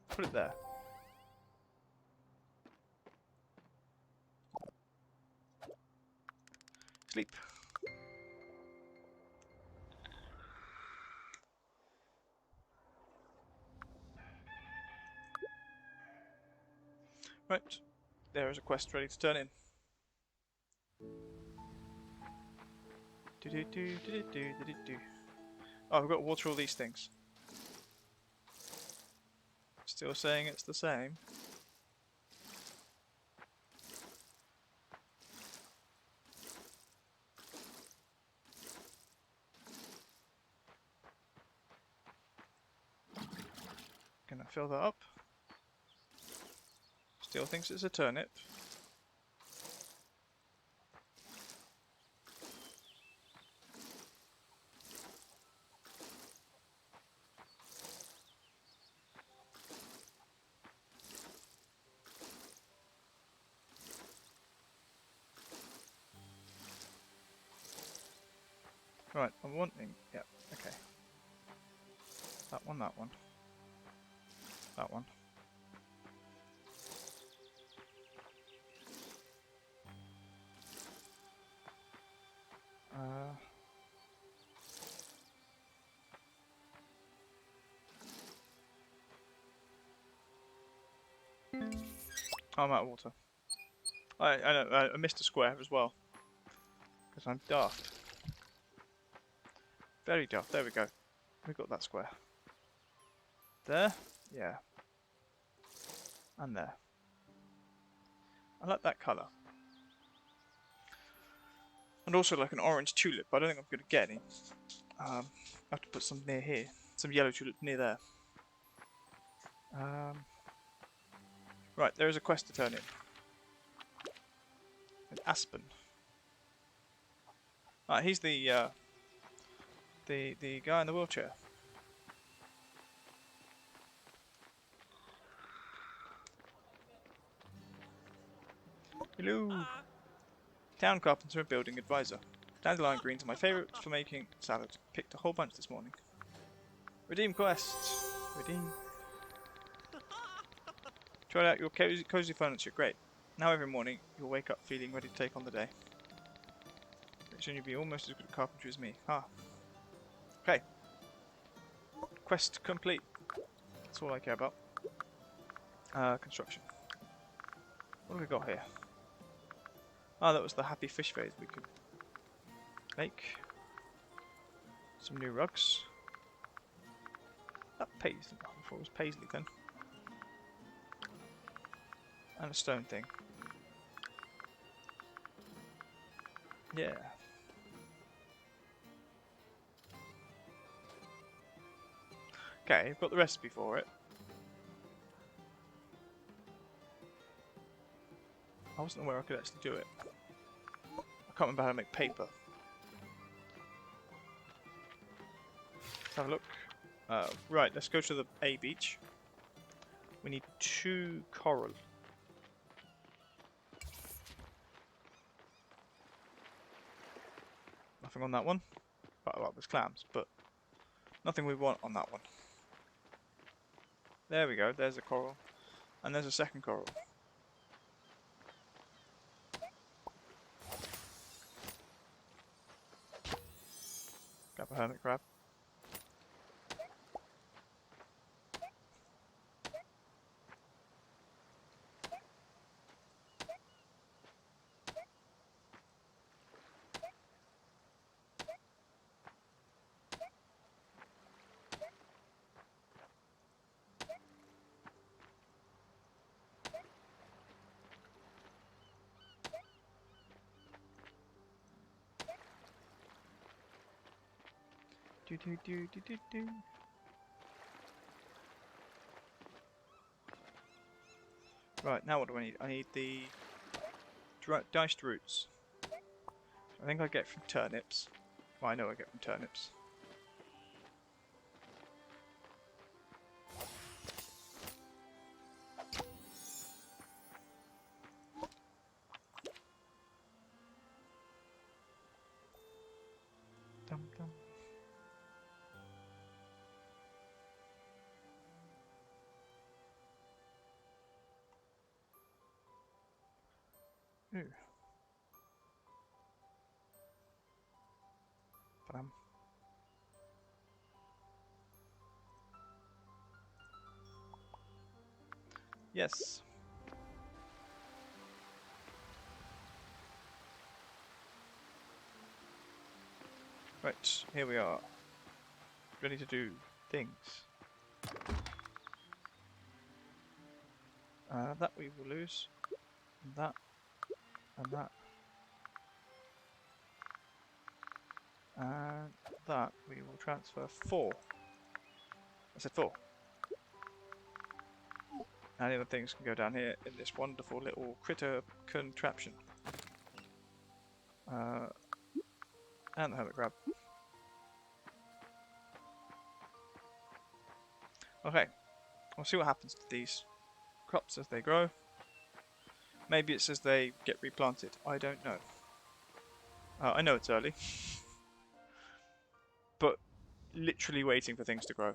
Put it there. Sleep. Right. There is a quest ready to turn in. Oh, we've got to water all these things. Still saying it's the same. Can I fill that up? Still thinks it's a turnip. Right, I'm wanting. Yeah, okay. That one, that one. That one. Oh, I'm out of water. I know, I missed a square as well. Because I'm daft. Very daft. There we go. We got that square. There? Yeah. And there. I like that colour. And also like an orange tulip, but I don't think I'm going to get any. I have to put some near here. Some yellow tulip near there. Right, there is a quest to turn in. An aspen. Ah, he's the guy in the wheelchair. Hello. Town carpenter and building advisor. Dandelion greens are my favourites for making salad. Picked a whole bunch this morning. Redeem quest. Redeem. Try out your cozy furniture. Great. Now every morning you'll wake up feeling ready to take on the day. Pretty soon you'll be almost as good at carpentry as me. Ah. Okay. Quest complete. That's all I care about. Construction. What have we got here? Ah, that was the happy fish phase we could make. Some new rugs. That paisley. I thought it was paisley then. And a stone thing. Yeah. Okay, I've got the recipe for it. I wasn't aware I could actually do it. I can't remember how to make paper. Let's have a look. Right, let's go to the A beach. We need 2 coral. Nothing on that one. Quite a lot, there's clams, but nothing we want on that one. There we go, there's a coral. And there's a second coral. Grab a hermit crab. Do do do do do do. Right, now what do I need? I need the diced roots. I think I get from turnips. Well, I know I get from turnips. Dum dum. Ooh. Bam. Yes. Right, here we are. Ready to do things. That we will lose. And that. And that. And that we will transfer 4. I said 4. And the other things can go down here in this wonderful little critter contraption. And the hermit crab. Okay, we'll see what happens to these crops as they grow. Maybe it's as they get replanted. I don't know. I know it's early. But literally waiting for things to grow.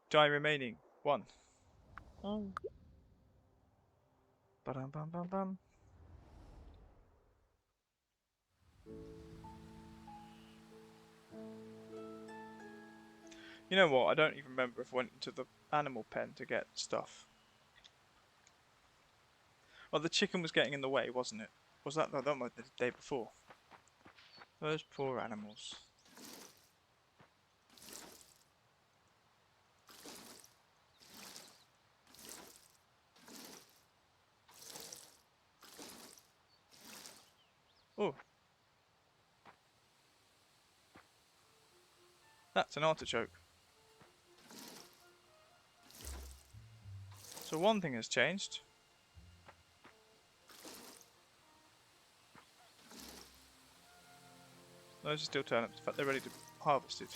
Die remaining. 1. Oh. Ba-dum bum bum bum. You know what? I don't even remember if I went into the animal pen to get stuff. Well, the chicken was getting in the way, wasn't it? Was that no, that was the day before? Those poor animals. Oh. That's an artichoke. So one thing has changed. Those are still turnips. In fact, they're ready to be harvested.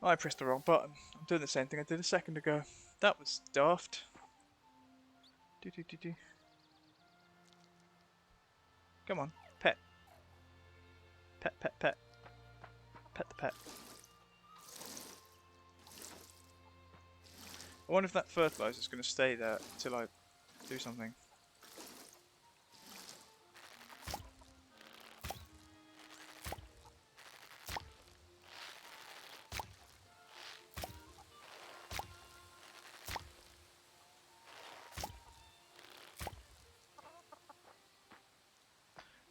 I pressed the wrong button. I'm doing the same thing I did a second ago. That was daft. Do do do do. Come on, pet. Pet, pet, pet. Pet the pet. I wonder if that fertilizer is going to stay there until I do something.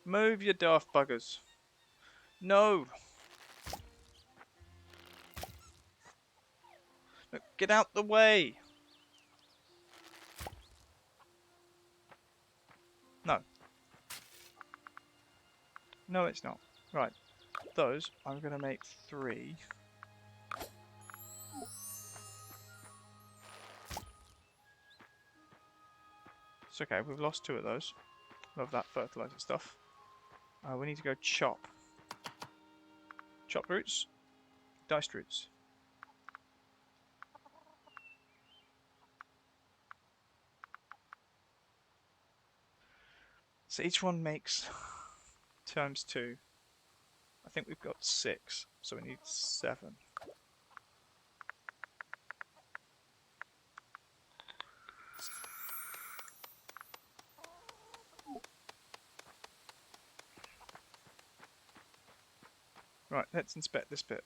Move, your daft buggers. No! Look, get out the way! No. No, it's not. Right. Those, I'm going to make 3. It's okay, we've lost 2 of those. Love that fertilizer stuff. We need to go chop. Chop roots. Diced roots. So each one makes times 2. I think we've got 6, so we need 7. Right, let's inspect this bit.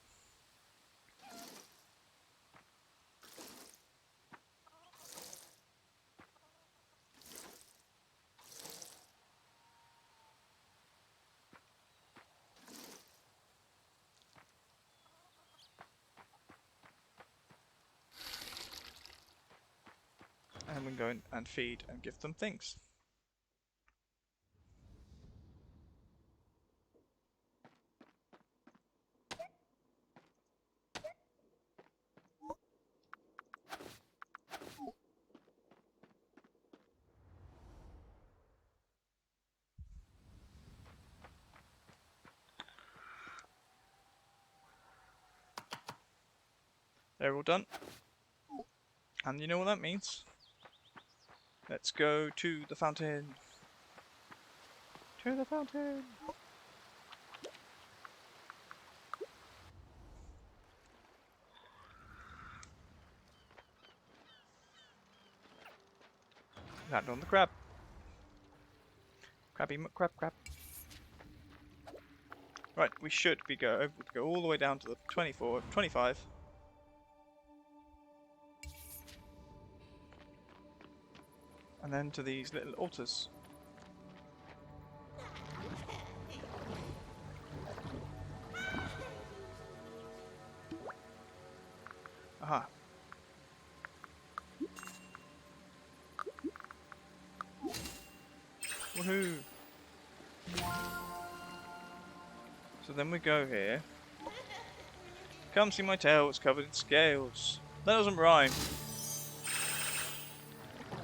And we can go in and feed and give them things. They're all done. And you know what that means? Let's go to the fountain. To the fountain! Land on the crab. Crabby crab crab. Right, we should be able to go all the way down to the 25. And then to these little altars. Aha. Woohoo! So then we go here. Come see my tail, it's covered in scales. That doesn't rhyme.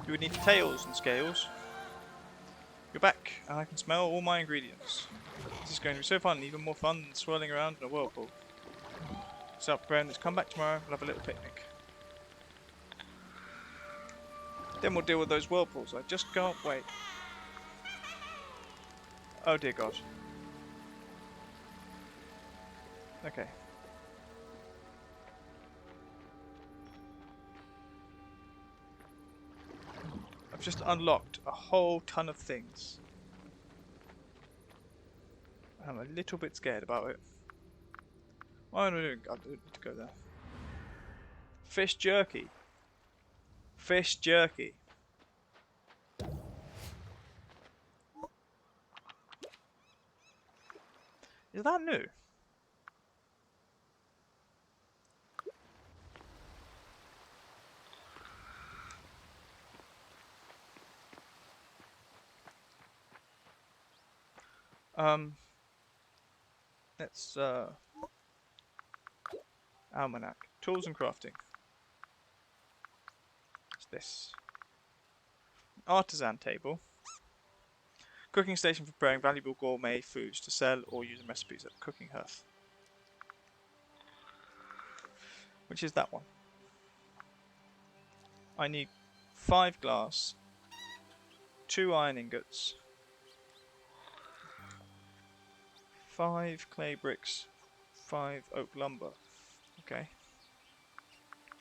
You would need tails and scales. You're back, and I can smell all my ingredients. This is going to be so fun, even more fun than swirling around in a whirlpool. So, Bren, let's come back tomorrow, we'll have a little picnic. Then we'll deal with those whirlpools, I just can't wait. Oh dear God. Okay. I've just unlocked a whole ton of things. I'm a little bit scared about it. Oh, no, I don't need to go there. Fish jerky. Fish jerky. Is that new? Let's almanac. Tools and crafting. What's this? Artisan table. Cooking station for preparing valuable gourmet foods to sell or use in recipes at the cooking hearth. Which is that one. I need 5 glass, 2 iron ingots, 5 clay bricks, 5 oak lumber. Okay.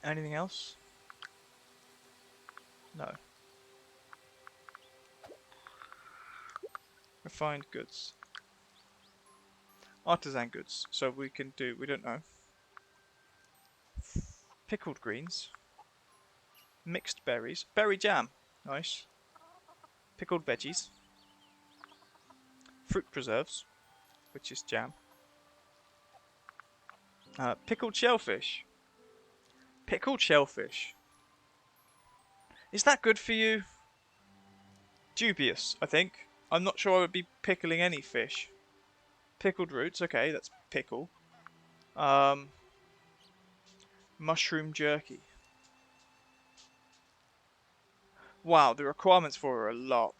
Anything else? No. Refined goods. Artisan goods. So we can do, we don't know. Pickled greens. Mixed berries. Berry jam. Nice. Pickled veggies. fruit preserves, which is jam. Pickled shellfish. Pickled shellfish. Is that good for you? Dubious, I think. I'm not sure I would be pickling any fish. Pickled roots, okay, that's pickle. Mushroom jerky. Wow, the requirements for it are a lot.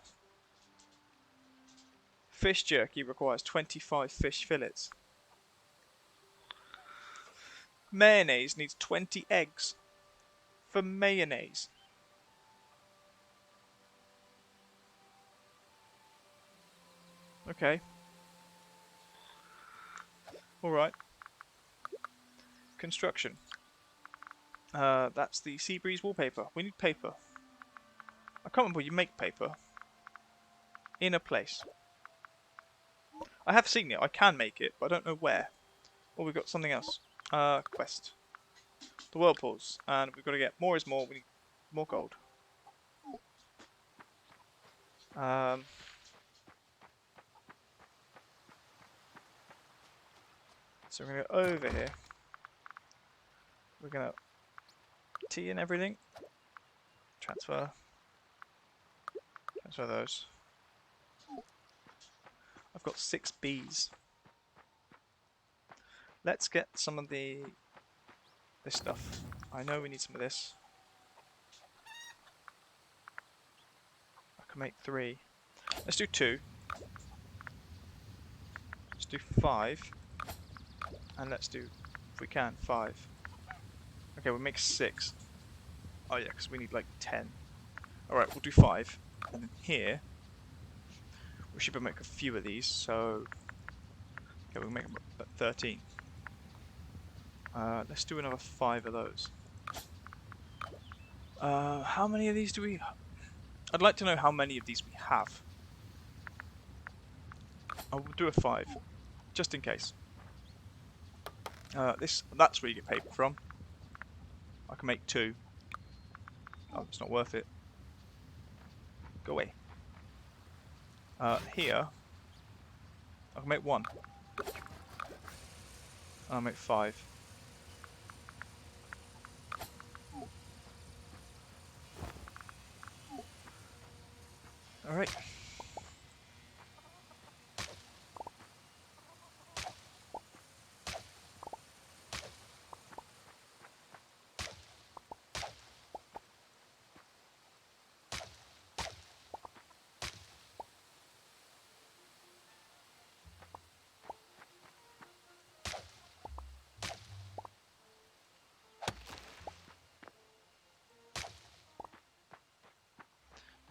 Fish jerky requires 25 fish fillets. Mayonnaise needs 20 eggs. For mayonnaise. Okay. Alright. Construction. That's the Seabreeze wallpaper. We need paper. I can't remember you make paper. In a place. I have seen it. I can make it, but I don't know where. Oh, we've got something else. Quest. The whirlpools. And we've got to get more is more. We need more gold. So we're going to go over here. We're going to tea and everything. Transfer. Transfer those. I've got 6 bees. Let's get some of this stuff. I know we need some of this. I can make 3. Let's do 2. Let's do 5. And let's do, if we can, 5. Okay, we'll make 6. Oh yeah, because we need like 10. Alright, we'll do 5. And then here, we should be able to make a few of these, so... Okay, we'll make 13. Let's do another 5 of those. How many of these do we... I'd like to know how many of these we have. I will do a 5, just in case. That's where you get paper from. I can make 2. Oh, it's not worth it. Go away. Here, I can make 1. I'll make 5. Alright.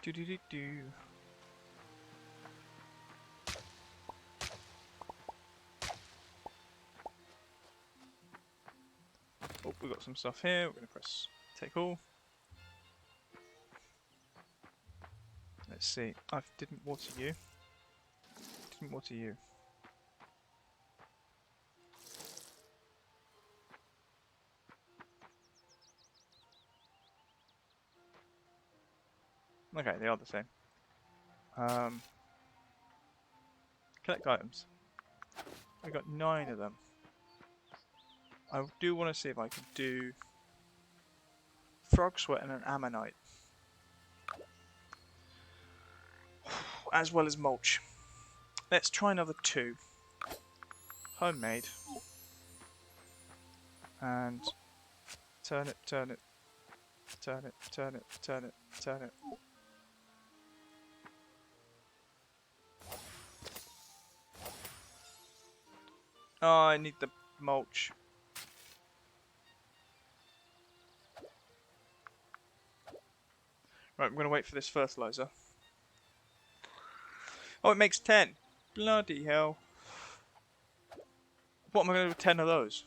Do do do do. Oh, we've got some stuff here. We're going to press take all. Let's see. I didn't water you. Didn't water you. Okay, they are the same. Collect items. We got 9 of them. I do want to see if I can do frog sweat and an ammonite, as well as mulch. Let's try another 2. Homemade. And turn it, turn it, turn it, turn it, turn it, turn it. Oh, I need the mulch. Right, I'm going to wait for this fertilizer. Oh, it makes 10. Bloody hell. What am I going to do with 10 of those?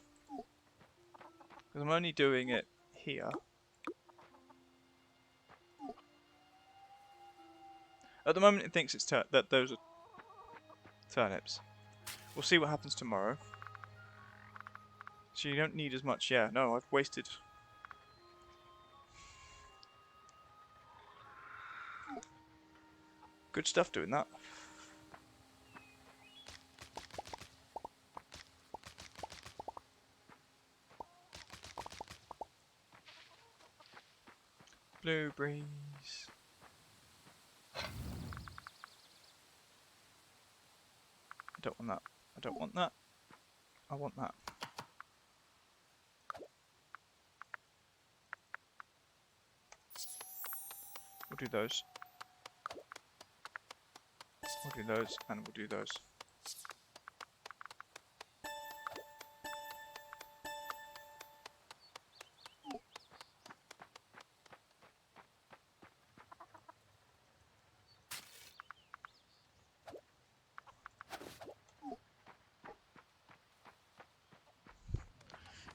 Because I'm only doing it here. At the moment it thinks it's that those are turnips. We'll see what happens tomorrow. So you don't need as much. Yeah, no, I've wasted... Good stuff doing that. Blueberries. I don't want that. I don't want that. I want that. We'll do those. We'll do those, and we'll do those.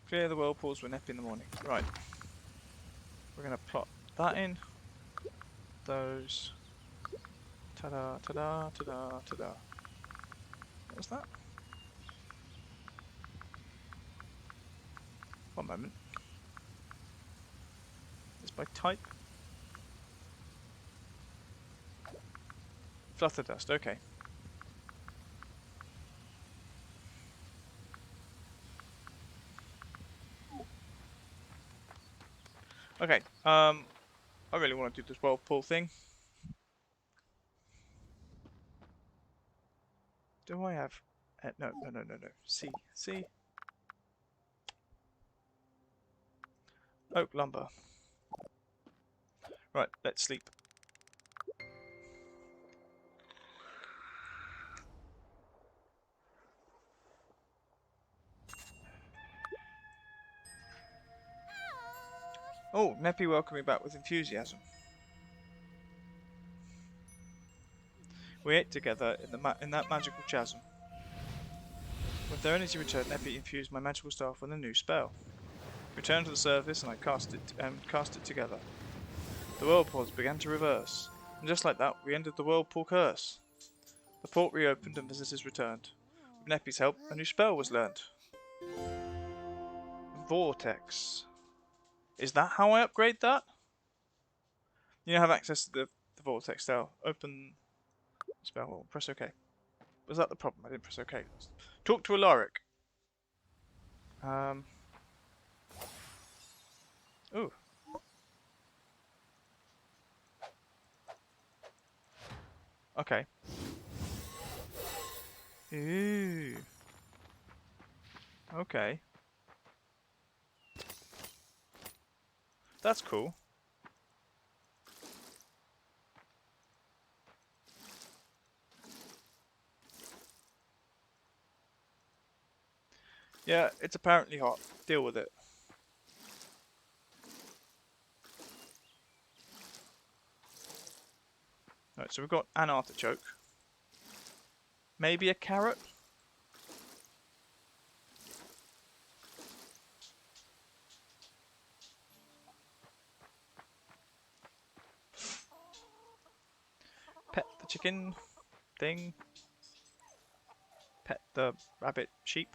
Clear the whirlpools when up in the morning. Right. We're going to plot that in. Those. Ta-da, ta-da, ta-da, ta-da. What was that? One moment. It's by type. Flutter dust, okay. Okay, I really want to do this whirlpool thing. Do I have... no. C. Oak lumber. Right, let's sleep. Oh, Neppy welcomed me back with enthusiasm. We ate together in that magical chasm. With their energy returned, Neppy infused my magical staff with a new spell. Returned to the surface, and I cast it together. The whirlpools began to reverse, and just like that, we ended the whirlpool curse. The port reopened and visitors returned. With Neppy's help, a new spell was learned. Vortex. Is that how I upgrade that? You now have access to the vortex style. Open spell. Press OK. Was that the problem? I didn't press OK. Talk to Alaric. Ooh. Okay. Ooh. Okay. That's cool. Yeah, it's apparently hot. Deal with it. Right, so we've got an artichoke. Maybe a carrot? Pet the chicken thing. Pet the rabbit sheep.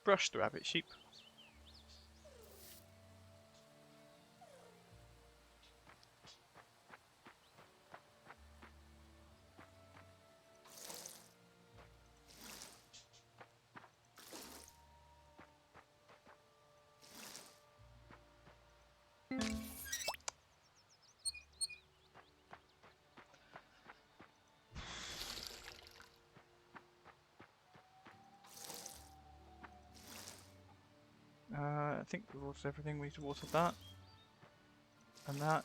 Brush the rabbit sheep. I think we've watered everything. We need to water that. And that.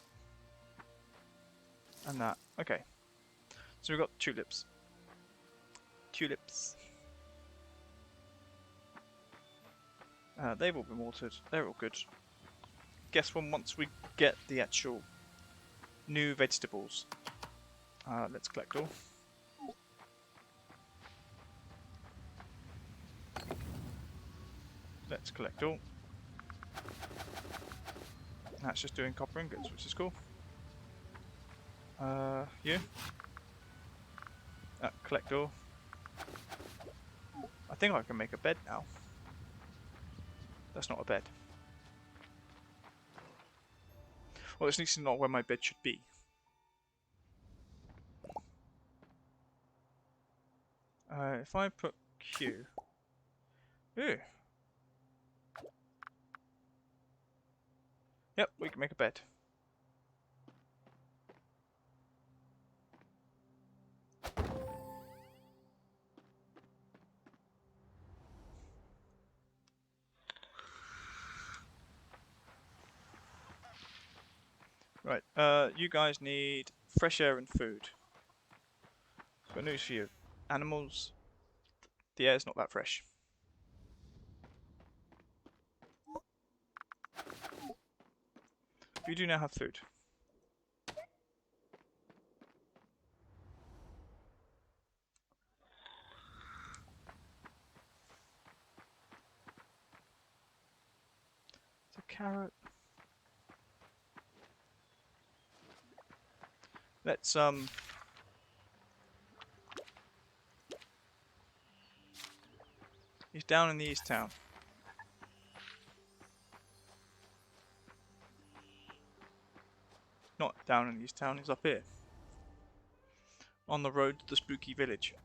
And that. Okay. So we've got tulips. Tulips. They've all been watered. They're all good. Guess when once we get the actual new vegetables. Let's collect all. Let's collect all. That's just doing copper ingots, which is cool. You. Collect all. I think I can make a bed now. That's not a bed. Well, it's at least not where my bed should be. If I put Q. Ooh. Yep, can make a bed. Right, you guys need fresh air and food. I've got news for you. Animals, the air's not that fresh. You do now have food. It's a carrot. Let's he's down in the east town. Not down in the east town, he's up here. On the road to the spooky village.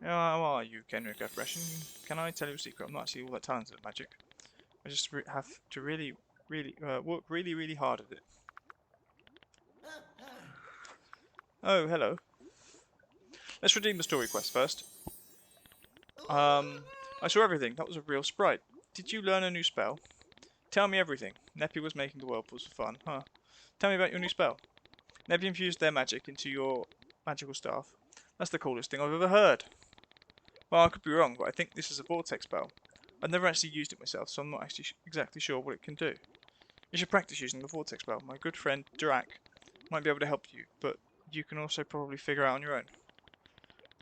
How are you, Kenrick Afreshin? Can I tell you a secret? I'm not actually all that talented at magic. I just have to really work really hard at it. Oh, hello. Let's redeem the story quest first. I saw everything. That was a real sprite. Did you learn a new spell? Tell me everything. Neppy was making the whirlpools for fun, huh? Tell me about your new spell. Neppy infused their magic into your magical staff. That's the coolest thing I've ever heard. Well, I could be wrong, but I think this is a vortex spell. I've never actually used it myself, so I'm not actually exactly sure what it can do. You should practice using the vortex spell. My good friend Drak might be able to help you, but you can also probably figure out on your own.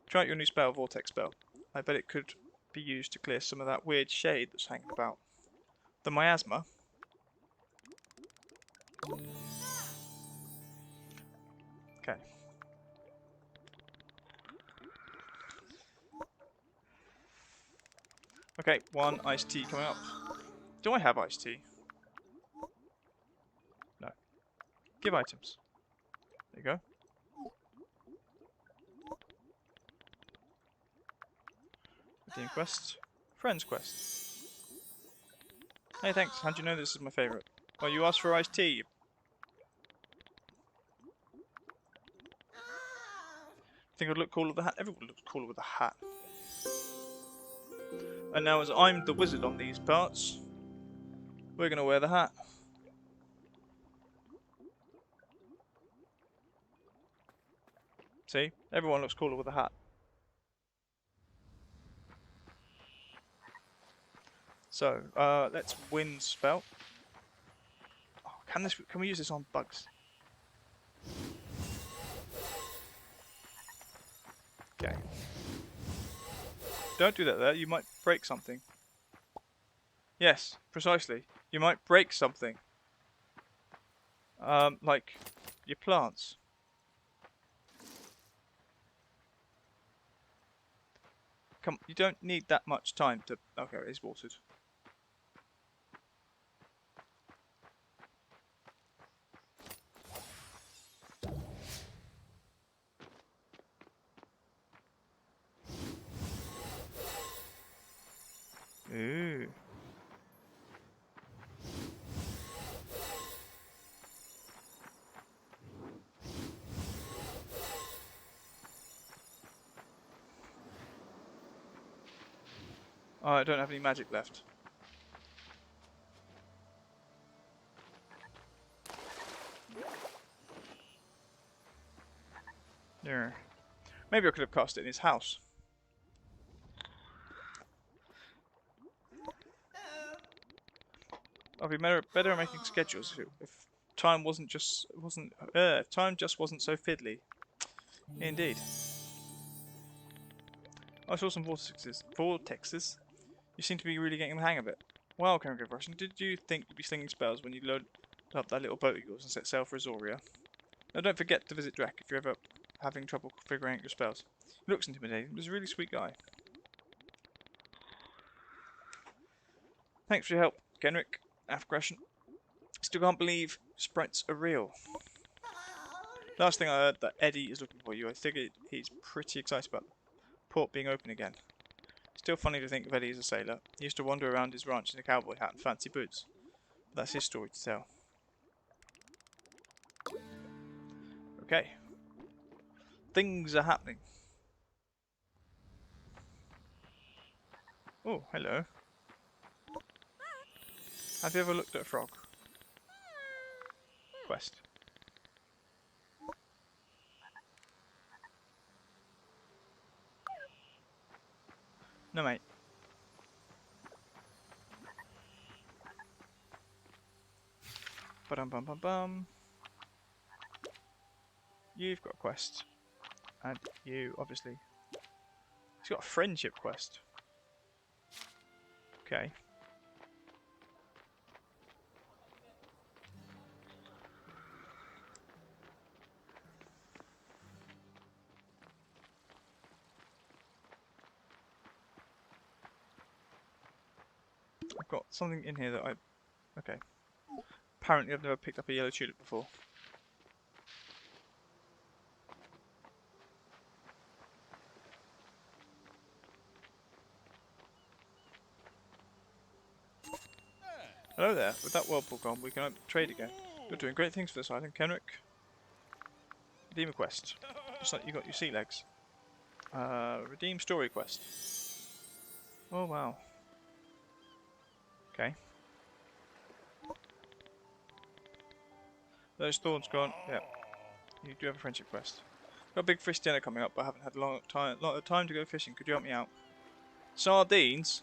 Try out your new spell, vortex spell. I bet it could be used to clear some of that weird shade that's hanging about. The miasma. Okay. Okay, 1 iced tea coming up. Do I have iced tea? No. Give items. There you go. Redeem quest. Friends quest. Hey, thanks. How'd you know this is my favourite? Well, you asked for iced tea. Think I'd look cool with a hat? Everyone looks cooler with a hat. And now, as I'm the wizard on these parts, we're going to wear the hat. See? Everyone looks cooler with a hat. So, let's wind spell. Oh, can we use this on bugs? Okay. Don't do that there, you might break something. Yes, precisely. You might break something. Like your plants. Come, you don't need that much time to... Okay, it is watered. Ooh. Oh, I don't have any magic left. There. Maybe I could have cast it in his house. I'd be better at making schedules if time if time just wasn't so fiddly. Indeed. I saw some vortexes. You seem to be really getting the hang of it. Well, Kenrick Russian, did you think you'd be slinging spells when you load up that little boat of yours and set sail for Azoria? Now don't forget to visit Drak if you're ever having trouble figuring out your spells. He looks intimidating, but he's a really sweet guy. Thanks for your help, Kenrick. Aggression. Still can't believe sprites are real. Last thing I heard that Eddie is looking for you. I figured he's pretty excited about the port being open again. Still funny to think of Eddie as a sailor. He used to wander around his ranch in a cowboy hat and fancy boots. That's his story to tell. Okay. Things are happening. Oh, hello. Have you ever looked at a frog? Quest. No, mate. Ba-dum bum bum bum. You've got a quest. And you, obviously. He's got a friendship quest. Okay. I've got something in here that I... Okay. Apparently I've never picked up a yellow tulip before. Hello there. With that whirlpool gone, we can trade again. You're doing great things for this island, Kenrick. Redeem a quest. Looks like you got your sea legs. Redeem story quest. Oh wow. Okay. Those thorns gone. Yeah. You do have a friendship quest. Got a big fish dinner coming up, but I haven't had a lot of time to go fishing. Could you help me out? Sardines?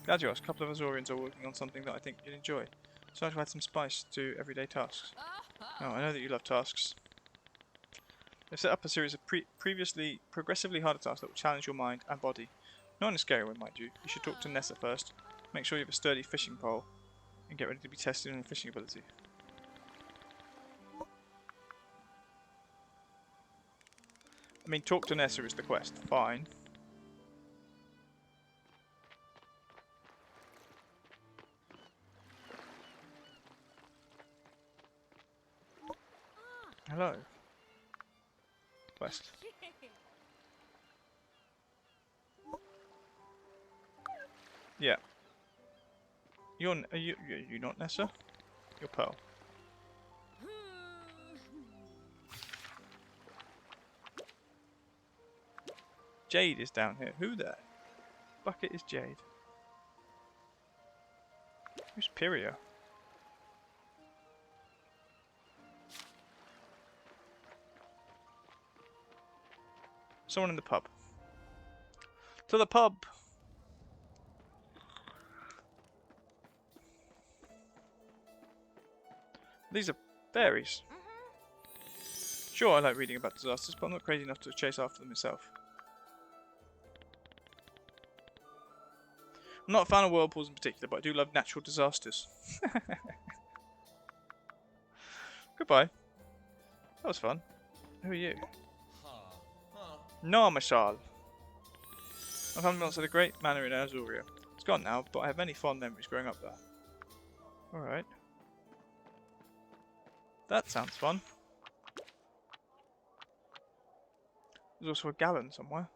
Glad you asked. A couple of Azorians are working on something that I think you'd enjoy. So I've had some spice to everyday tasks. Oh, I know that you love tasks. They've set up a series of previously progressively harder tasks that will challenge your mind and body. Not in a scary way, mind you. You should talk to Nessa first. Make sure you have a sturdy fishing pole. And get ready to be tested on your fishing ability. I mean, talk to Nessa is the quest. Fine. Hello. Quest. Yeah. Are you not Nessa? You're Pearl. Jade is down here. Who the bucket is Jade? Who's Pyria? Someone in the pub. To the pub! These are berries. Sure, I like reading about disasters, but I'm not crazy enough to chase after them myself. I'm not a fan of whirlpools in particular, but I do love natural disasters. Goodbye. That was fun. Who are you? No, Mashal. My family once had a great manor in Azuria. It's gone now, but I have many fond memories growing up there. Alright. That sounds fun. There's also a gallon somewhere.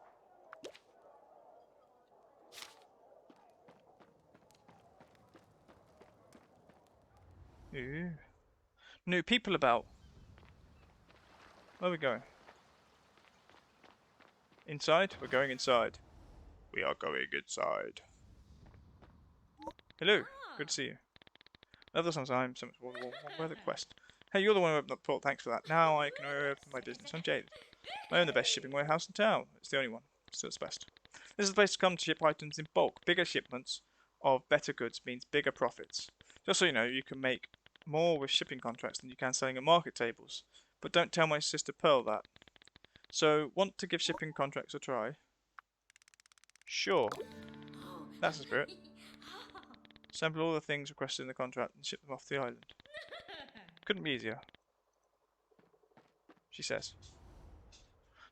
Ooh. New people about. Where are we going? Inside? We're going inside. We are going inside. Hello. Good to see you. Another sometime, so much where the quest. Hey, you're the one who opened up the port. Thanks for that. Now I can open my business. I'm Jade. I own the best shipping warehouse in town. It's the only one. So it's best. This is the place to come to ship items in bulk. Bigger shipments of better goods means bigger profits. Just so you know, you can make more with shipping contracts than you can selling at market tables. But don't tell my sister Pearl that. So, want to give shipping contracts a try? Sure. That's the spirit. Assemble all the things requested in the contract and ship them off the island. Couldn't be easier. She says.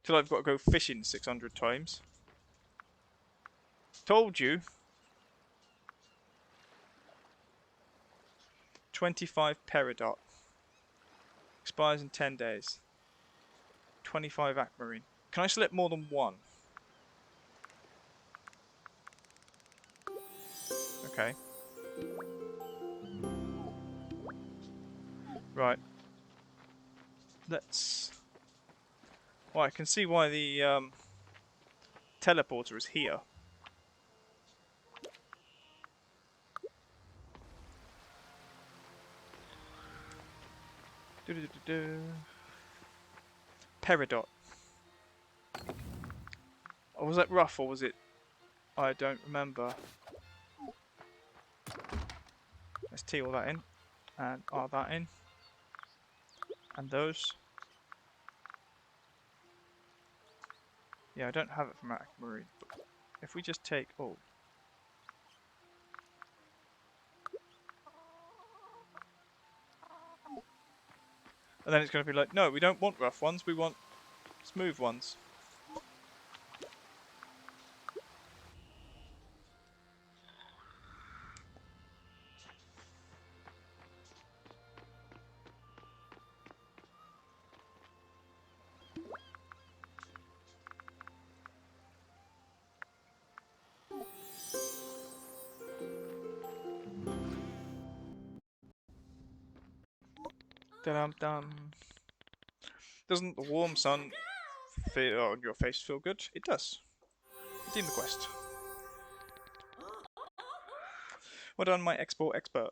Till I've got to go fishing 600 times. Told you. 25 peridot. Expires in 10 days. 25 aquamarine. Can I select more than one? Okay. Right. Let's... Well, I can see why the teleporter is here. Peridot. Oh, was that rough or was it... I don't remember. Let's T all that in. And R that in. And those. Yeah, I don't have it from aquamarine. But if we just take... Oh. And then it's going to be like, no, we don't want rough ones, we want smooth ones. Dum-dum. Doesn't the warm sun feel on your face feel good? It does. Redeem the quest. Well done, my export expert.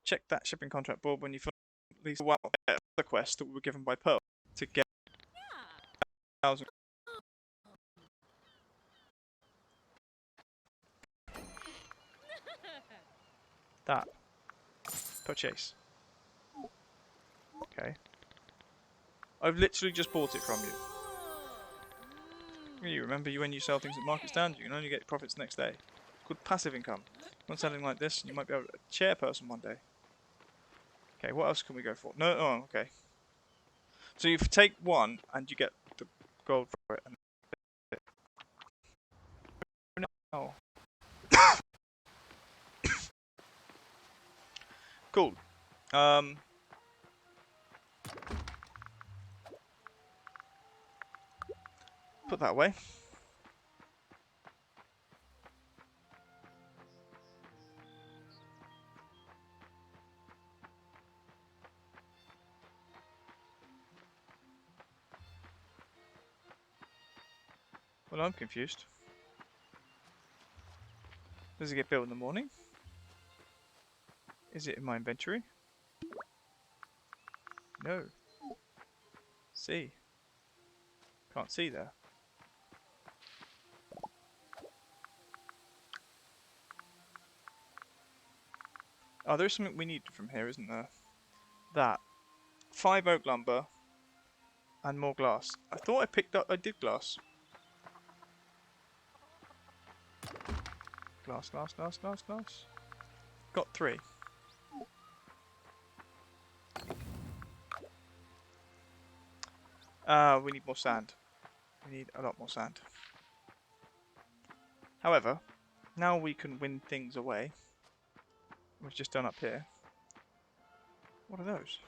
Check that shipping contract board when you find at least one the quest that we were given by Pearl to get 1,000. That. Purchase. Okay. I've literally just bought it from you. You remember when you sell things at market stand, you can only get profits the next day. Called passive income. When selling like this, you might be able to chairperson one day. Okay, what else can we go for? No, oh, okay. So you take one and you get the gold for it. And oh. Cool. Put that away. Well, I'm confused. Does it get built in the morning? Is it in my inventory? No. See. Can't see there. Oh, there's something we need from here, isn't there? That. 5 oak lumber. And more glass. I thought I picked up... I did glass. Glass, glass, glass, glass, glass. Got 3. We need more sand. We need a lot more sand. However, now we can win things away. We've just done up here. What are those?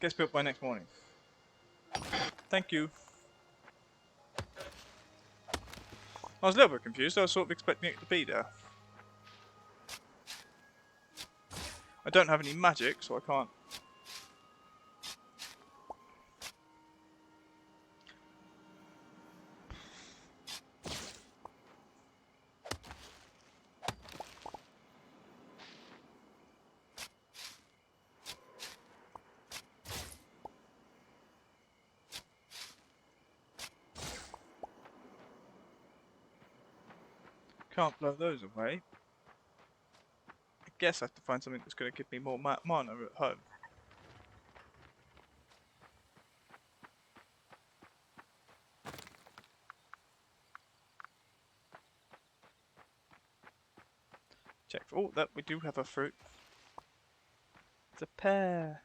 Gets built by next morning. Thank you. I was a little bit confused. I was sort of expecting it to be there. I don't have any magic, so I can't. Can't blow those away. I guess I have to find something that's going to give me more mana at home. Check. Oh, that we do have a fruit. It's a pear.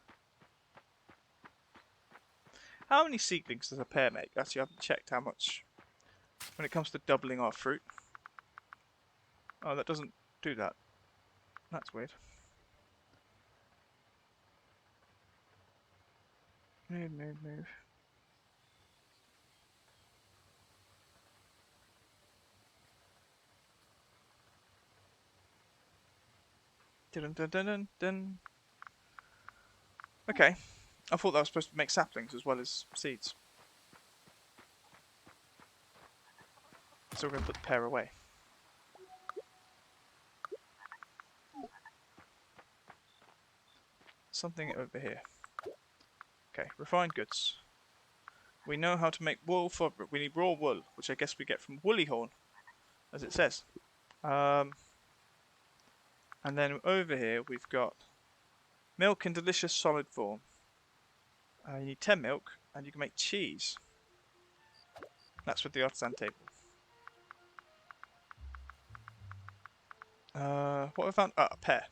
How many seedlings does a pear make? Actually, I haven't checked how much when it comes to doubling our fruit. Oh, that doesn't do that. That's weird. Move, move, move. Dun dun dun dun dun. Okay. I thought that was supposed to make saplings as well as seeds. So we're going to put the pear away. Something over here. Okay, refined goods. We know how to make wool fabric. We need raw wool, which I guess we get from woolly horn, as it says. And then over here we've got milk in delicious solid form. You need 10 milk, and you can make cheese. That's with the artisan table. What have I found? A pear.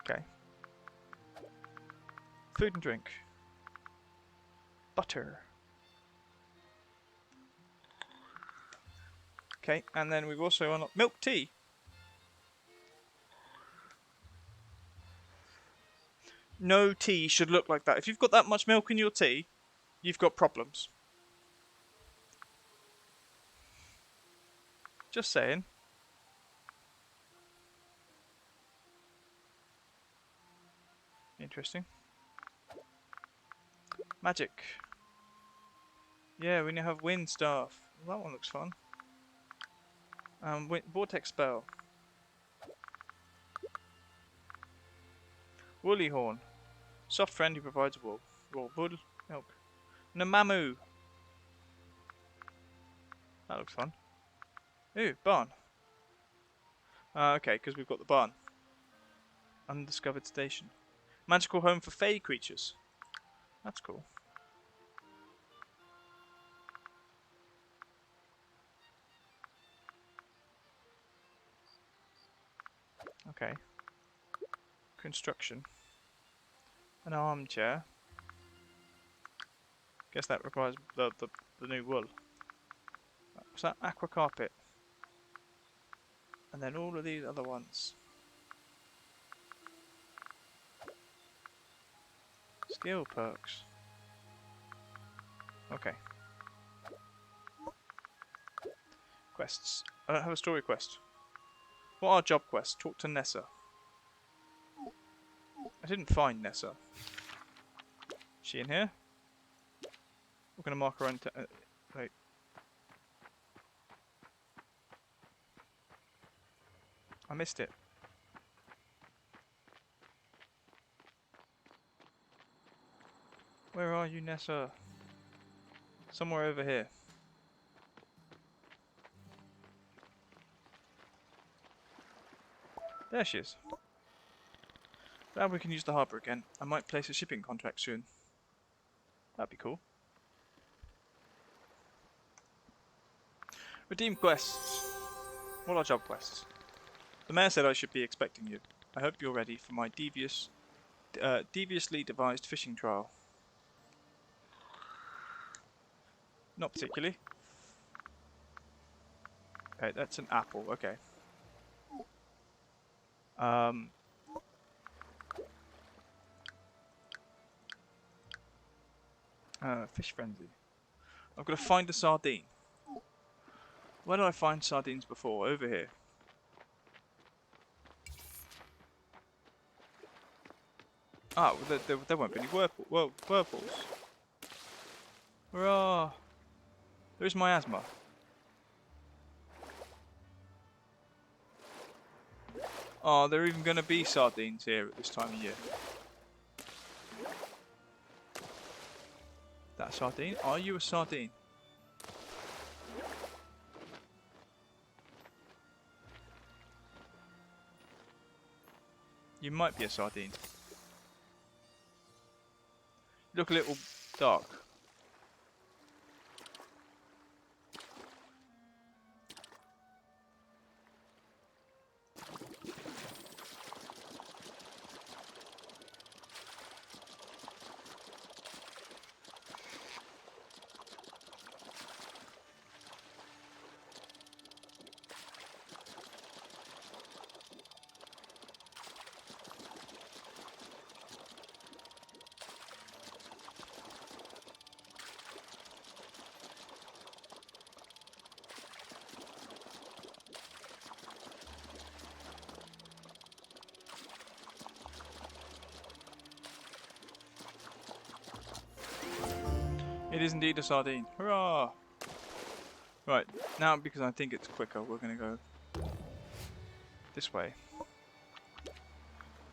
Okay. Food and drink. Butter. Okay, and then we've also unlocked milk tea. No tea should look like that. If you've got that much milk in your tea, you've got problems. Just saying. Interesting. Magic. Yeah, we now have wind staff. Well, that one looks fun. Vortex spell. Woolly horn. Soft friend who provides wool. Raw wool, milk. Namamu. That looks fun. Ooh, barn. Okay, because we've got the barn. Undiscovered station. Magical home for Fae creatures. That's cool. Okay. Construction. An armchair. Guess that requires the new wool. What's that? Aqua carpet. And then all of these other ones. Skill perks. Okay. Quests. I don't have a story quest. What are job quests? Talk to Nessa. I didn't find Nessa. Is she in here? We're gonna mark her on. Wait. I missed it. Where are you, Nessa? Somewhere over here. There she is. Glad we can use the harbour again. I might place a shipping contract soon. That'd be cool. Redeem quests. What are job quests? The mayor said I should be expecting you. I hope you're ready for my deviously devised fishing trial. Not particularly. Okay, that's an apple. Okay. Fish frenzy. I've got to find a sardine. Where did I find sardines before? Over here. Ah, well, there won't be any whirlpools. Hurrah! There's my asthma. Oh, there are even going to be sardines here at this time of year. That a sardine? Are you a sardine? You might be a sardine. You look a little dark. is indeed a sardine. Hurrah! Right, now because I think it's quicker, we're going to go this way.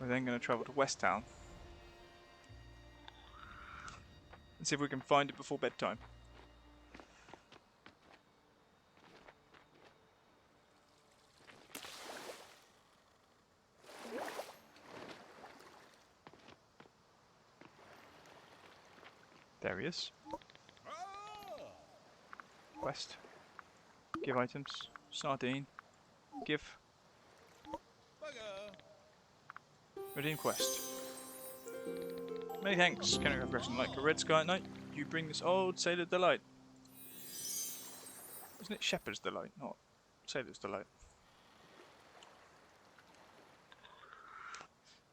We're then going to travel to West Town and see if we can find it before bedtime. There he is. Quest. Give items. Sardine. Give. Redeem quest. Many thanks. Can I progress like a red sky at night? You bring this old sailor delight. Isn't it shepherd's delight, not sailor's delight?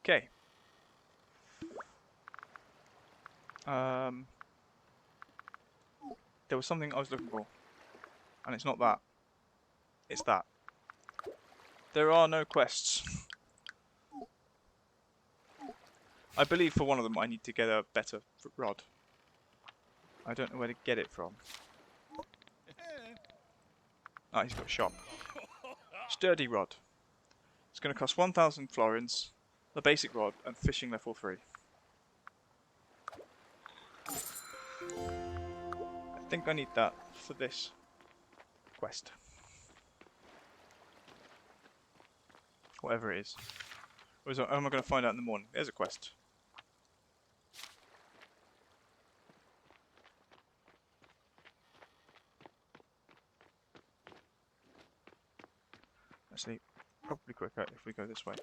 Okay. There was something I was looking for, and it's not that. It's that. There are no quests. I believe for one of them I need to get a better rod. I don't know where to get it from. Ah, he's got a shop. Sturdy rod. It's going to cost 1,000 florins, the basic rod, and fishing level 3. I think I need that for this quest. Whatever it is. Or am I going to find out in the morning? There's a quest. Actually, probably quicker if we go this way.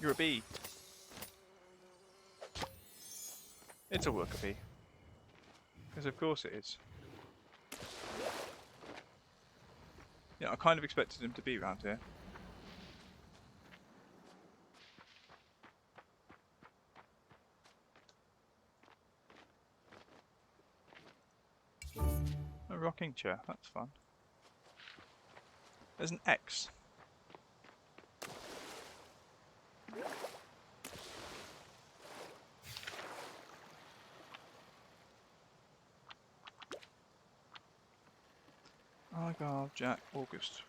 You're a bee. It's a worker bee. Because of course it is. Yeah, I kind of expected him to be around here. A rocking chair, that's fun. There's an X. Argyle, Jack, August.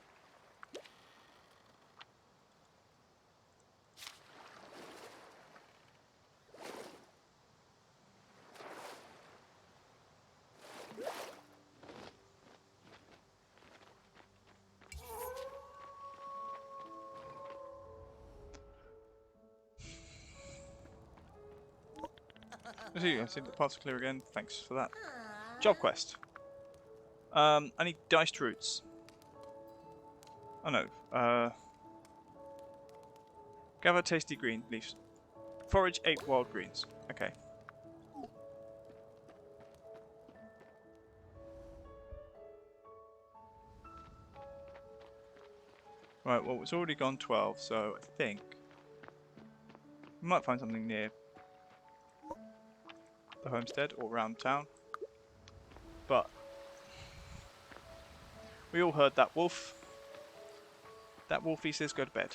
I see the parts are clear again. Thanks for that. Job quest. I need diced roots. Oh no. Gather tasty green leaves. Forage 8 wild greens. Okay. Right, well it's already gone 12, so I think we might find something near the homestead or around town. But we all heard that wolf. That wolfie says go to bed.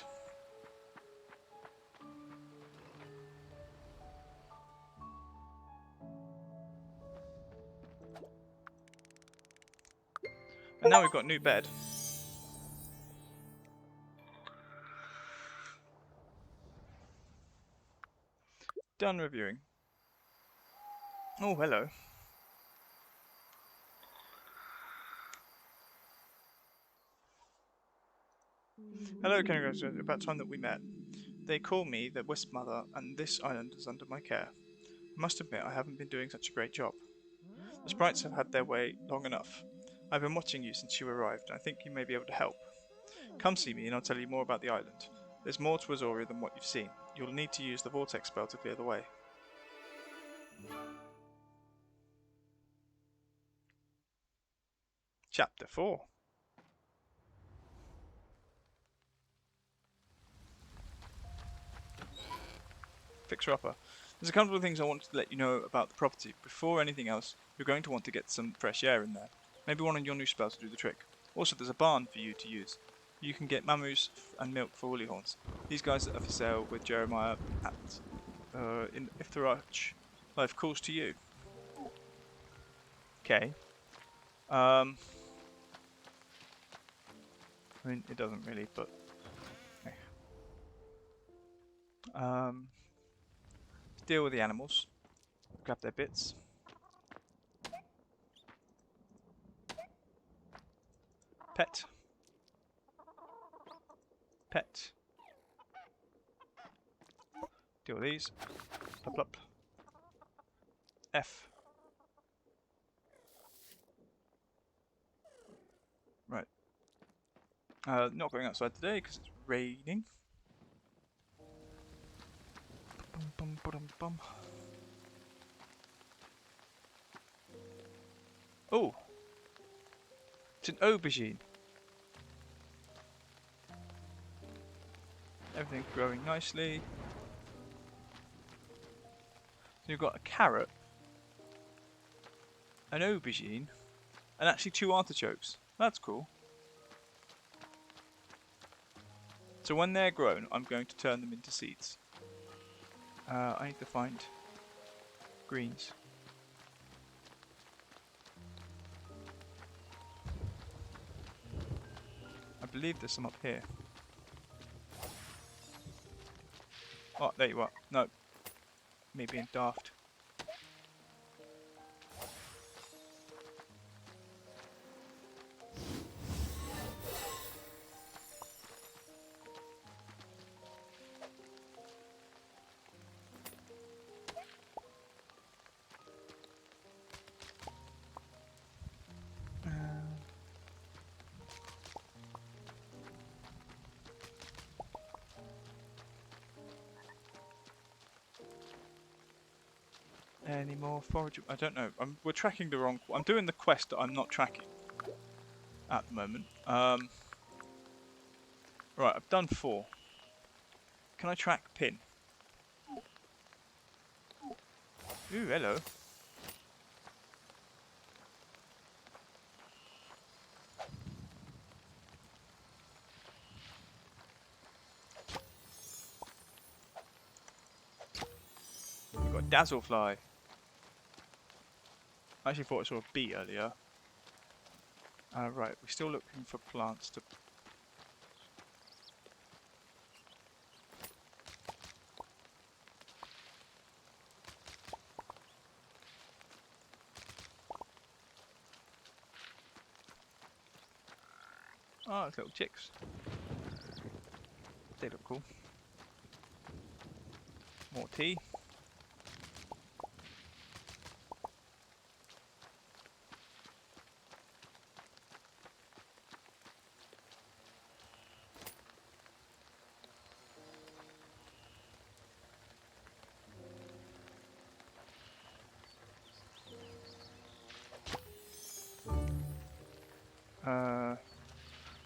And now we've got a new bed. Done reviewing. Oh, hello. Hello, Kenrigo. It's about time that we met. They call me the Wisp Mother, and this island is under my care. I must admit I haven't been doing such a great job. The sprites have had their way long enough. I've been watching you since you arrived, and I think you may be able to help. Come see me and I'll tell you more about the island. There's more to Azoria than what you've seen. You'll need to use the vortex spell to clear the way. Chapter 4. Fixer Upper. There's a couple of things I wanted to let you know about the property. Before anything else, you're going to want to get some fresh air in there. Maybe one of your new spells to do the trick. Also, there's a barn for you to use. you can get mammoths and milk for woolly horns. These guys are for sale with Jeremiah at if the Arch life calls to you. Okay. I mean, it doesn't really, but okay. Deal with the animals. Grab their bits. Pet. Pet. Deal with these. Plop, plop. F. Right. Not going outside today because it's raining. Bum, bum, bum, bum. Oh! It's an aubergine. Everything's growing nicely. So you've got a carrot, an aubergine, and actually 2 artichokes. That's cool. So when they're grown, I'm going to turn them into seeds. I need to find greens. I believe there's some up here. Oh, there you are. No. Me being daft. Any more forage? I don't know. We're tracking the wrong. I'm doing the quest that I'm not tracking at the moment. Right, I've done 4. Can I track pin? Ooh, hello. We've got Dazzlefly. I actually thought I saw a bee earlier. Right, we're still looking for plants to... Oh, it's little chicks. They look cool. More tea.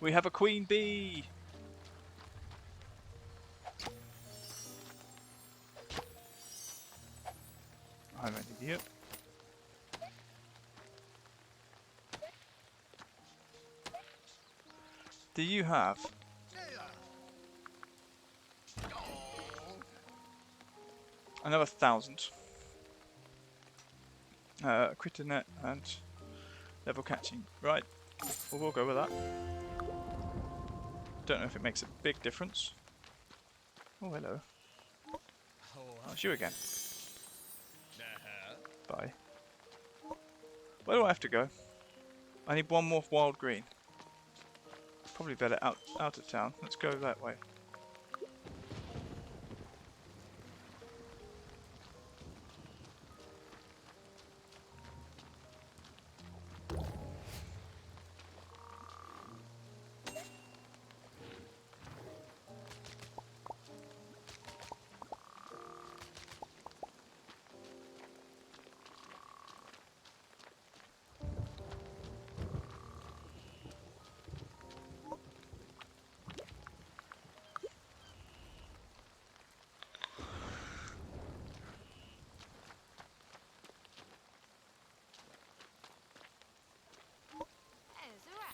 We have a queen bee! I'm an idiot. Do you have... another 1,000? Critter net and level catching. Right, well, we'll go with that. Don't know if it makes a big difference. Oh, hello. Oh, it's you again. Bye. Where do I have to go? I need 1 more wild green. Probably better out of town. Let's go that way.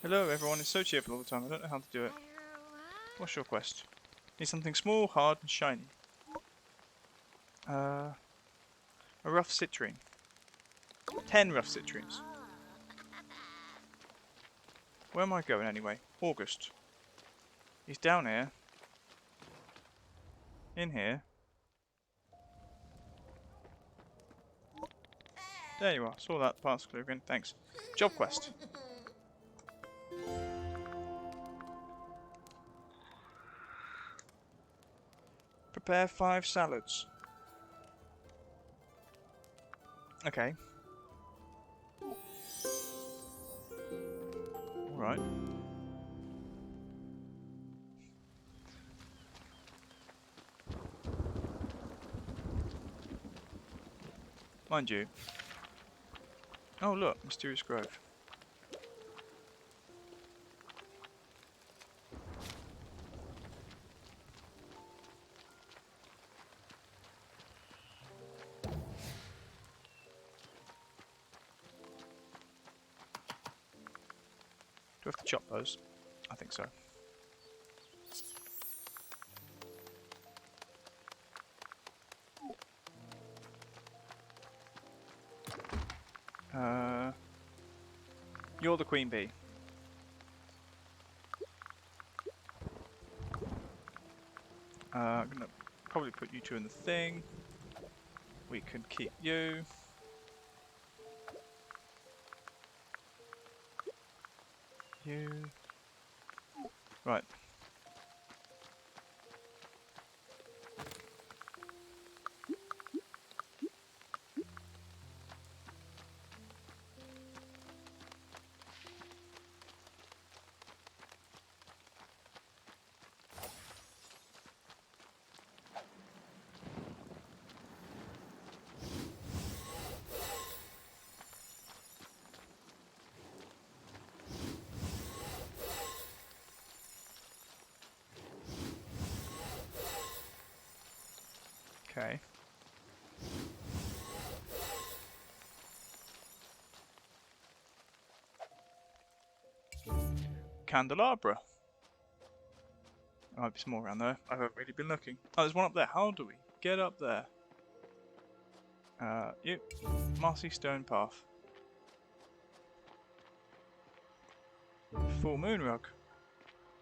Hello everyone, it's so cheerful all the time, I don't know how to do it. What's your quest? Need something small, hard, and shiny. A rough citrine. 10 rough citrines. Where am I going anyway? August. He's down here. In here. There you are. Saw that particle again. Thanks. Job quest. Prepare 5 salads. Okay. Alright. Mind you. Oh look, Mysterious Grove. Do I have to chop those? I think so. You're the queen bee. I'm gonna probably put you two in the thing. We can keep you. You. Right. Okay. Candelabra. There might be some more around there. I haven't really been looking. Oh, there's one up there. How do we get up there? You. Mossy stone path. Full moon rug.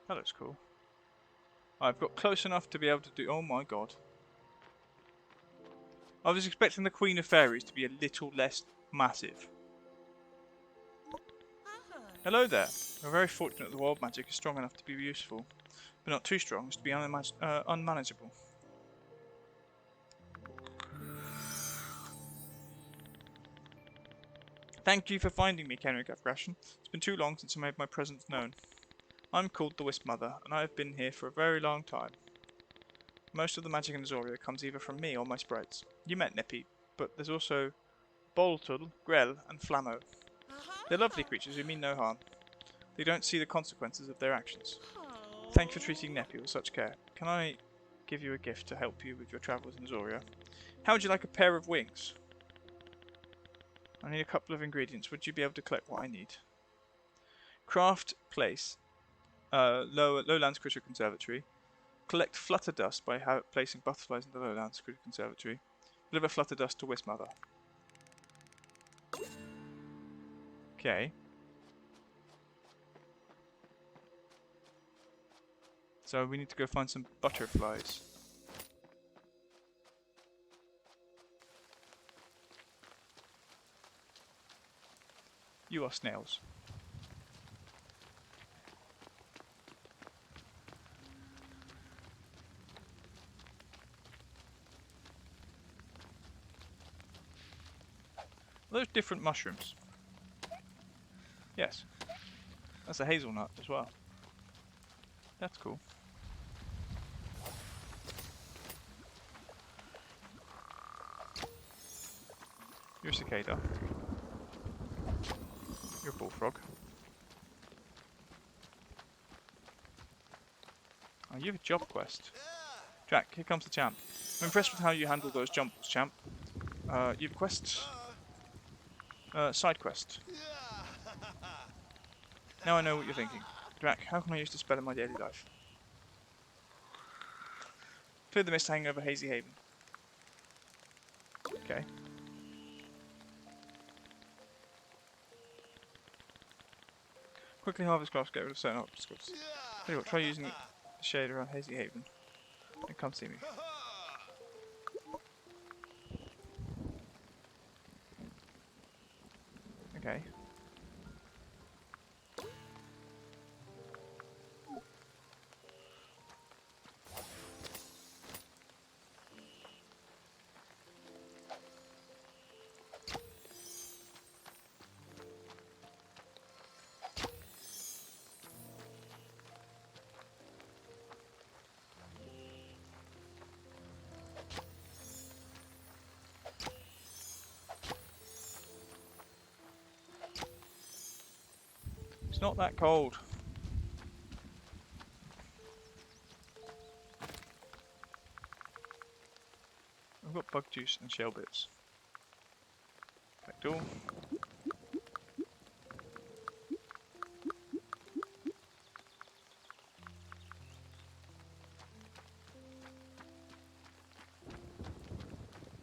That looks cool. I've got close enough to be able to do... Oh my god. I was expecting the Queen of Fairies to be a little less massive. Hello there. We're very fortunate the wild magic is strong enough to be useful, but not too strong as to be unmanageable. Thank you for finding me, Kenric Afgrashen. It's been too long since I made my presence known. I'm called the Wisp Mother, and I have been here for a very long time. Most of the magic in Azoria comes either from me or my sprites. You met Nippy, but there's also Boltul, Grell, and Flammo. They're lovely creatures who mean no harm. They don't see the consequences of their actions. Thank you for treating Neppy with such care. Can I give you a gift to help you with your travels in Azoria? How would you like a pair of wings? I need a couple of ingredients. Would you be able to collect what I need? Craft place. Lowlands Critter Conservatory. Collect flutter dust by placing butterflies in the Lowlands Critter Conservatory. Deliver flutter dust to Wisp Mother. Okay. So we need to go find some butterflies. You are snails. Are those different mushrooms? Yes. That's a hazelnut as well. That's cool. You're a cicada. You're a bullfrog. Oh, you have a job quest. Jack, here comes the champ. I'm impressed with how you handle those jumbles, champ. You have a quest. Side quest. Now I know what you're thinking. Drac, how can I use this spell in my daily life? Clear the mist hanging over Hazy Haven. Okay. Quickly harvest crops, get rid of certain obstacles. Tell you what, try using the shade around Hazy Haven. And come see me. Okay. It's not that cold. I've got bug juice and shell bits. Collect all.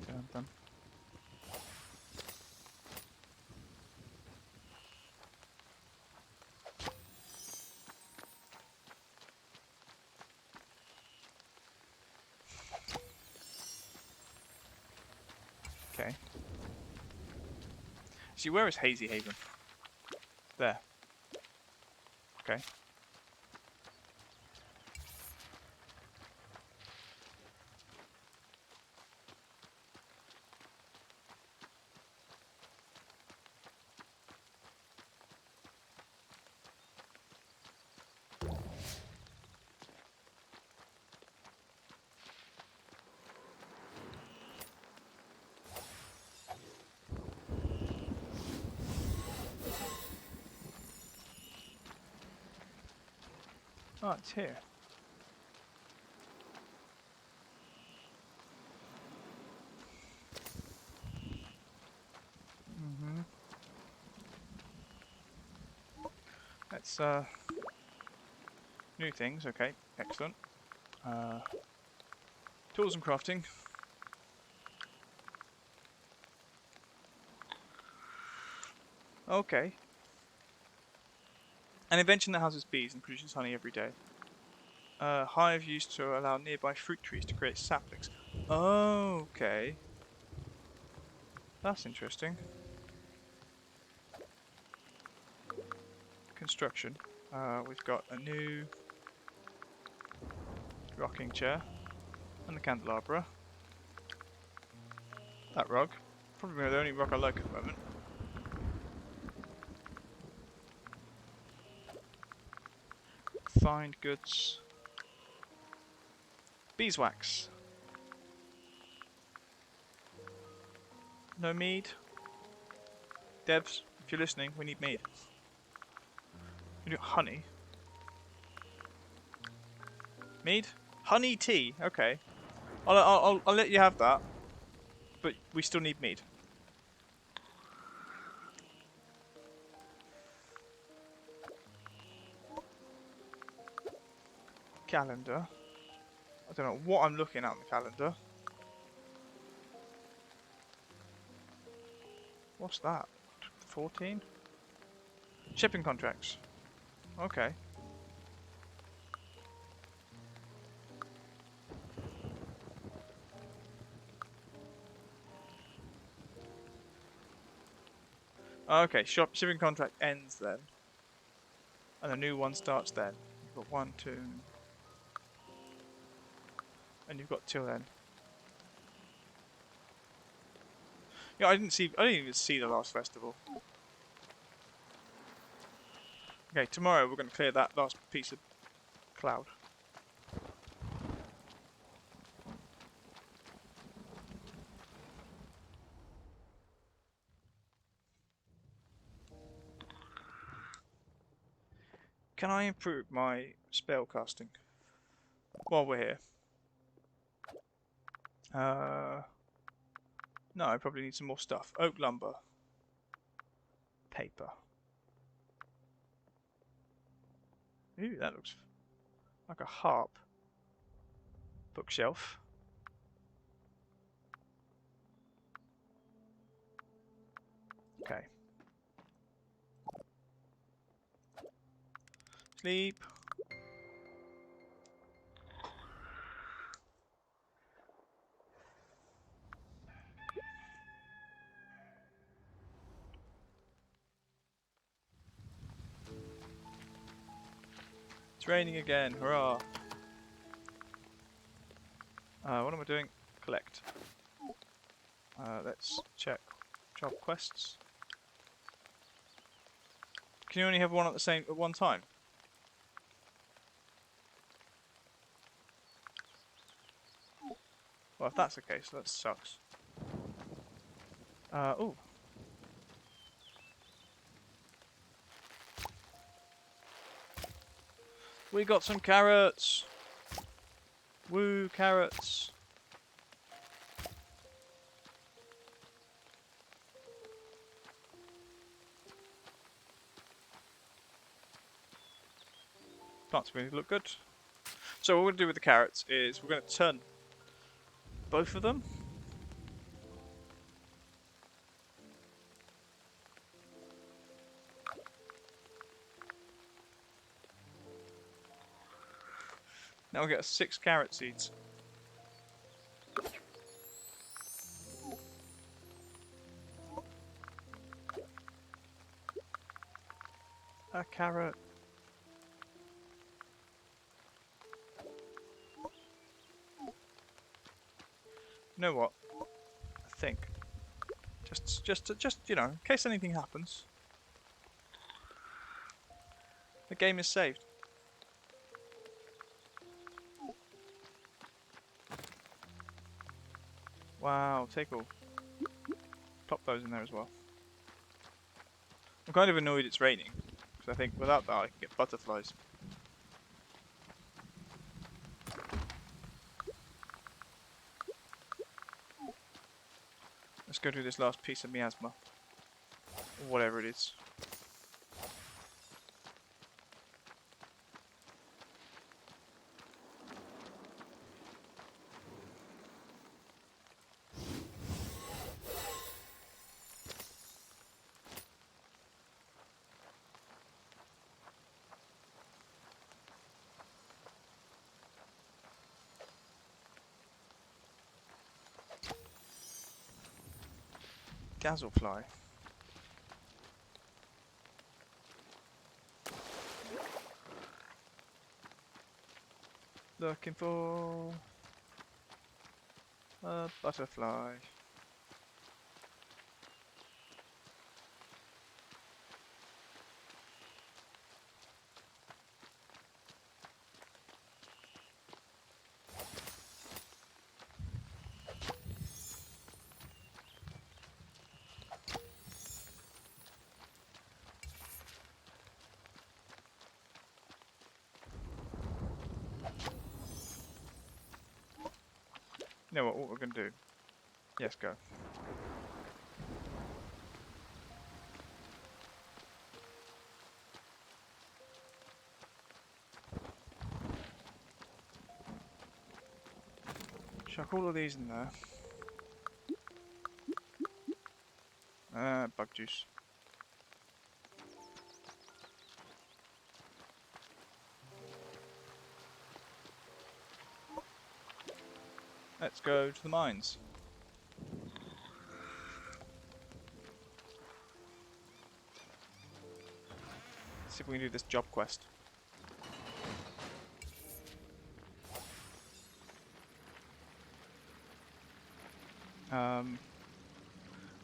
Okay, I'm done. Okay. See, where is Hazy Haven? There. Okay. Oh, it's here. Mm-hmm. That's, new things. Okay, excellent. Tools and crafting. Okay. An invention that houses bees and produces honey every day. Hive used to allow nearby fruit trees to create saplings. Okay. That's interesting. Construction. We've got a new rocking chair and the candelabra. That rug. Probably the only rug I like at the moment. Find goods. Beeswax. No mead. Devs, if you're listening, we need mead. We need honey. Mead? Honey tea. Okay. I'll let you have that. But we still need mead. Calendar. I don't know what I'm looking at on the calendar. What's that? 14? Shipping contracts. Okay. Okay, shipping contract ends then. And a new one starts then. You've got 1, 2... And you've got till then. Yeah, I didn't even see the last festival. Okay, tomorrow we're going to clear that last piece of cloud. Can I improve my spell casting while we're here? No, I probably need some more stuff. Oak lumber. Paper. Ooh, that looks like a harp. Bookshelf. Sleep. It's raining again, hurrah! What am I doing? Collect. Let's check job quests. Can you only have one at one time? Well, if that's the case, that sucks. Oh. We got some carrots! Woo, carrots! Plants really look good. So what we're going to do with the carrots is we're going to turn both of them. Now we'll get 6 carrot seeds. A carrot. You know what? I think just you know, in case anything happens, the game is saved. Wow, take all. Pop those in there as well. I'm kind of annoyed it's raining, because I think without that I can get butterflies. Let's go do this last piece of miasma. Or whatever it is. Dazzlefly. Looking for a butterfly. You know what we're going to do? Yes, go. Chuck all of these in there. Bug juice. Let's go to the mines. See if we can do this job quest.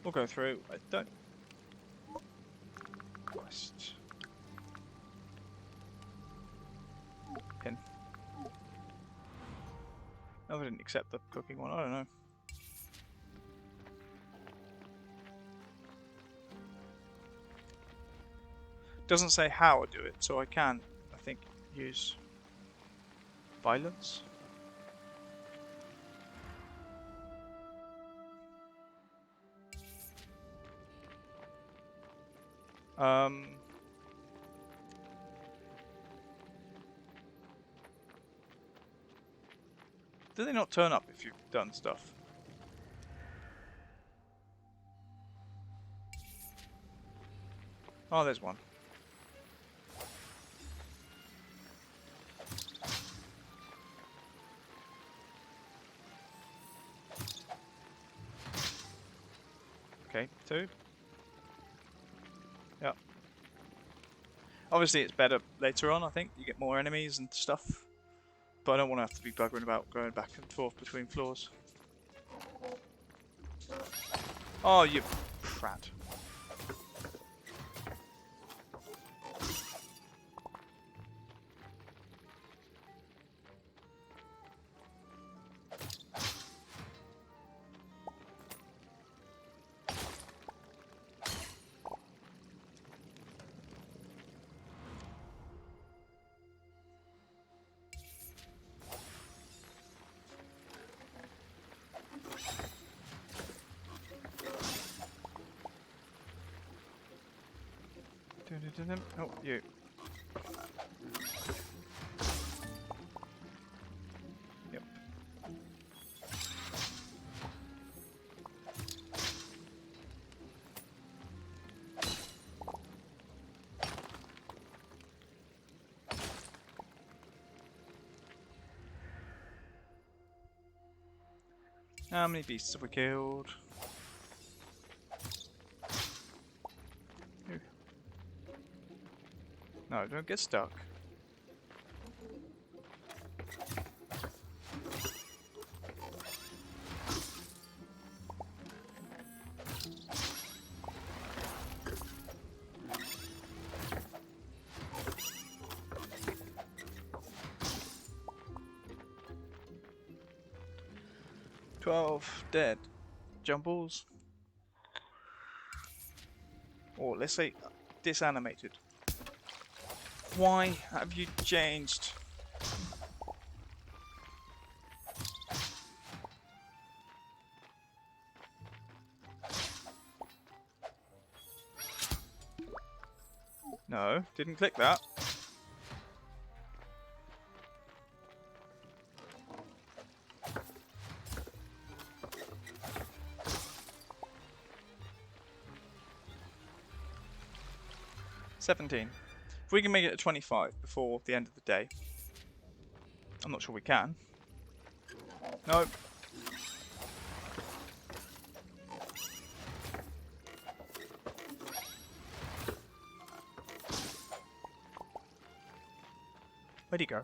We'll go through. I don't. Quest. Pin. No, I didn't accept the cooking one. I don't know. Doesn't say how I do it, so I can, I think, use violence. Do they not turn up if you've done stuff? Oh, there's one. Okay, 2. Yep. Obviously, it's better later on, I think. You get more enemies and stuff. But I don't want to have to be buggering about going back and forth between floors. Oh, you prat. Oh, you. Yep. How many beasts have we killed? Who? No, don't get stuck. Dead. Jumbles. Or let's say disanimated. Why have you changed? No, didn't click that. $17. If we can make it to 25 before the end of the day. I'm not sure we can. No. Where'd he go?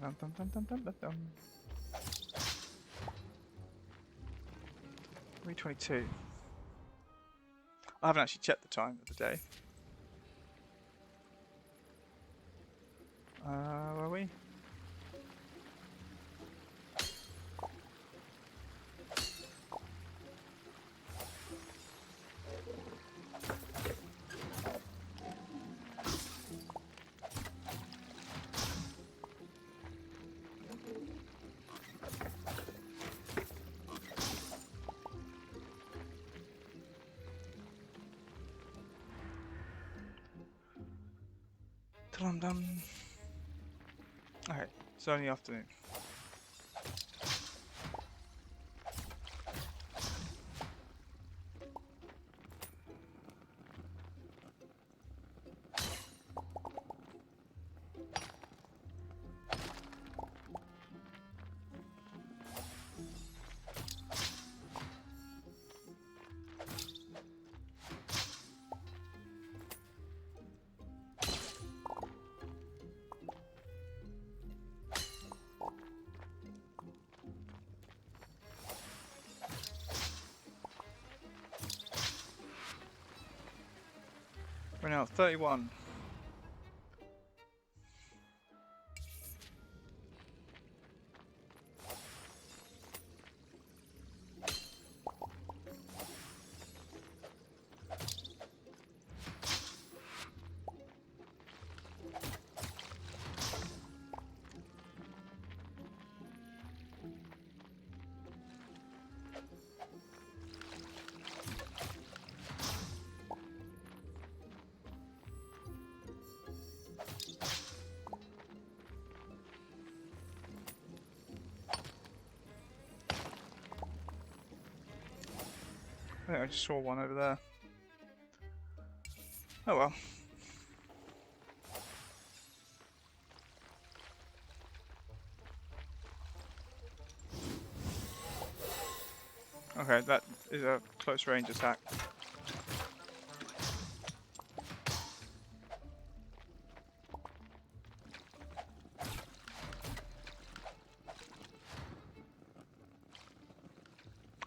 Dum, dum, dum, dum, dum, dum, dum. 3:22. I haven't actually checked the time of the day. Where are we? Dum dum. Okay, it's only afternoon. We're now at 31. think I just saw one over there. Oh well. Okay, that is a close range attack.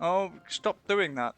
Oh, stop doing that.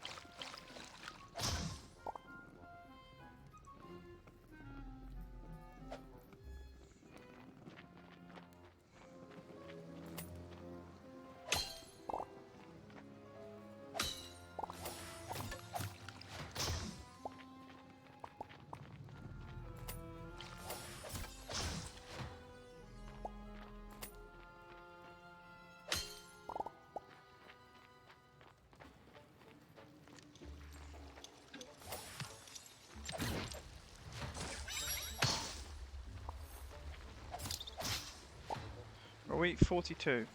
Are we 42?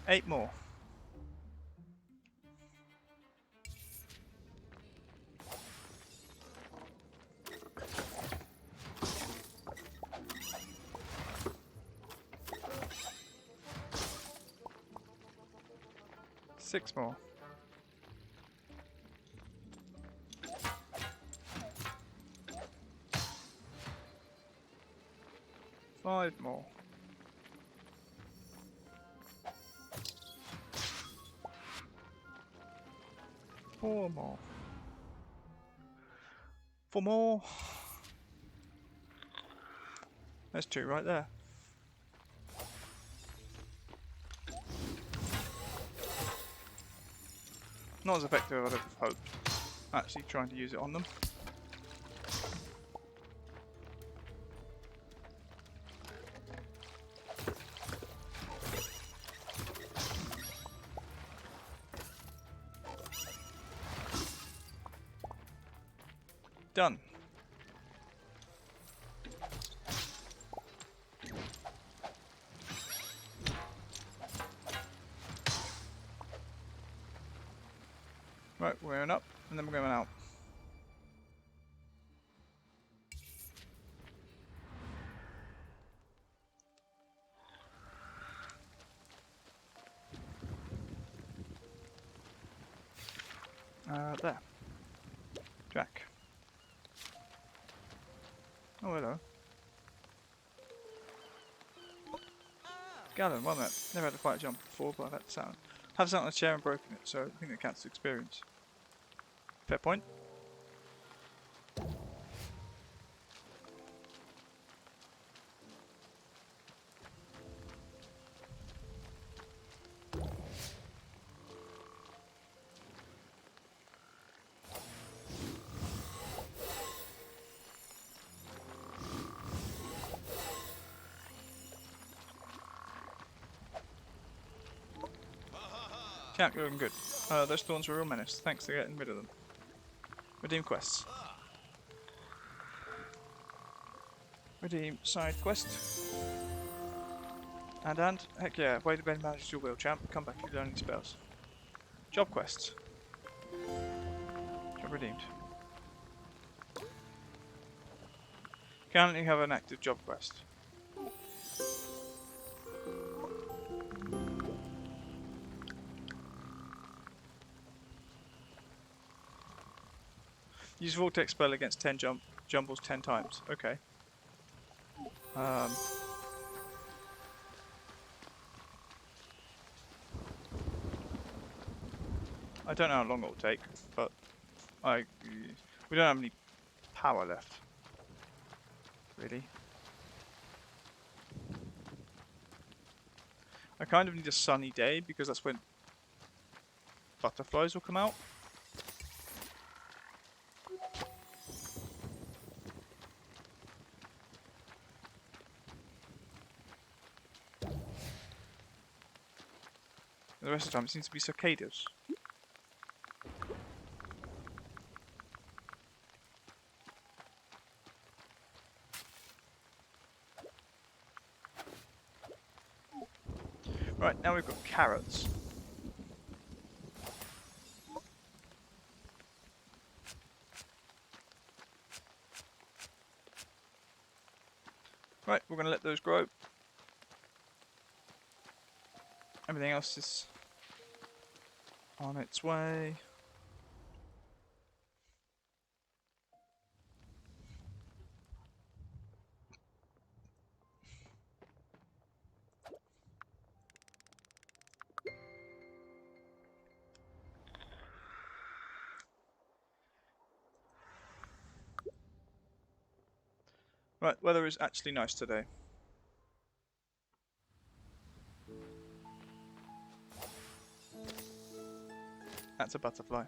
8 more. Six more. Five more. Four more. Four more. There's two right there. Not as effective as I'd have hoped. Actually trying to use it on them. Done. Right, we're going up, and then we're going out. There. Jack. Oh, hello. Gallon, one minute. Never had to quite jump before, but I've had to sound. Have sat on a chair and broken it, so I think that counts as experience. Fair point. Jack, you're looking good. Those thorns were a real menace. Thanks for getting rid of them. Redeem quests. Redeem side quest. And, heck yeah, way to bend manages your will, champ. Come back if you learn any spells. Job quests. Job redeemed. Currently have an active job quest. Use vortex spell against 10 jumbles 10 times. Okay. I don't know how long it will take, but we don't have any power left. Really. I kind of need a sunny day because that's when butterflies will come out. The rest of the time it seems to be cicadas. Right, now we've got carrots. Right, we're going to let those grow. Everything else is on its way. Right, weather is actually nice today. That's a butterfly.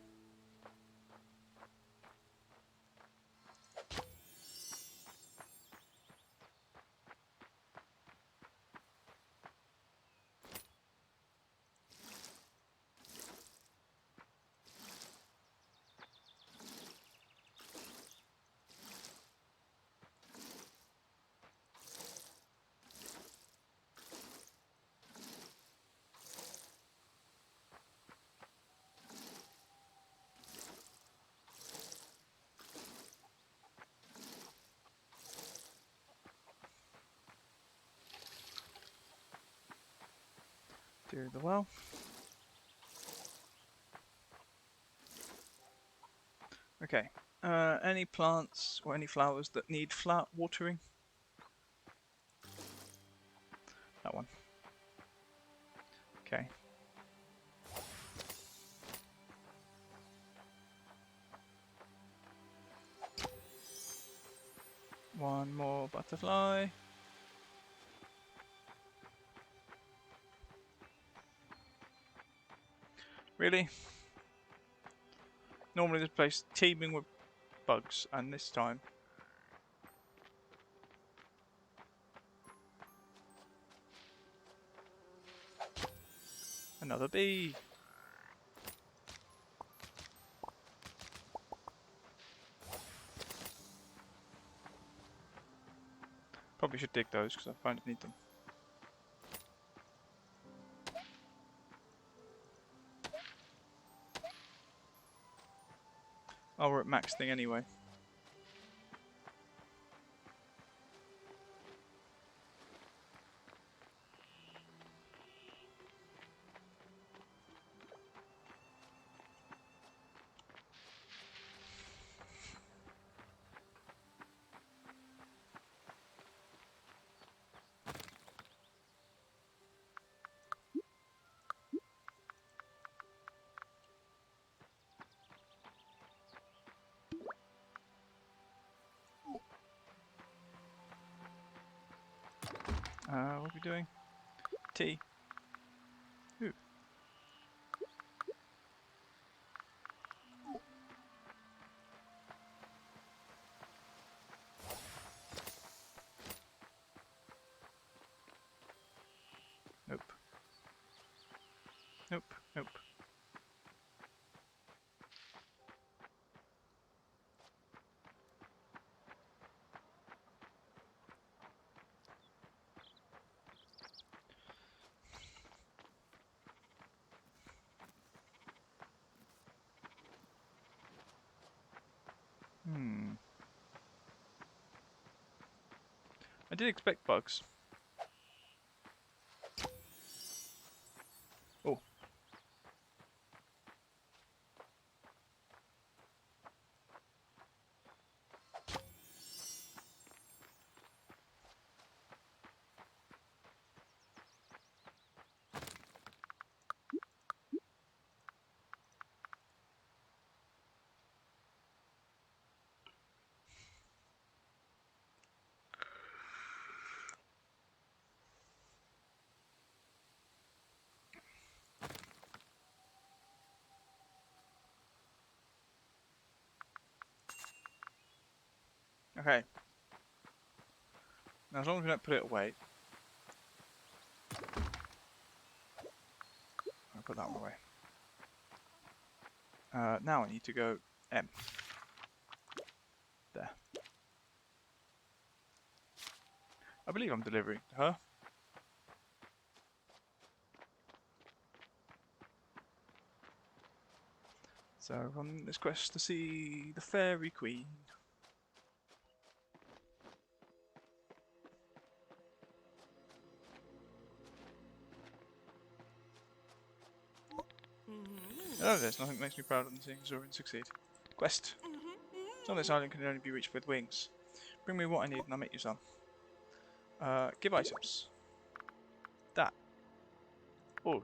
Do the well. Okay. Any plants or any flowers that need watering? That one. Okay. One more butterfly. Really? Normally this place is teeming with bugs, and this time... Another bee! Probably should dig those, because I find I need them. Oh, we're at max thing anyway. What are we doing? Tea. Ooh. Nope. Nope. Nope. Hmm. I did expect bugs. Oh. Okay. Now as long as we don't put it away. I'll put that one away. Now I need to go M. There. I believe I'm delivering to her. So on this quest to see the Fairy Queen. Oh, there's nothing that makes me prouder than seeing Zorian succeed. Quest. Some of this island can only be reached with wings. Bring me what I need and I'll make you some. Give items. That. All.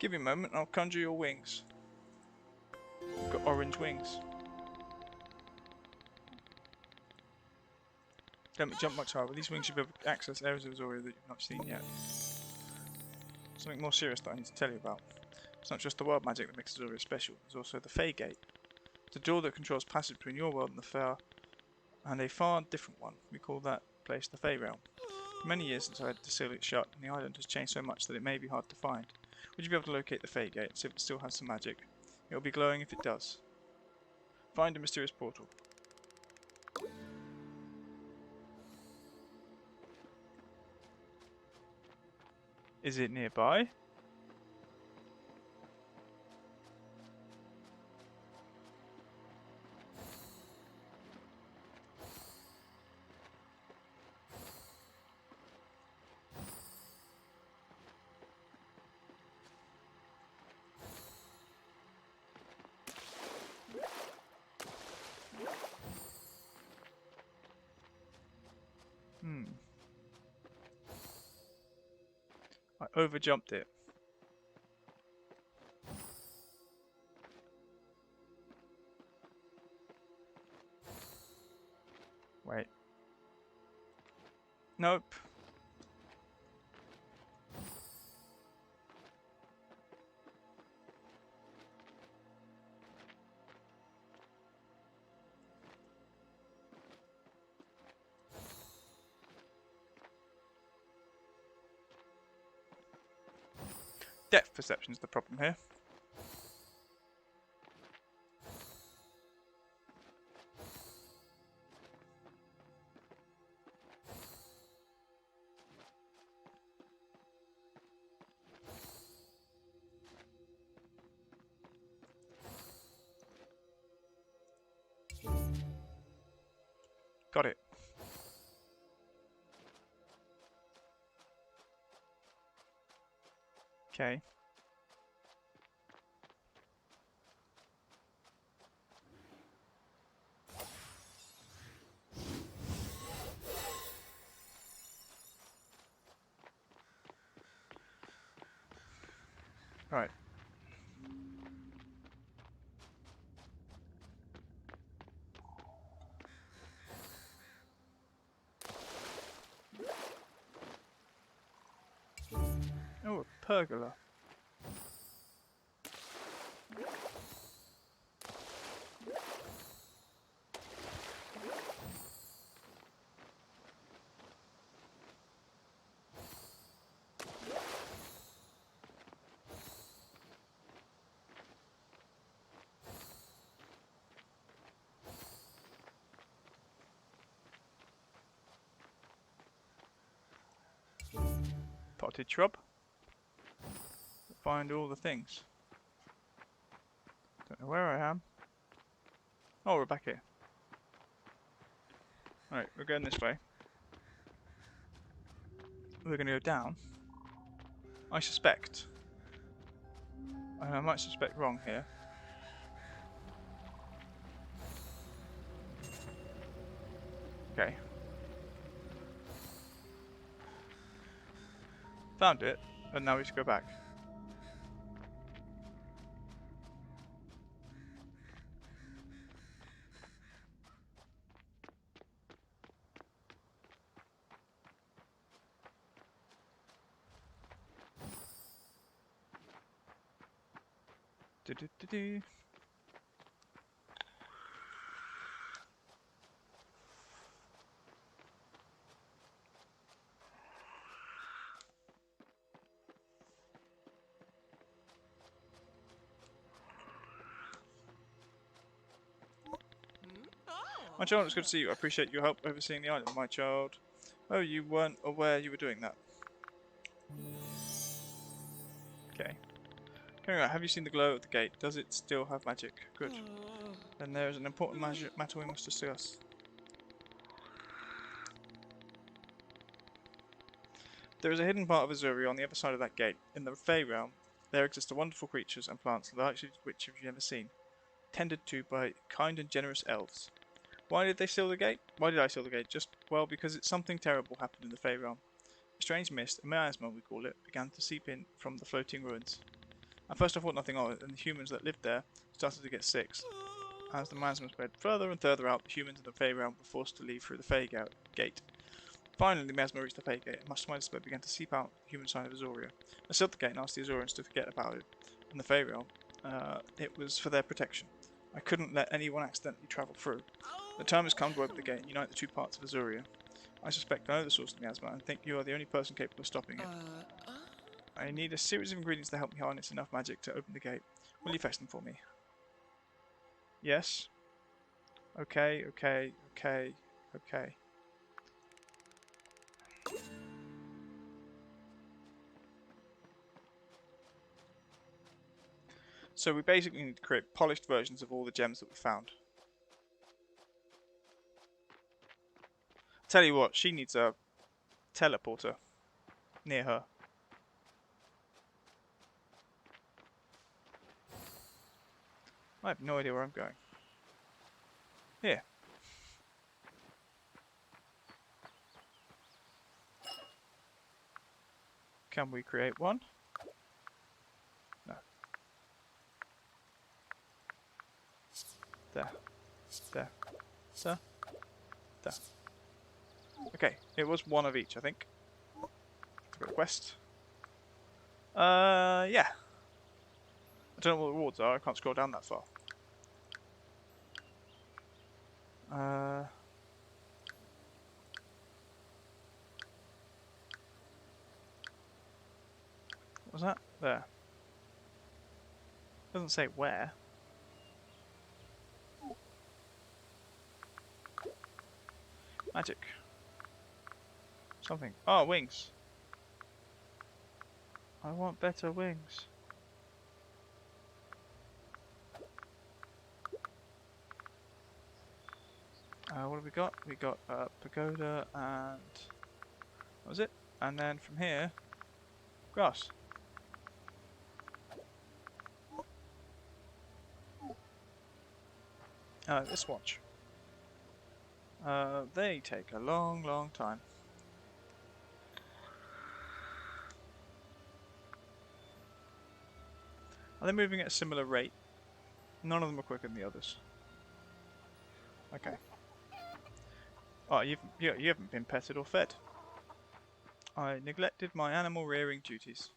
Give me a moment and I'll conjure your wings. You've got orange wings. Don't jump much higher. With these wings you'll be able to access areas of Zoria that you've not seen yet. Something more serious that I need to tell you about. It's not just the wild magic that makes Zoria special, there's also the Fae Gate. It's a door that controls passage between your world and the Fae, and a far different one. We call that place the Fae Realm. For many years since I had to seal it shut, and the island has changed so much that it may be hard to find. Would you be able to locate the Fae Gate and see if it still has some magic? It will be glowing if it does. Find a mysterious portal. Is it nearby? I overjumped it. Wait. Nope. Depth perception is the problem here. Got it. Okay. Right. Oh, a pergola. Potted shrub. Find all the things. Don't know where I am. Oh, we're back here. Alright, we're going this way. We're going to go down. I suspect. And I might suspect wrong here. Okay. Found it, and now we should go back. Do-do-do-do. My child, it's good to see you. I appreciate your help overseeing the island, my child. Oh, you weren't aware you were doing that. Okay. Carry on, have you seen the glow of the gate? Does it still have magic? Good. Then there is an important matter we must discuss. There is a hidden part of Azuria on the other side of that gate. In the Fae realm, there exist wonderful creatures and plants, the likes of which you've never seen, tended to by kind and generous elves. Why did they seal the gate? Why did I seal the gate? Just, well, because something terrible happened in the Fae realm. A strange mist, a miasma we call it, began to seep in from the floating ruins. At first I thought nothing of it, and the humans that lived there started to get sick. As the miasma spread further and further out, the humans in the Fae realm were forced to leave through the Fae gate. Finally, the miasma reached the Fae gate, and much of my despair began to seep out the human side of Azuria. I sealed the gate and asked the Azurians to forget about it. In the Fae realm, it was for their protection. I couldn't let anyone accidentally travel through. The time has come to open the gate and unite the two parts of Azuria. I suspect I know the source of the miasma and think you are the only person capable of stopping it. I need a series of ingredients to help me harness enough magic to open the gate. Will you fetch them for me? Yes. Okay. So we basically need to create polished versions of all the gems that we found. Tell you what, she needs a teleporter near her. I have no idea where I'm going. Here. Can we create one? No. There. There. There. There. Okay, it was one of each, I think. Request. Yeah. I don't know what the rewards are, I can't scroll down that far. What was that? There. Doesn't say where. Magic. Something. Oh, wings. I want better wings. What have we got? We got pagoda and... what was it? And then from here, grass. This watch. They take a long time. Are they moving at a similar rate? None of them are quicker than the others. Okay. Oh, you haven't been petted or fed. I neglected my animal rearing duties.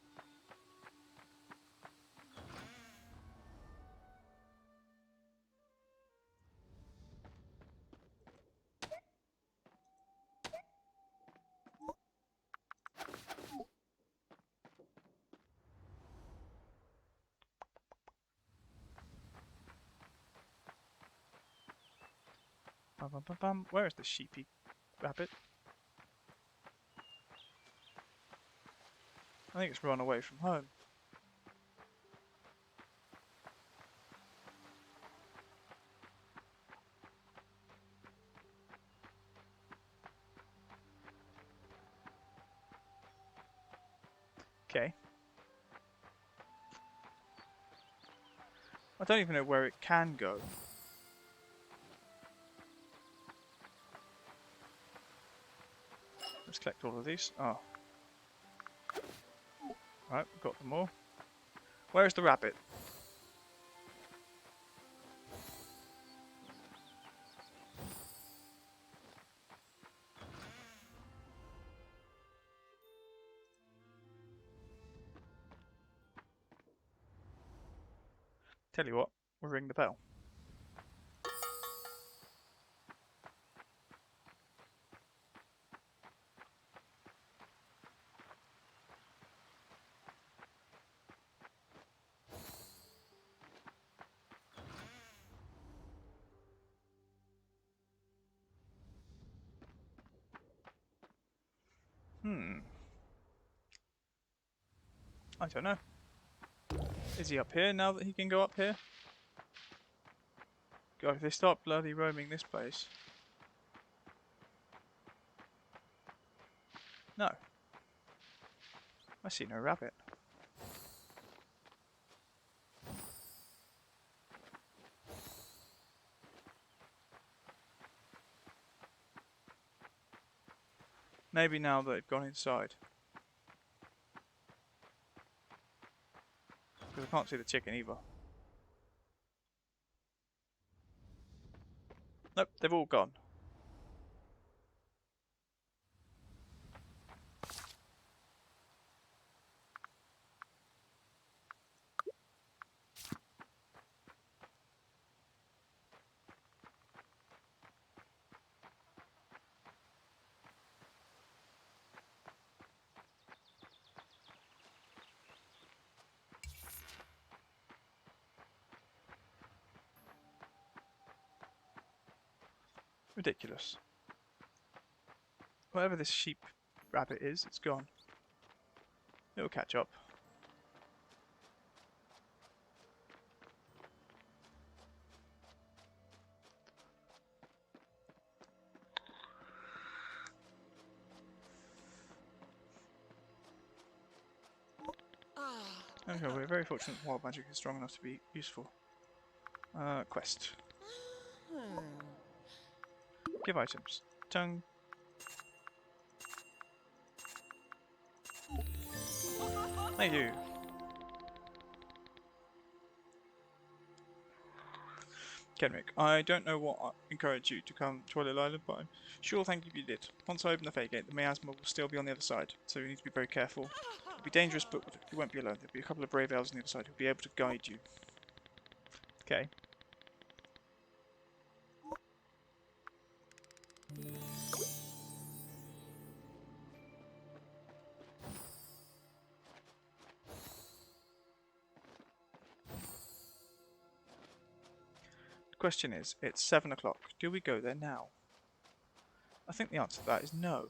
Bum, bum, bum, bum. Where is the sheepy rabbit? I think it's run away from home. Okay. I don't even know where it can go. Let's collect all of these. Oh. Right, we've got them all. Where is the rabbit? Tell you what, we'll ring the bell. I don't know. Is he up here now that he can go up here? God, if they start bloody roaming this place. No. I see no rabbit. Maybe now they've gone inside. Because I can't see the chicken either. Nope, they've all gone. Ridiculous. Whatever this sheep rabbit is, it's gone. It'll catch up. Okay, we're very fortunate wild magic is strong enough to be useful. Quest. Give items. Tongue. Thank you. Kenrick, I don't know what encouraged you to come to Twilight Island, but I'm sure thank you if you did. Once I open the Fae Gate, the miasma will still be on the other side, so you need to be very careful. It'll be dangerous, but you won't be alone. There'll be a couple of brave elves on the other side who'll be able to guide you. Okay. The question is, it's 7 o'clock. Do we go there now? I think the answer to that is no.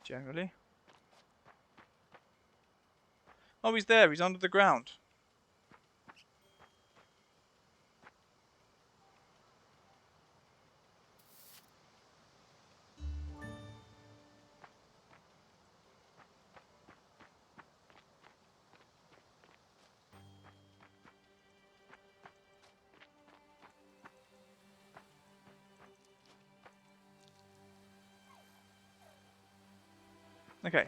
Generally. Oh, he's there. He's under the ground. Okay.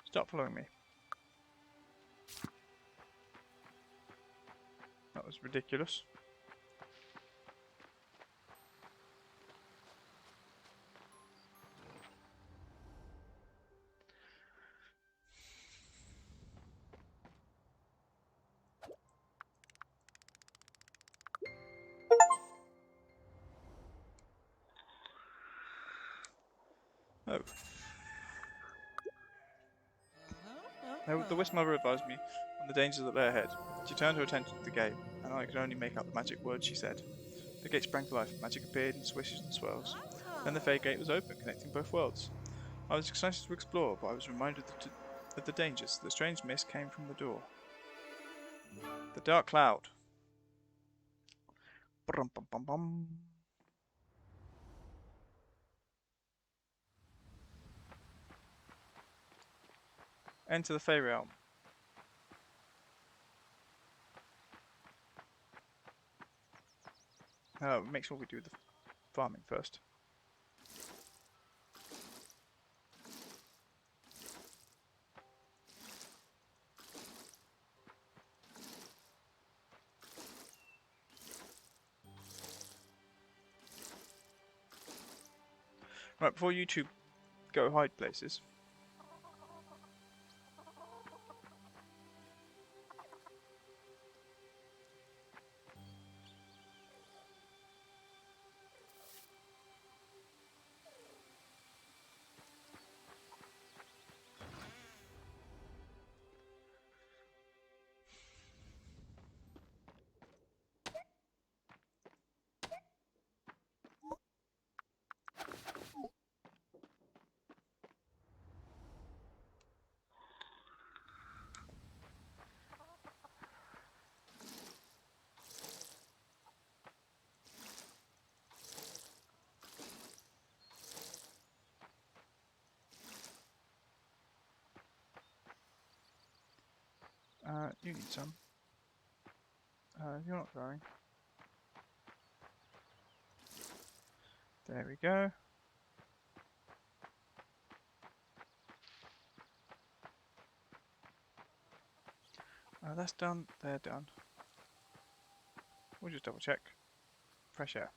Stop following me. That was ridiculous. Oh. The Wisp Mother advised me on the dangers that lay ahead. She turned her attention to the gate, and I could only make out the magic words she said. The gate sprang to life, magic appeared in swishes and swirls. Then the Fae Gate was open, connecting both worlds. I was excited to explore, but I was reminded of the dangers. The strange mist came from the door. The dark cloud. Brum, bum, bum, bum. Enter the Fae Realm. Make sure we do the farming first. Right, before you two go hide places. You need some. You're not growing. There we go. That's done. They're done. We'll just double check. Fresh air.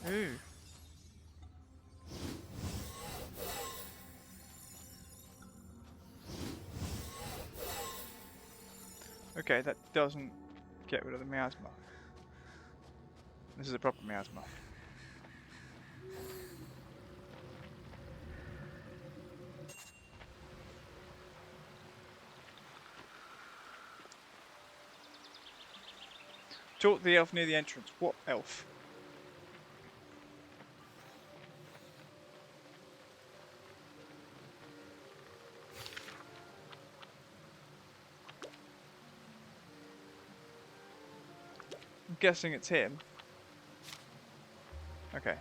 Ooh. Okay, that doesn't get rid of the miasma. This is a proper miasma. Talk to the elf near the entrance. What elf? I'm guessing it's him. Okay.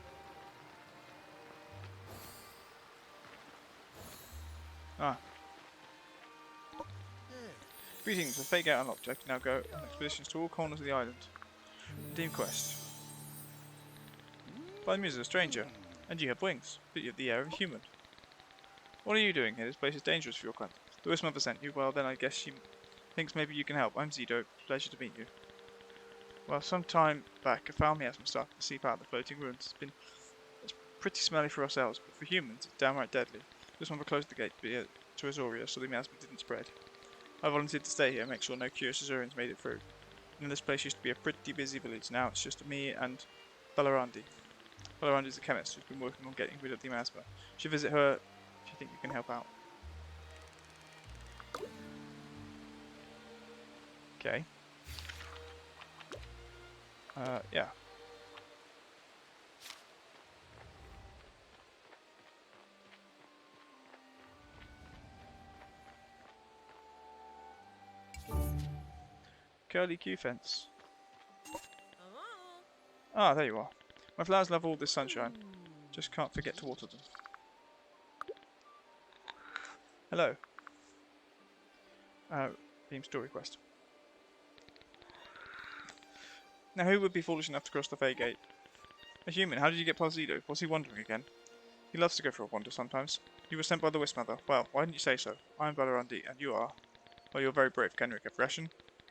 Ah. Greetings, the Fae Gate unlocked. I can now go on expeditions to all corners of the island. Redeem quest. By the muse of a stranger, and you have wings, but you have the air of a human. What are you doing here? This place is dangerous for your kind. The Wisp Mother sent you. Well, then I guess she thinks maybe you can help. I'm Zido. Pleasure to meet you. Well, some time back, a foul miasma started to seep out of the floating ruins. It's pretty smelly for ourselves, but for humans, it's downright deadly. This Mother closed the gate to Azoria, so the miasma didn't spread. I volunteered to stay here, make sure no curious Azorians made it through. And this place used to be a pretty busy village. Now it's just me and Balarandi. Balarandi is a chemist who's been working on getting rid of the miasma. You should visit her if you think you can help out. Okay. Yeah. Curly Q fence. Ah, there you are. My flowers love all this sunshine. Just can't forget to water them. Hello. Theme story quest. Now, who would be foolish enough to cross the Fae Gate? A human. How did you get past Zido? Was he wandering again? He loves to go for a wander sometimes. You were sent by the Wisp Mother. Well, why didn't you say so? I'm Balarandi, and you are... Well, you're very brave, Kenric of Reshen.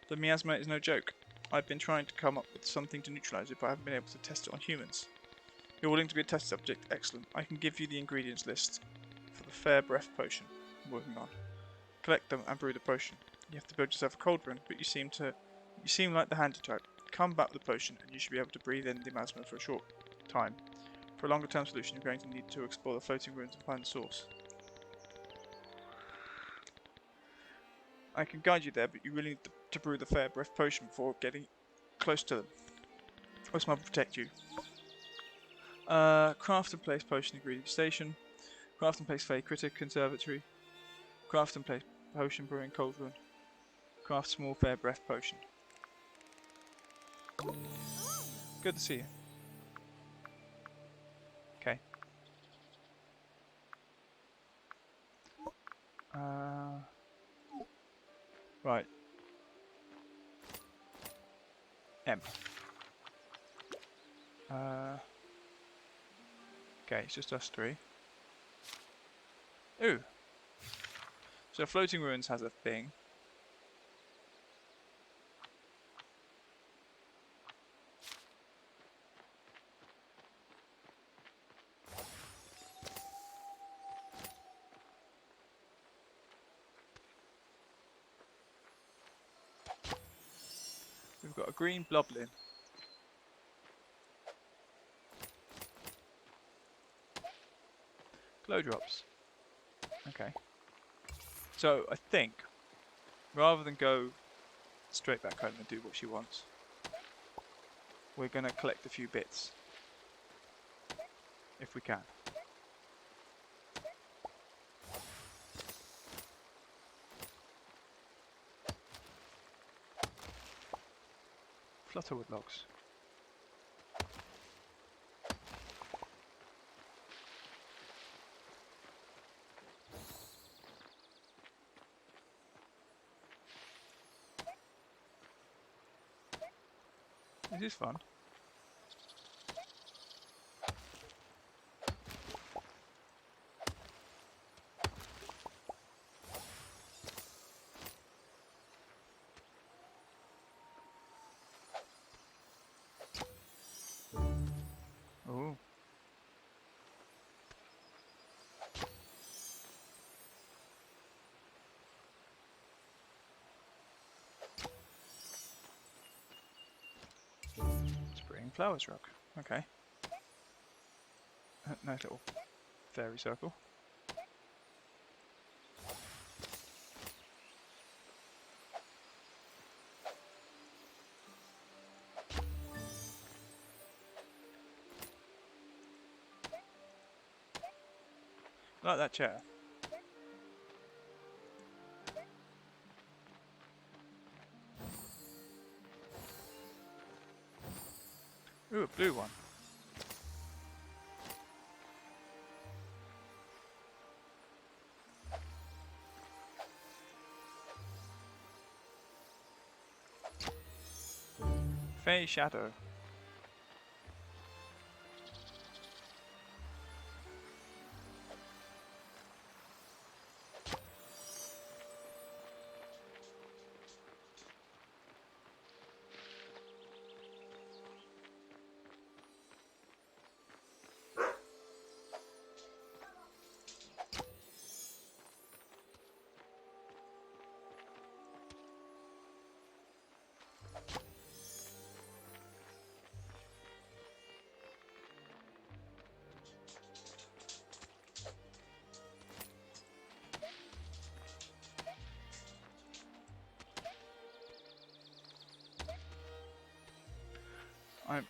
The miasma is no joke. I've been trying to come up with something to neutralize it, but I haven't been able to test it on humans. You're willing to be a test subject? Excellent. I can give you the ingredients list for the Fair Breath Potion I'm working on. Collect them and brew the potion. You have to build yourself a cauldron, but you seem like the handy type. Come back with the potion, and you should be able to breathe in the miasma for a short time. For a longer term solution, you're going to need to explore the floating ruins and find the source. I can guide you there, but you really need to brew the Fair Breath Potion before getting close to them. Wisp Mother will protect you. Craft and place potion ingredient station. Craft and place Fae Critic Conservatory. Craft and place potion brewing cauldron. Craft small Fair Breath Potion. Good to see you. Okay. Right. M. Okay, it's just us three. Ooh. So Floating Ruins has a thing. We've got a green bloblin. Glow drops. Okay. So I think rather than go straight back home and do what she wants. We're going to collect a few bits. If we can. Flutterwood logs. This is fun. Oh. Spring flowers rug. Okay. Nice little fairy circle. I like that chair. Ooh, a blue one. Fae shadow. I'm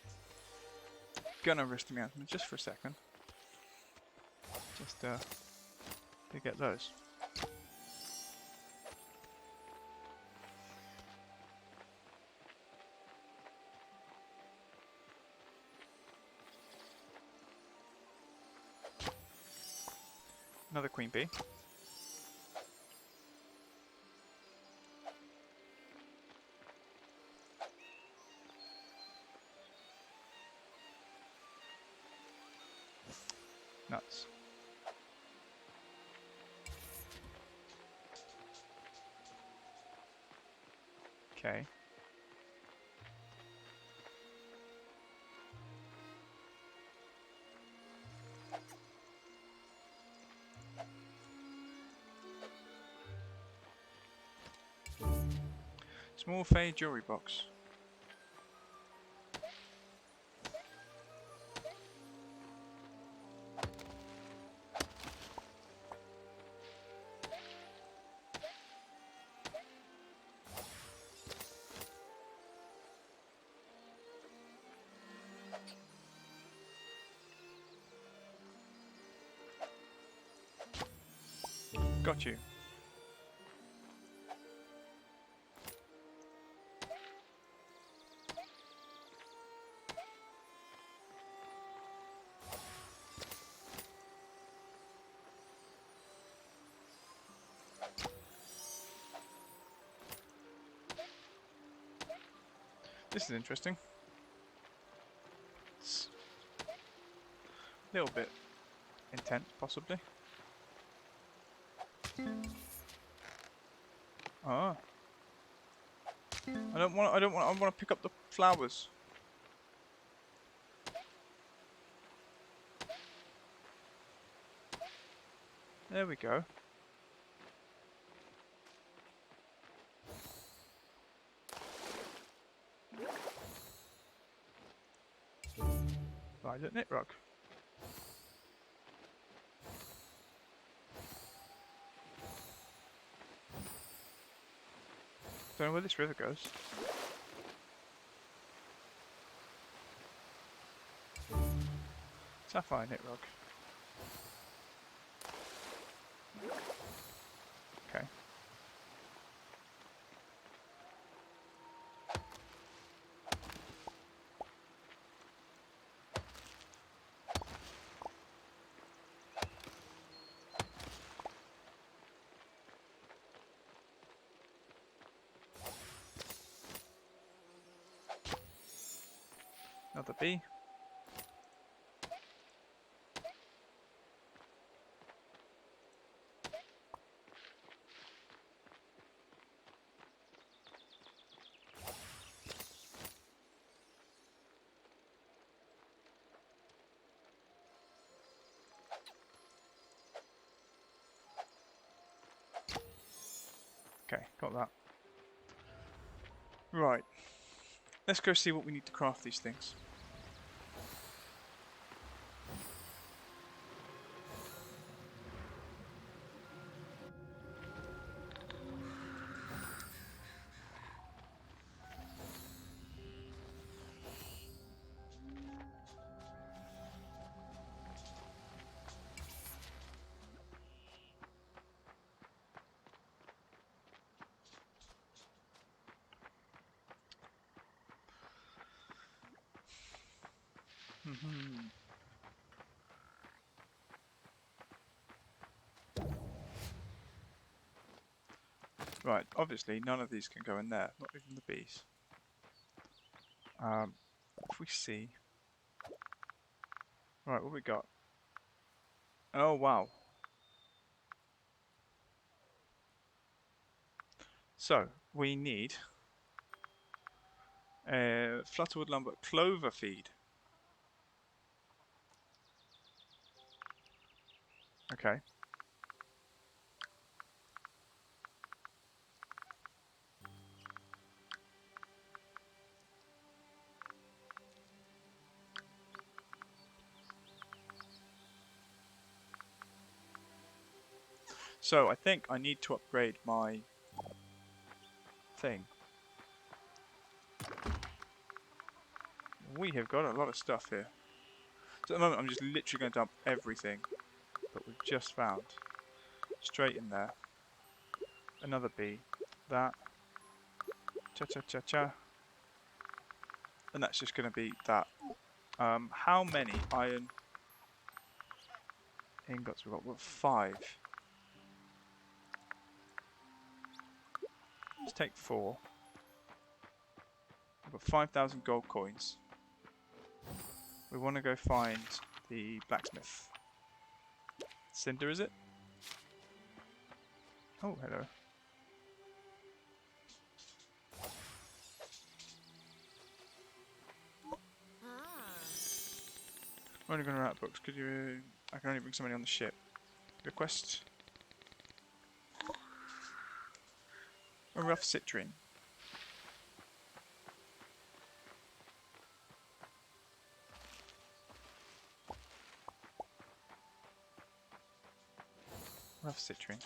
gonna risk the announcement just for a second. Just to get those. Another queen bee. Nuts. Okay. Small Fae jewelry box. Got you. This is interesting. It's a little bit intense, possibly. Ah. I want to pick up the flowers. There we go. Violet knit rug. Don't know where this river goes. Sapphire Nitrock. Okay. Another bee. Okay, got that. Right. Let's go see what we need to craft these things. Right, obviously none of these can go in there, not even the bees. If we see... Right, what we got? Oh, wow. So, we need Flutterwood Lumber Clover Feed. Okay. So, I think I need to upgrade my thing. We have got a lot of stuff here. So at the moment I'm just literally going to dump everything that we've just found straight in there. Another bee. That. Cha-cha-cha-cha. And that's just going to be that. How many iron ingots we've got? We've got 5. Let's take 4. We've got 5,000 gold coins. We want to go find the blacksmith. Cinder, is it? Oh, hello. I'm only going to run out of books. Could you... I can only bring somebody on the ship. Request. A rough citrine. Rough citrine.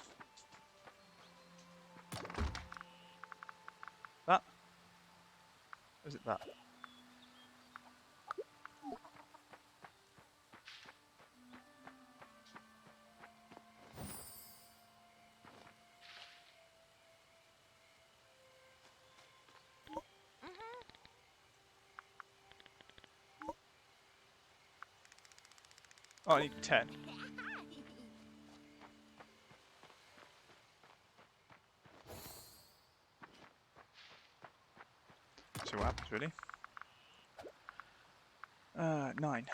That? Or is it that? Oh, I need 10. See what happens, really. 9.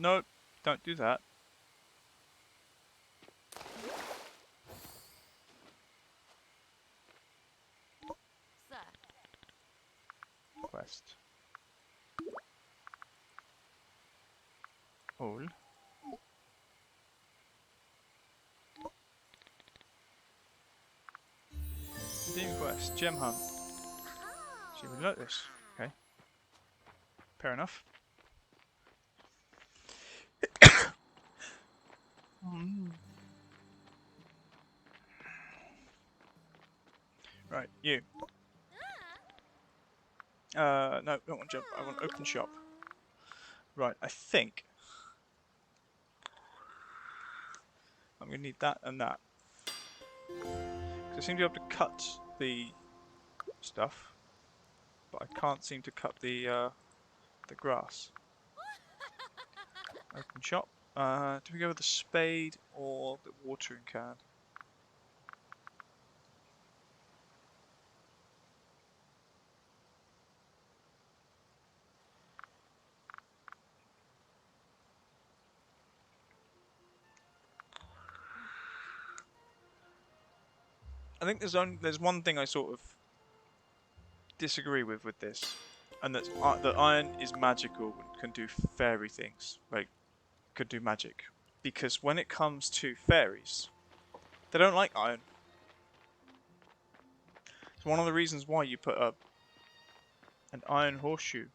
No, don't do that. Quest. All. Redeem quest. Gem hunt. See, we like this. Okay. Fair enough. Right, you. No, I don't want jump. I want open shop. Right, I think I'm going to need that and that. Because I seem to be able to cut the stuff, but I can't seem to cut the grass. Open shop. Do we go with the spade or the watering can? I think there's one thing I sort of disagree with this, and that's that iron is magical and can do fairy things, like could do magic. Because when it comes to fairies, they don't like iron. It's one of the reasons why you put an iron horseshoe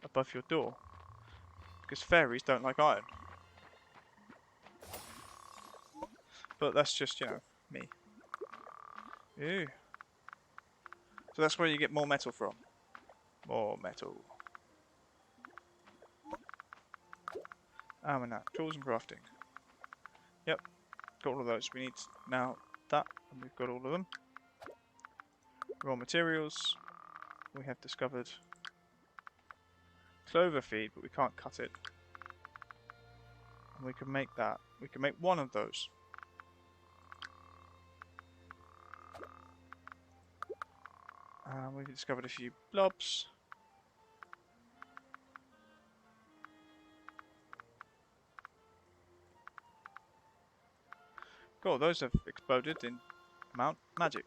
above your door, because fairies don't like iron. But that's just, me. Ew. So that's where you get more metal from. More metal. And that. Tools and crafting. Yep. Got all of those. We need now that, and we've got all of them. Raw materials. We have discovered clover feed, but we can't cut it. And we can make that. We can make one of those. We've discovered a few blobs. Cool, those have exploded in Mount Magic.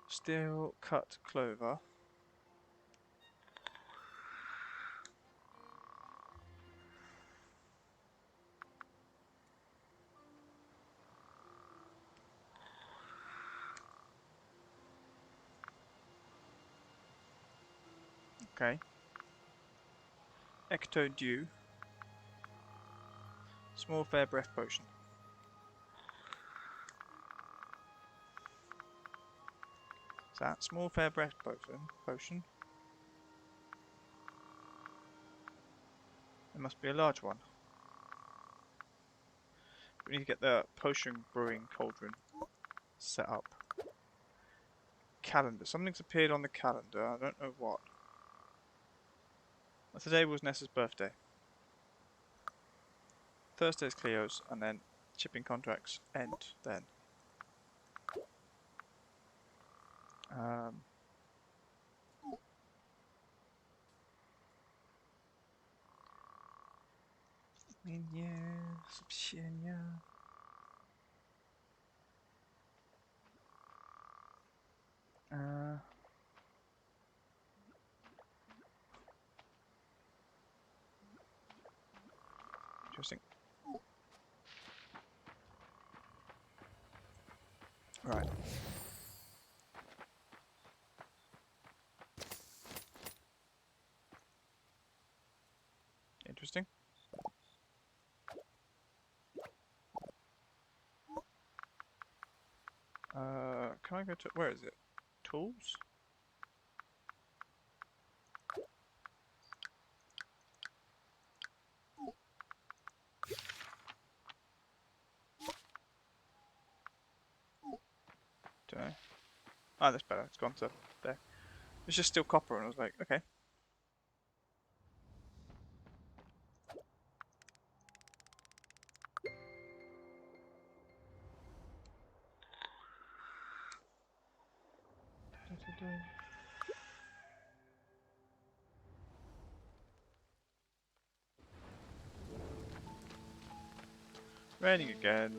Steel cut clover. Okay. Ecto Dew. Small fair breath potion. Is that small fair breath potion? There must be a large one. We need to get the potion brewing cauldron set up. Calendar. Something's appeared on the calendar. I don't know what. Well, today was Nessa's birthday. Thursday's Cleo's, and then shipping contracts end then. Interesting. Right. Interesting. Can I go to... Where is it? Tools? Don't know. Ah, that's better. It's gone to there. It's just still copper, and I was like, okay. Raining again.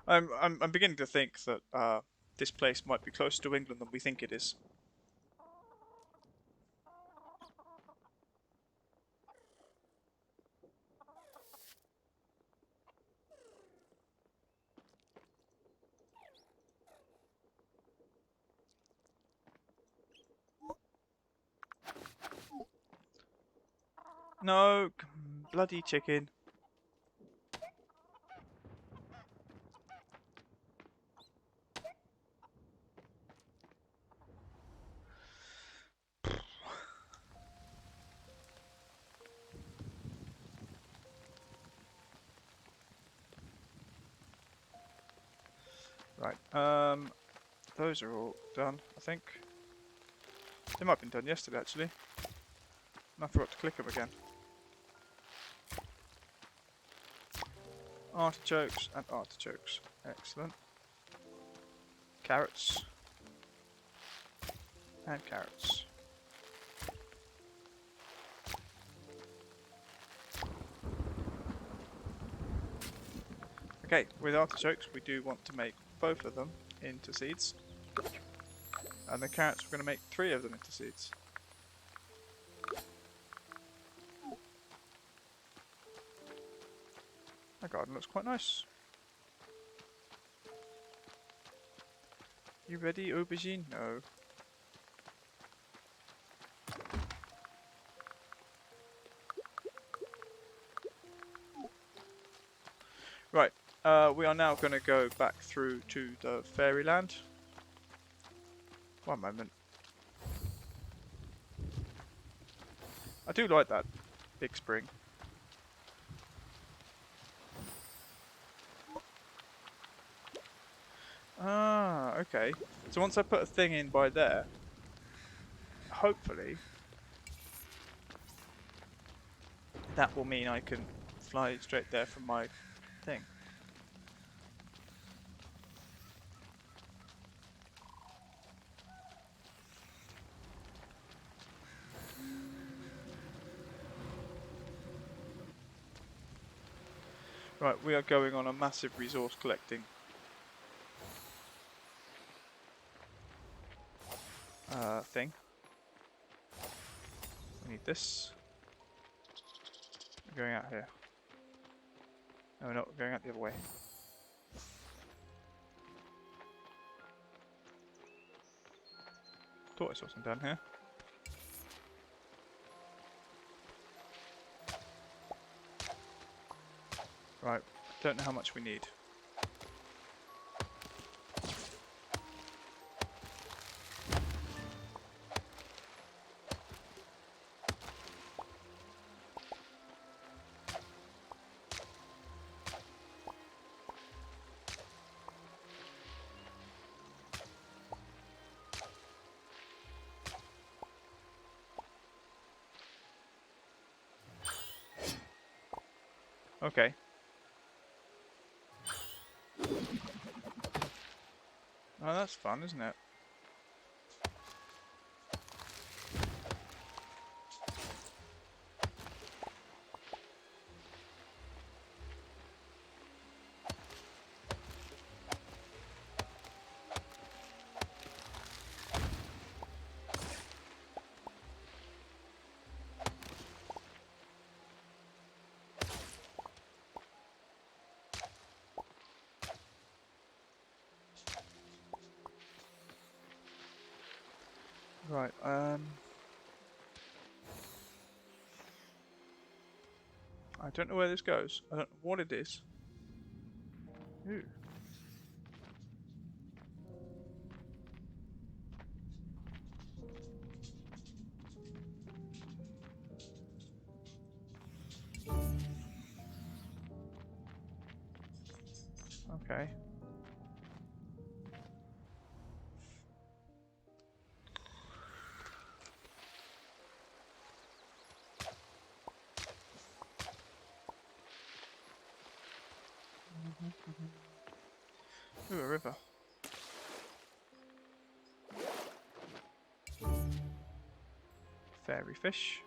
I'm beginning to think that this place might be closer to England than we think it is. No, bloody chicken. Right, those are all done, I think. They might have been done yesterday, actually. And I forgot to click them again. Artichokes and artichokes. Excellent. Carrots. And carrots. Okay, with artichokes we do want to make both of them into seeds. And the carrots we're going to make 3 of them into seeds. My garden looks quite nice. You ready, aubergine? No. Right, we are now going to go back through to the fairyland. One moment. I do like that big spring. Ah, okay. So once I put a thing in by there, hopefully that will mean I can fly straight there from my thing. Right, we are going on a massive resource collecting thing. We need this. We're going out here. No, we're not. We're going out the other way. Thought I saw some down here. Right, don't know how much we need. Okay. Oh, that's fun, isn't it? Right, I don't know where this goes. I don't know what it is. Ooh. Okay. Ooh, a river. Fairy fish.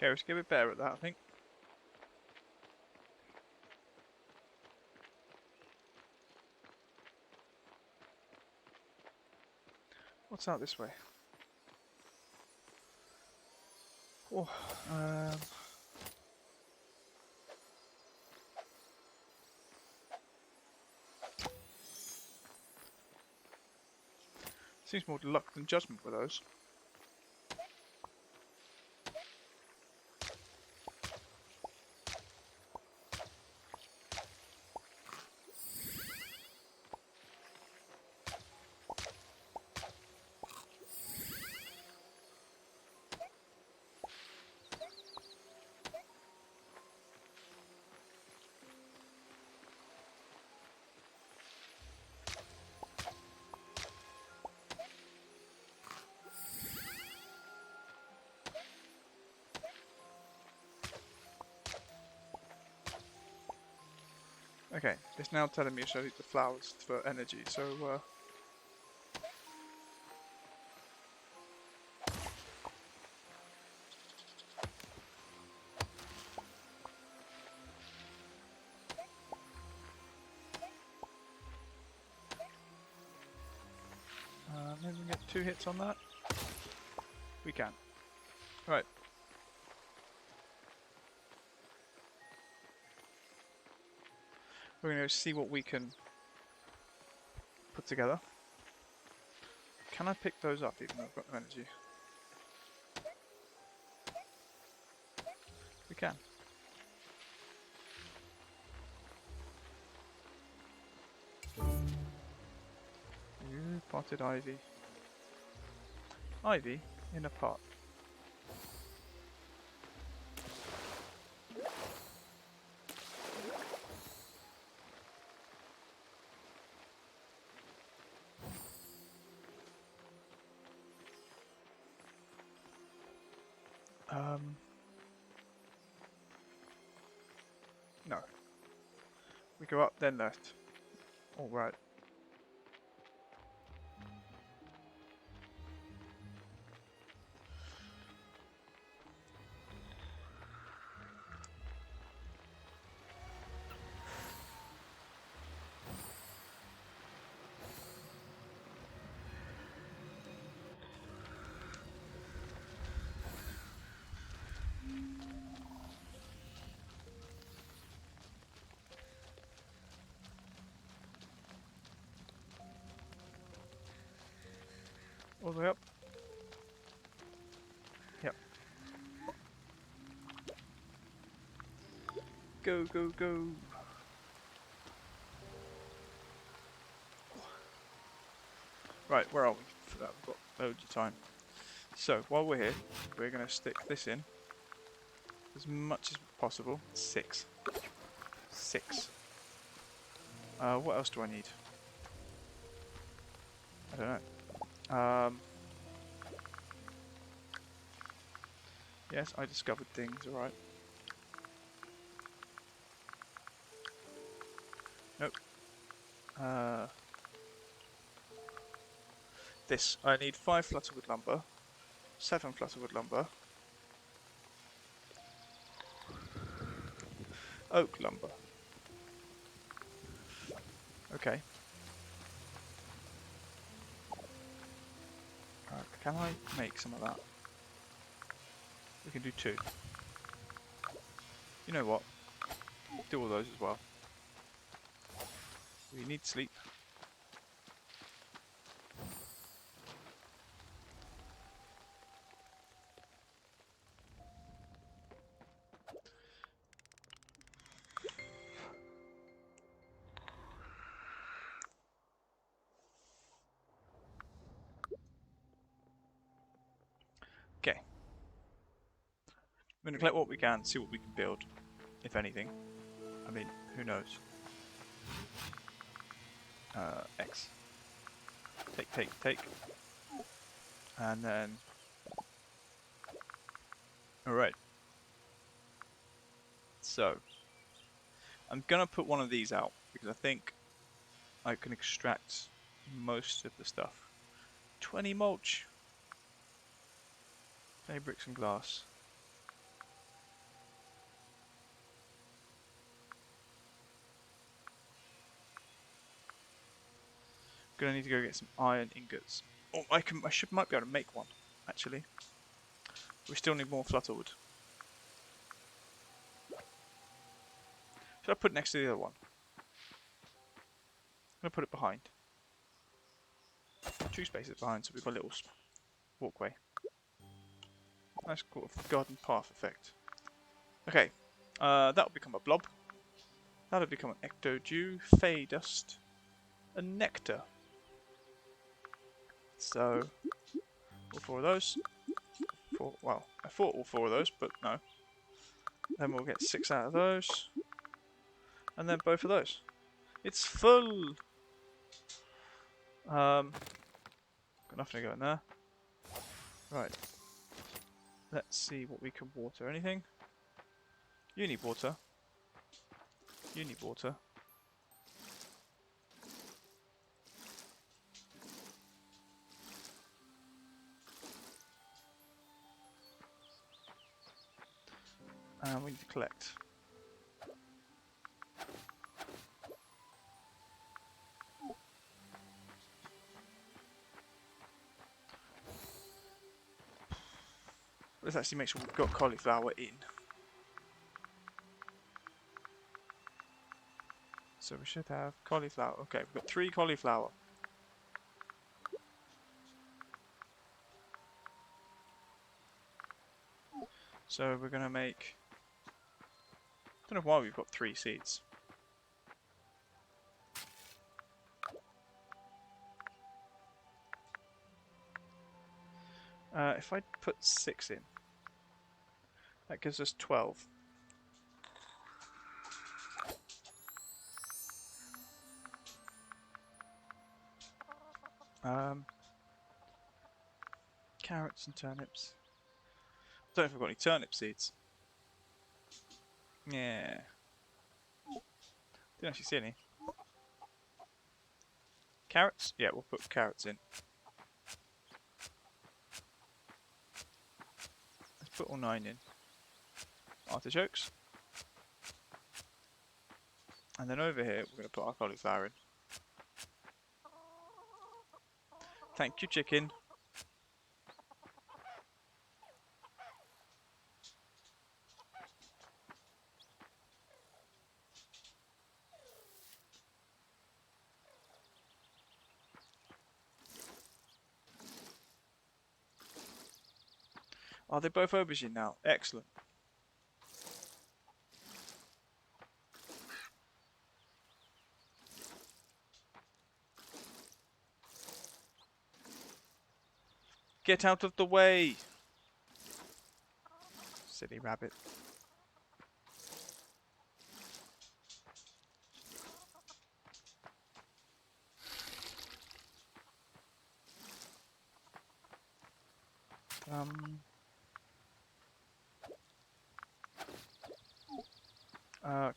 Okay, let's get a bit better at that, I think. What's out this way? Oh, seems more luck than judgment with those. Okay, it's now telling me I should eat the flowers for energy, so maybe we can get 2 hits on that. We can. Right. We're going to see what we can put together. Can I pick those up even though I've got no energy? We can. Ooh, potted ivy. Ivy in a pot. No. We go up, then left. Alright. All the way up. Yep. Go, go, go. Right, where are we? For that, we've got loads of time. So, while we're here, we're going to stick this in as much as possible. 6. 6. What else do I need? I don't know. Yes, I discovered things, alright. Nope. This. I need 5 flutterwood lumber, 7 flutterwood lumber, oak lumber. Okay. Can I make some of that? We can do 2. You know what? Do all those as well. We need sleep. going to collect what we can, see what we can build, if anything. I mean, who knows? X. Take. And then... Alright. So, I'm going to put one of these out, because I think I can extract most of the stuff. 20 mulch. Clay, bricks and glass. Gonna need to go get some iron ingots. Oh, I might be able to make one, actually. We still need more flutterwood. Should I put it next to the other one? I'm gonna put it behind. 2 spaces behind, so we've got a little walkway. Nice garden path effect. Okay, that'll become a blob. That'll become an ectodew, Fae dust, a nectar. So, all 4 of those. Well, I thought all 4 of those, but no. Then we'll get 6 out of those. And then both of those. It's full! Got nothing to go in there. Right. Let's see what we can water. Anything? You need water. You need water. And we need to collect. Let's actually make sure we've got cauliflower in. So we should have cauliflower. Okay, we've got 3 cauliflower. So we're going to make... I don't know why we've got 3 seeds. If I put 6 in, that gives us 12. Carrots and turnips. Don't know if I've got any turnip seeds. Yeah. Didn't actually see any. Carrots? Yeah, we'll put carrots in. Let's put all 9 in. Artichokes. And then over here, we're going to put our cauliflower in. Thank you, chicken. Are they both aubergine now? Excellent. Get out of the way! Silly rabbit.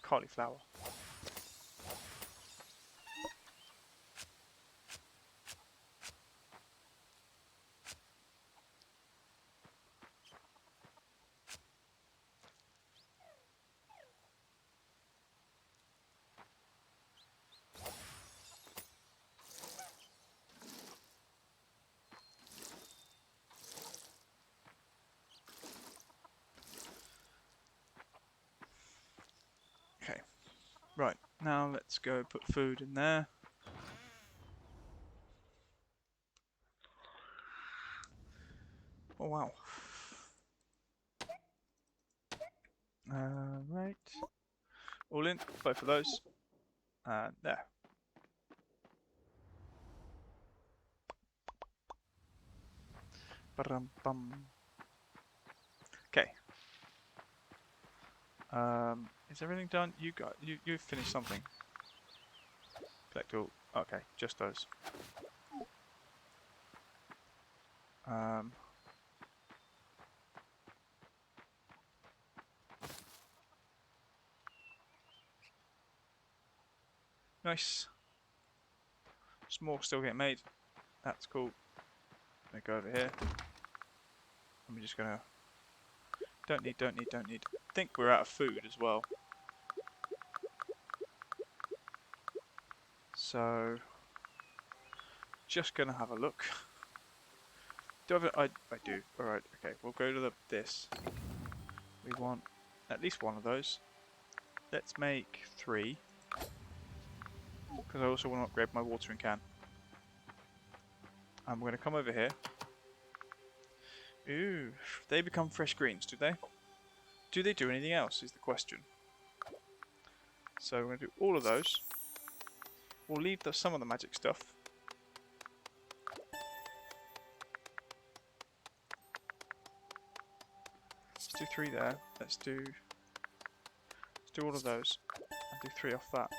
Cauliflower. Okay. Right, now let's go put food in there. Oh wow. Right. All in, both of those. And there. Ba-dum-bum. Okay. Is everything done? You finished something. Collect all. Okay, just those. Nice. Some more still getting made. That's cool. I'm gonna go over here. I'm just gonna. Don't need. I think we're out of food as well. So, just gonna have a look. Do I have I do. Alright, okay. We'll go to this. We want at least one of those. Let's make 3. Because I also want to upgrade my watering can. And we're going to come over here. Ooh, they become fresh greens, do they? Do they do anything else is the question. So we're going to do all of those. We'll leave some of the magic stuff. Let's do 3 there. Let's do all of those. And do 3 off that.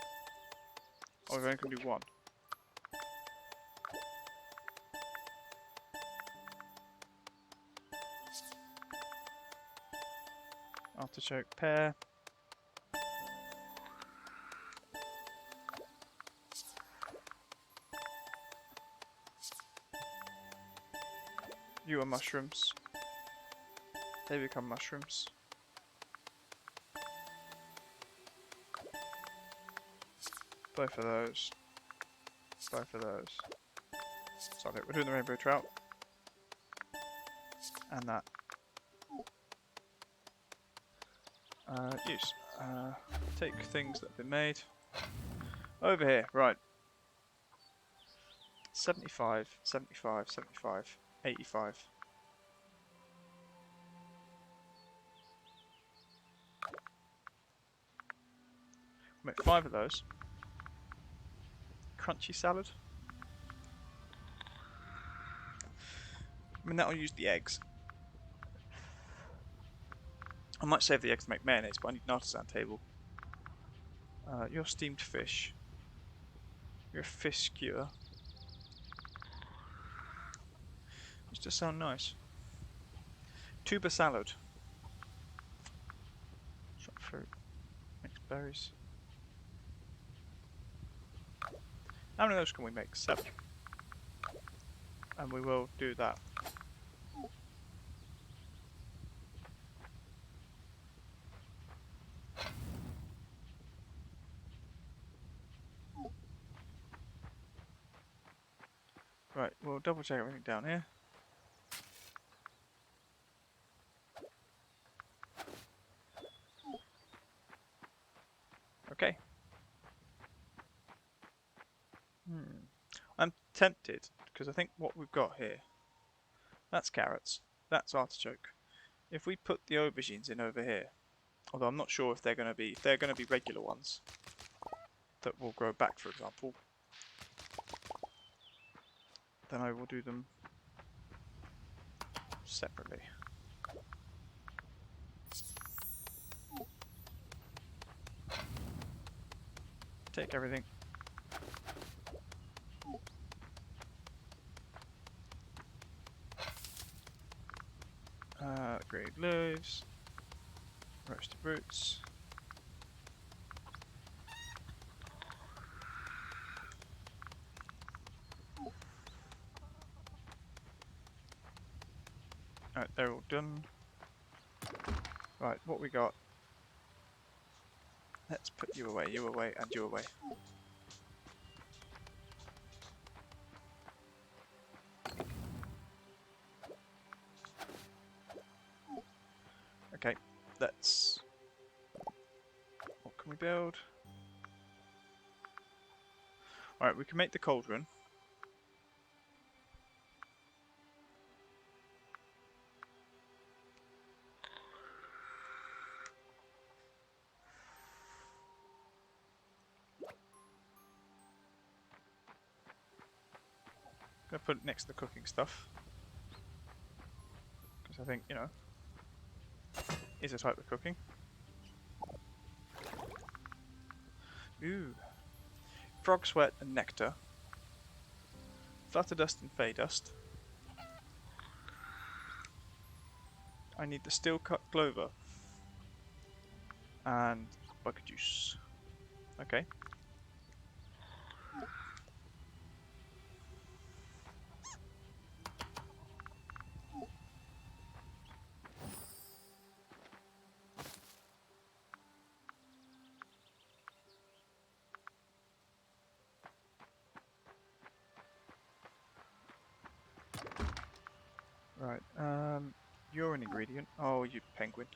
Oh, we're only going to do 1. Artichoke, pear. You are mushrooms. They become mushrooms. Both of those. Both of those. Sorry, we're doing the rainbow trout. And that. Use. Take things that have been made. Over here, right. 75, 75, 75, 85. Make 5 of those. Crunchy salad. I mean, that'll use the eggs. I might save the eggs to make mayonnaise, but I need an artisan table. You're steamed fish. You're a fish skewer. This does sound nice. Tuber salad. Shot fruit. Mixed berries. How many of those can we make? 7. And we will do that. Right, we'll double check everything down here. Okay. I'm tempted, because I think what we've got here, that's carrots, that's artichoke. If we put the aubergines in over here, although I'm not sure if they're going to be regular ones that will grow back, for example, then I will do them separately. Take everything. Grade loaves, roasted roots. Alright, they're all done. Right, what we got? Let's put you away, and you away. Okay, let's... What can we build? Alright, we can make the cauldron. I'm gonna put it next to the cooking stuff. Because I think, you know, is a type of cooking. Ooh. Frog sweat and nectar. Flutter dust and fey dust. I need the steel cut clover. And bug juice. Okay. Right, you're an ingredient. Oh, you penguin.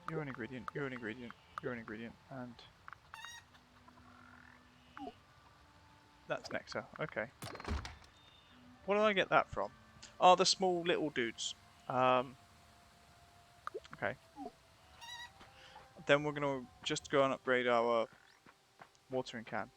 You're an ingredient, you're an ingredient, you're an ingredient, and... That's nectar, okay. What did I get that from? Oh, the small little dudes. Okay. Then we're gonna just go and upgrade our watering can.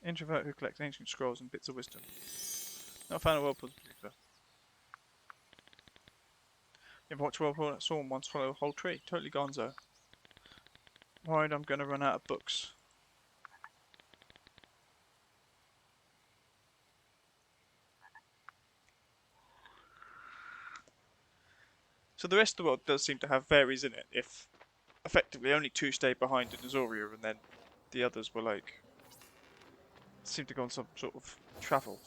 Introvert who collects ancient scrolls and bits of wisdom. Not found a whirlpool. You ever watch Whirlpool that saw one swallow a whole tree? Totally gonzo. Worried I'm gonna run out of books. So the rest of the world does seem to have fairies in it, if effectively only 2 stayed behind in Azoria and then the others were like... seem to go on some sort of travel.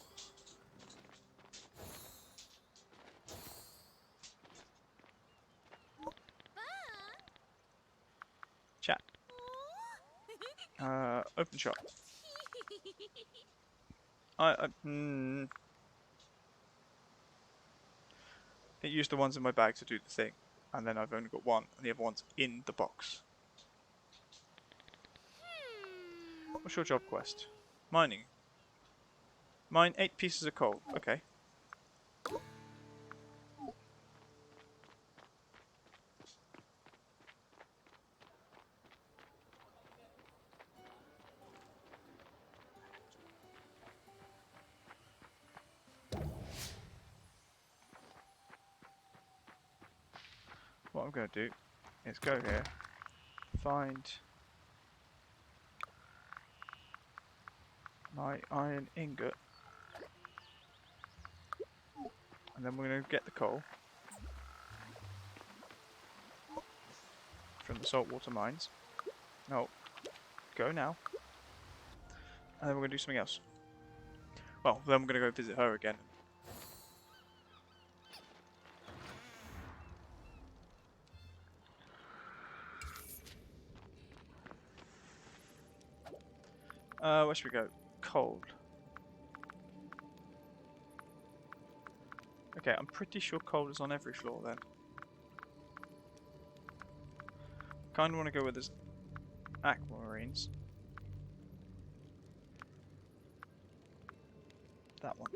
Chat. Open shop. It used the ones in my bag to do the thing, and then I've only got one, and the other one's in the box. What's your job quest? Mining. Mine 8 pieces of coal. Okay. What I'm going to do is go here, find my iron ingot, and then we're going to get the coal from the saltwater mines. No, go now. And then we're going to do something else. Well, then we're going to go visit her again. Where should we go? Cold. Okay, I'm pretty sure cold is on every floor then. Kinda want to go where there's aquamarines. That one.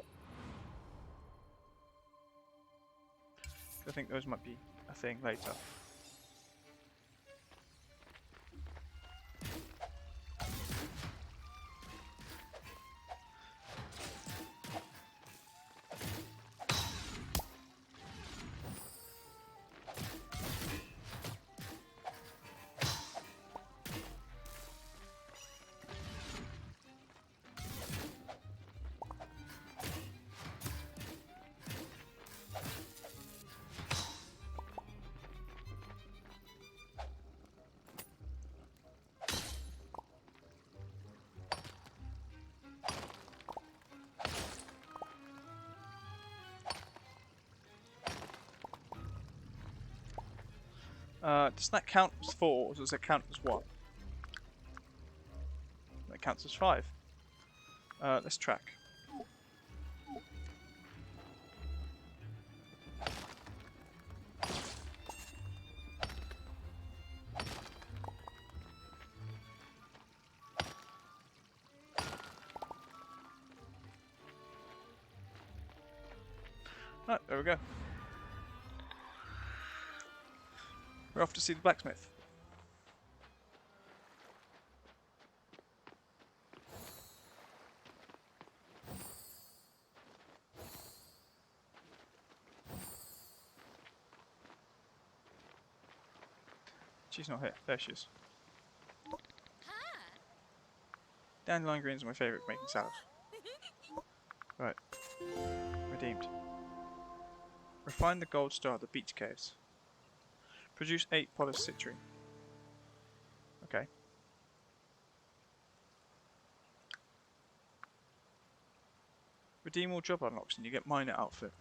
I think those might be a thing later. Does that count as 4 or does it count as 1? That counts as 5. Let's track. Oh, there we go. We're off to see the blacksmith. She's not here. There she is. Dandelion greens are my favourite for making salad. Right. Redeemed. Refine the gold star at the beach caves. Produce 8 polished citrine. Okay. Redeem all job unlocks and you get miner outfit.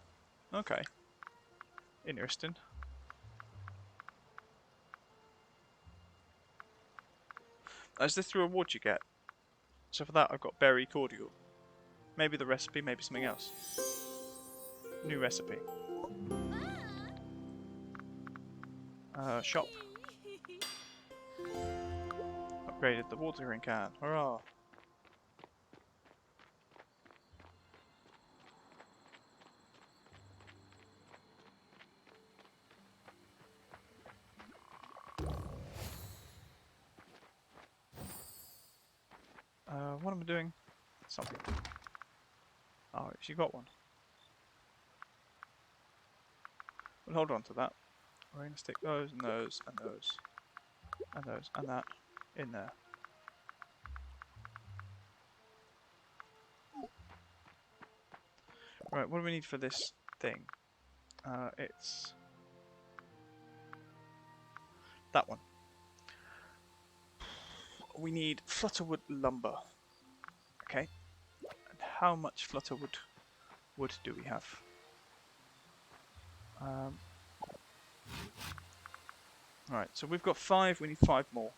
Okay. Interesting. Is this the reward you get? So for that I've got berry cordial. Maybe the recipe, maybe something else. New recipe. Shop. Upgraded the watering can. Hurrah! What am I doing? Something. Oh, she got one. We'll hold on to that. We're going to stick those and those and those and those and that in there. Right, what do we need for this thing? It's that one. We need flutterwood lumber. Okay. And how much flutterwood wood do we have? Alright, so we've got 5, we need 5 more.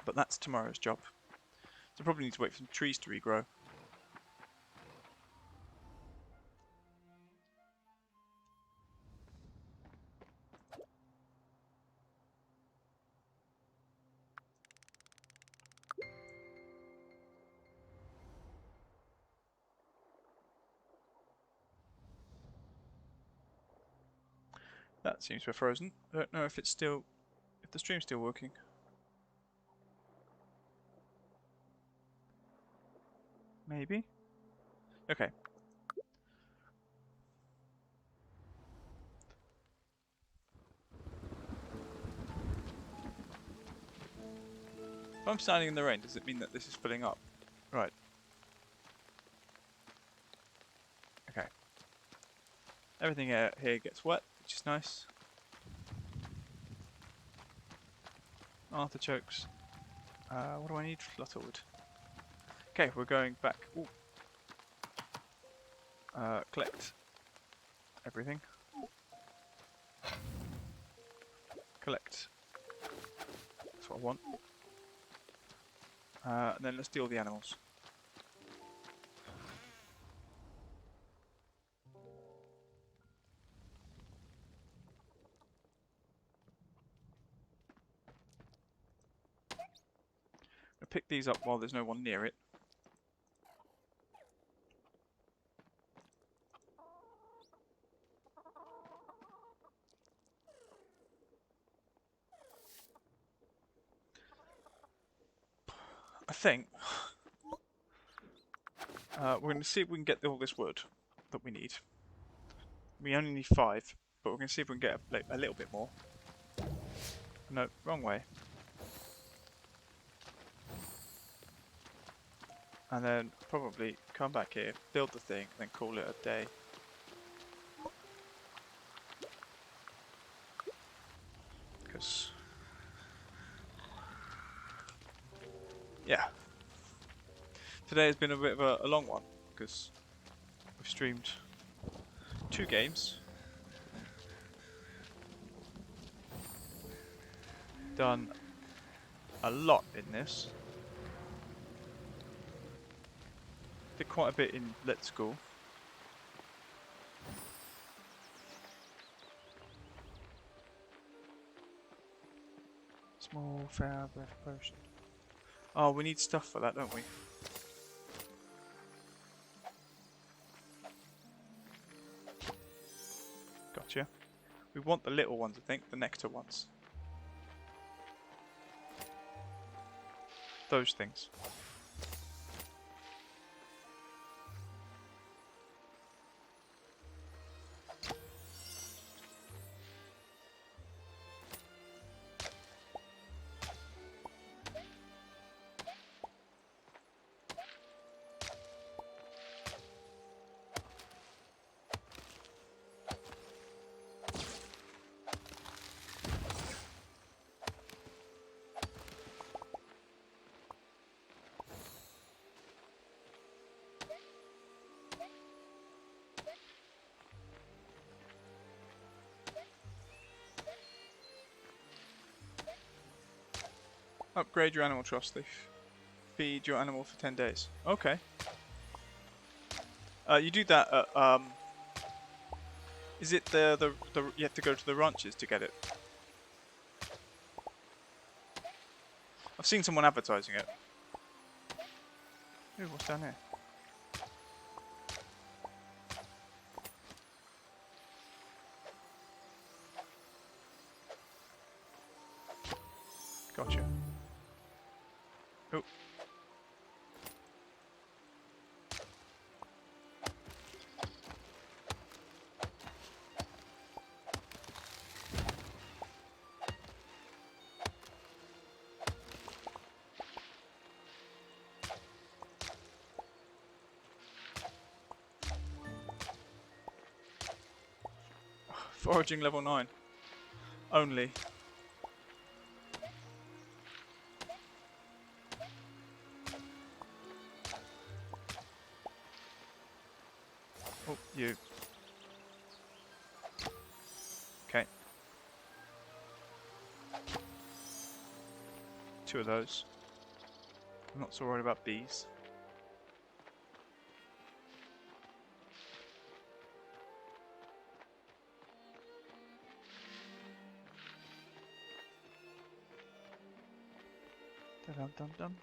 But that's tomorrow's job. So probably need to wait for some trees to regrow. That seems to be frozen. I don't know if it's still, if the stream's still working. Maybe? Okay. If I'm standing in the rain, does it mean that this is filling up? Right. Okay. Everything here gets wet, which is nice. Artichokes. What do I need? Flutterwood. Okay, we're going back. Ooh. Collect everything. Collect. That's what I want. And then let's deal the animals. I'll pick these up while there's no one near it. I think we're going to see if we can get all this wood that we need. We only need 5, but we're going to see if we can get a little bit more. No, wrong way. And then probably come back here, build the thing, and then call it a day. Because, yeah. Today has been a bit of a long one, because we've streamed 2 games. Done a lot in this. Did quite a bit in Let's Go. Small fair breath potion. Oh, we need stuff for that, don't we? Gotcha. We want the little ones, I think, the nectar ones. Those things. Upgrade your animal trust. They feed your animal for 10 days. Okay. You do that at, is it the you have to go to the ranches to get it? I've seen someone advertising it. Ooh, what's down here? Gotcha. Oh. Foraging level 9. Only. Oh, you. Okay. 2 of those. I'm not so worried about bees. Dum dum dum.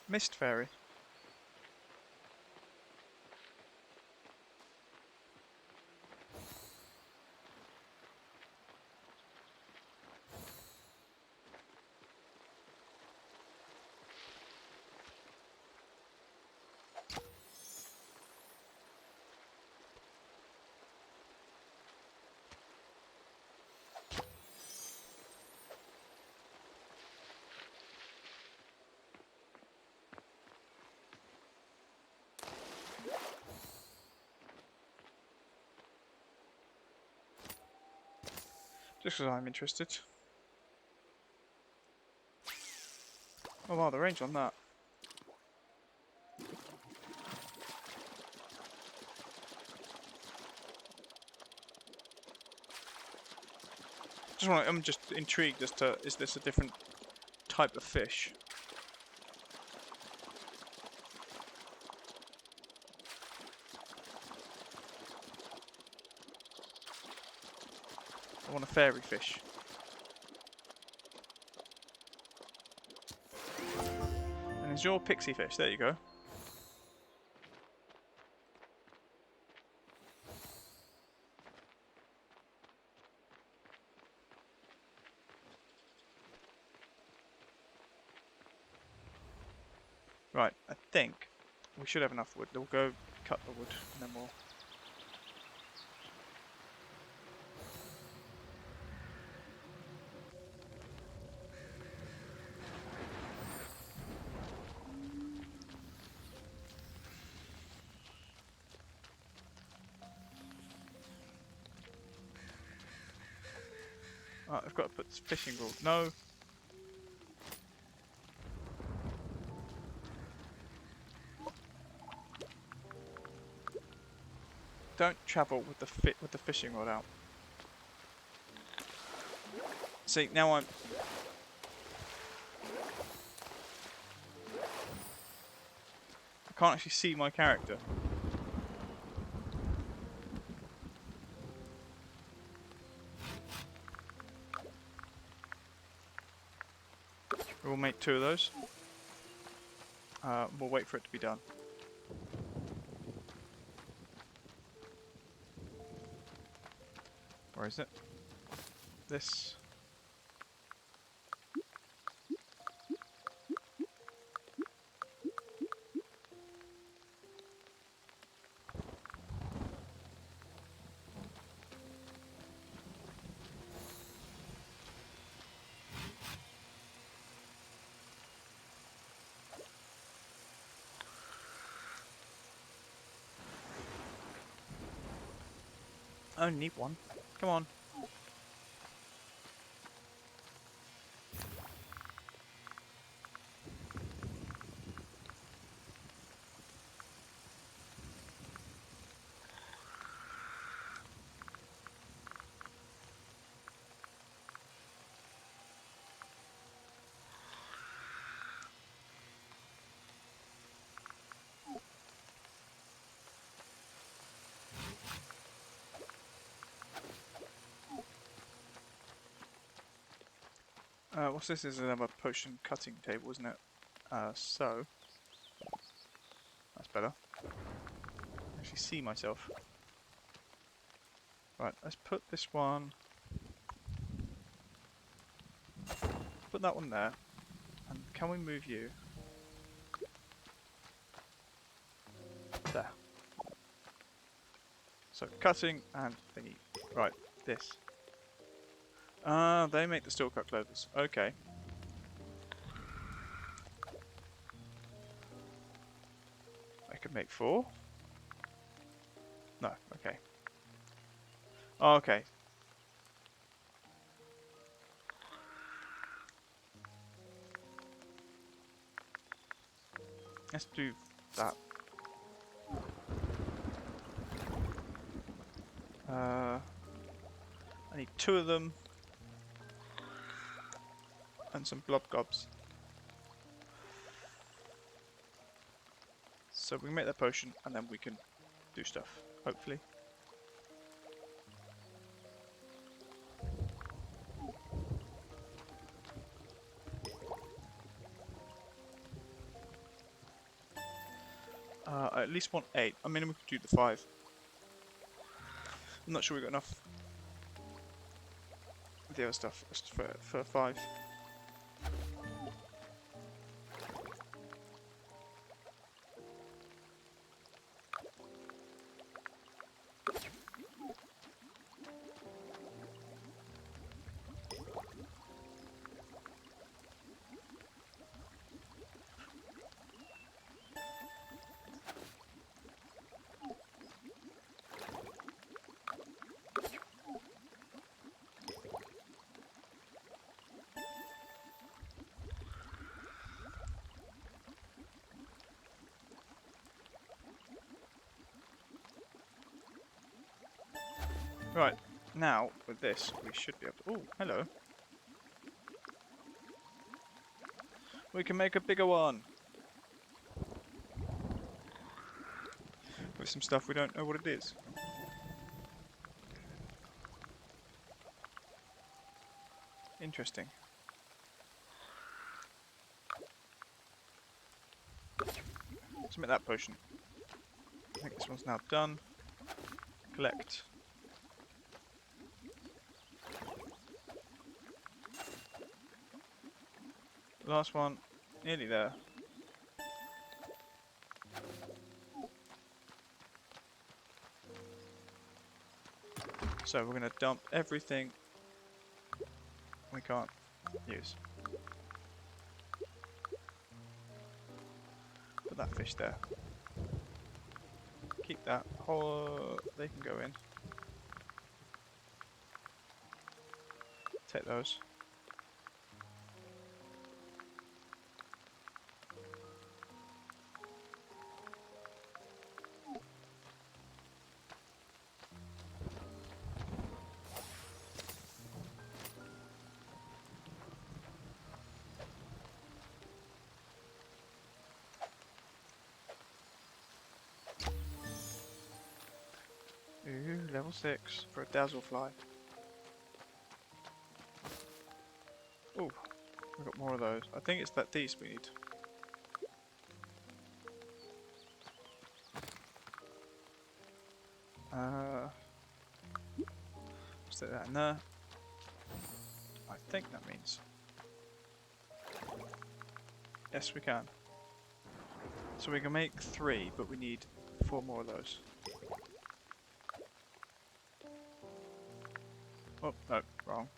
Mist fairy. Just because I'm interested. Oh wow, the range on that. I'm just intrigued as to, is this a different type of fish? I want a fairy fish. And it's your pixie fish, there you go. Right, I think we should have enough wood. We'll go cut the wood and then we'll... I've got to put fishing rod. No. Don't travel with the fishing rod out. See, now I can't actually see my character. We'll make 2 of those. We'll wait for it to be done. Where is it? This. I only need one. Come on. What's this? Is another potion cutting table, isn't it? So that's better. I actually see myself. Right, let's put this one. Put that one there. And can we move you? There. So cutting and thingy. Right, this. They make the steel cut clovers. Okay. I could make 4? No, okay. Oh, okay. Let's do that. I need 2 of them. And some blob gobs. So we can make that potion and then we can do stuff, hopefully. I at least want 8. I mean, we could do the 5. I'm not sure we got enough of the other stuff for 5. Right, now with this we should be able to... Oh, hello. We can make a bigger one. With some stuff we don't know what it is. Interesting. Let's make that potion. I think this one's now done. Collect. Last one, nearly there. So we're going to dump everything we can't use. Put that fish there. Keep that whole... They can go in. Take those. Ooh, level 6 for a dazzle fly. Ooh, we've got more of those. I think it's that these we need. Stick that in there. I think that means... Yes, we can. So we can make 3, but we need 4 more of those. Oh, no, wrong.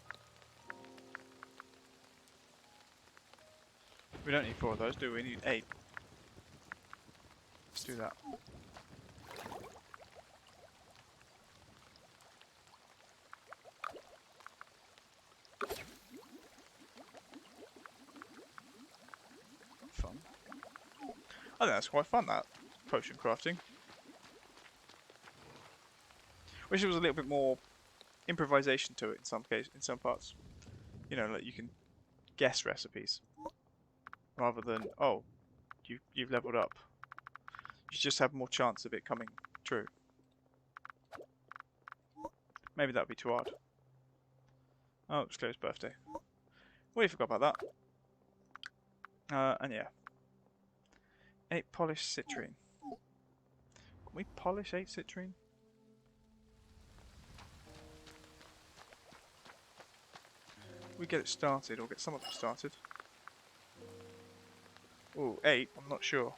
We don't need 4 of those, do we? We need 8. Let's do that. I think that's quite fun, that potion crafting. Wish there was a little bit more improvisation to it in some case, in some parts. You know, like you can guess recipes rather than you've leveled up. You just have more chance of it coming true. Maybe that'd be too hard. Oh, it's Claire's birthday. We forgot about that. And yeah, 8 polished citrine. Can we polish 8 citrine? We get it started, or get some of it started. Oh, 8, I'm not sure.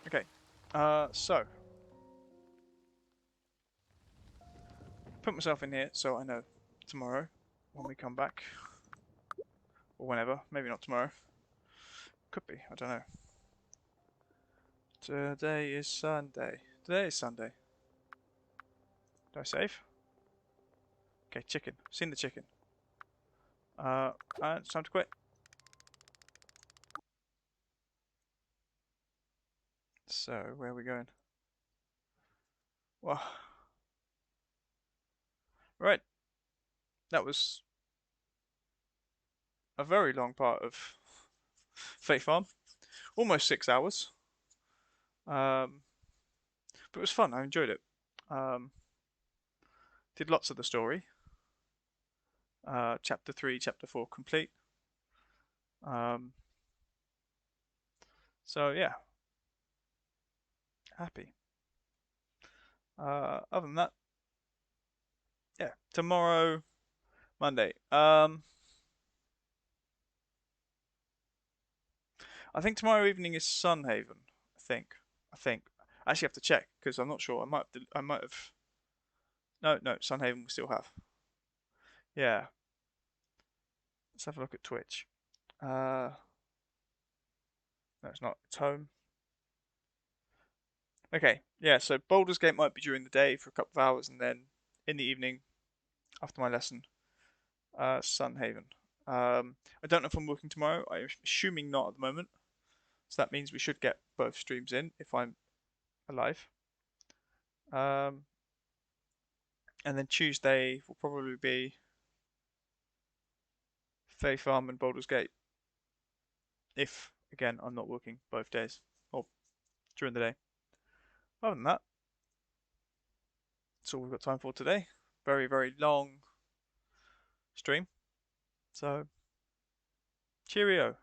Okay, so put myself in here so I know tomorrow when we come back, or whenever. Maybe not tomorrow. Could be. I don't know. Today is Sunday. Today is Sunday. Do I save? Okay, chicken. Seen the chicken. And it's time to quit. So where are we going? Well, right. That was a very long part of Fae Farm. Almost 6 hours. But it was fun. I enjoyed it. Did lots of the story. Chapter 3, Chapter 4 complete. So yeah, happy. Other than that, yeah, tomorrow, Monday. I think tomorrow evening is Sunhaven. I think. I actually have to check because I'm not sure. I might have. No, no, Sunhaven we still have. Yeah. Let's have a look at Twitch. No, it's not. It's home. Okay. Yeah. So Baldur's Gate might be during the day for a couple of hours, and then in the evening after my lesson, Sunhaven. I don't know if I'm working tomorrow. I'm assuming not at the moment. So that means we should get both streams in if I'm alive. And then Tuesday will probably be Fae Farm and Baldur's Gate. If, again, I'm not working both days or during the day. Other than that, that's all we've got time for today. Very, very long stream. So, cheerio.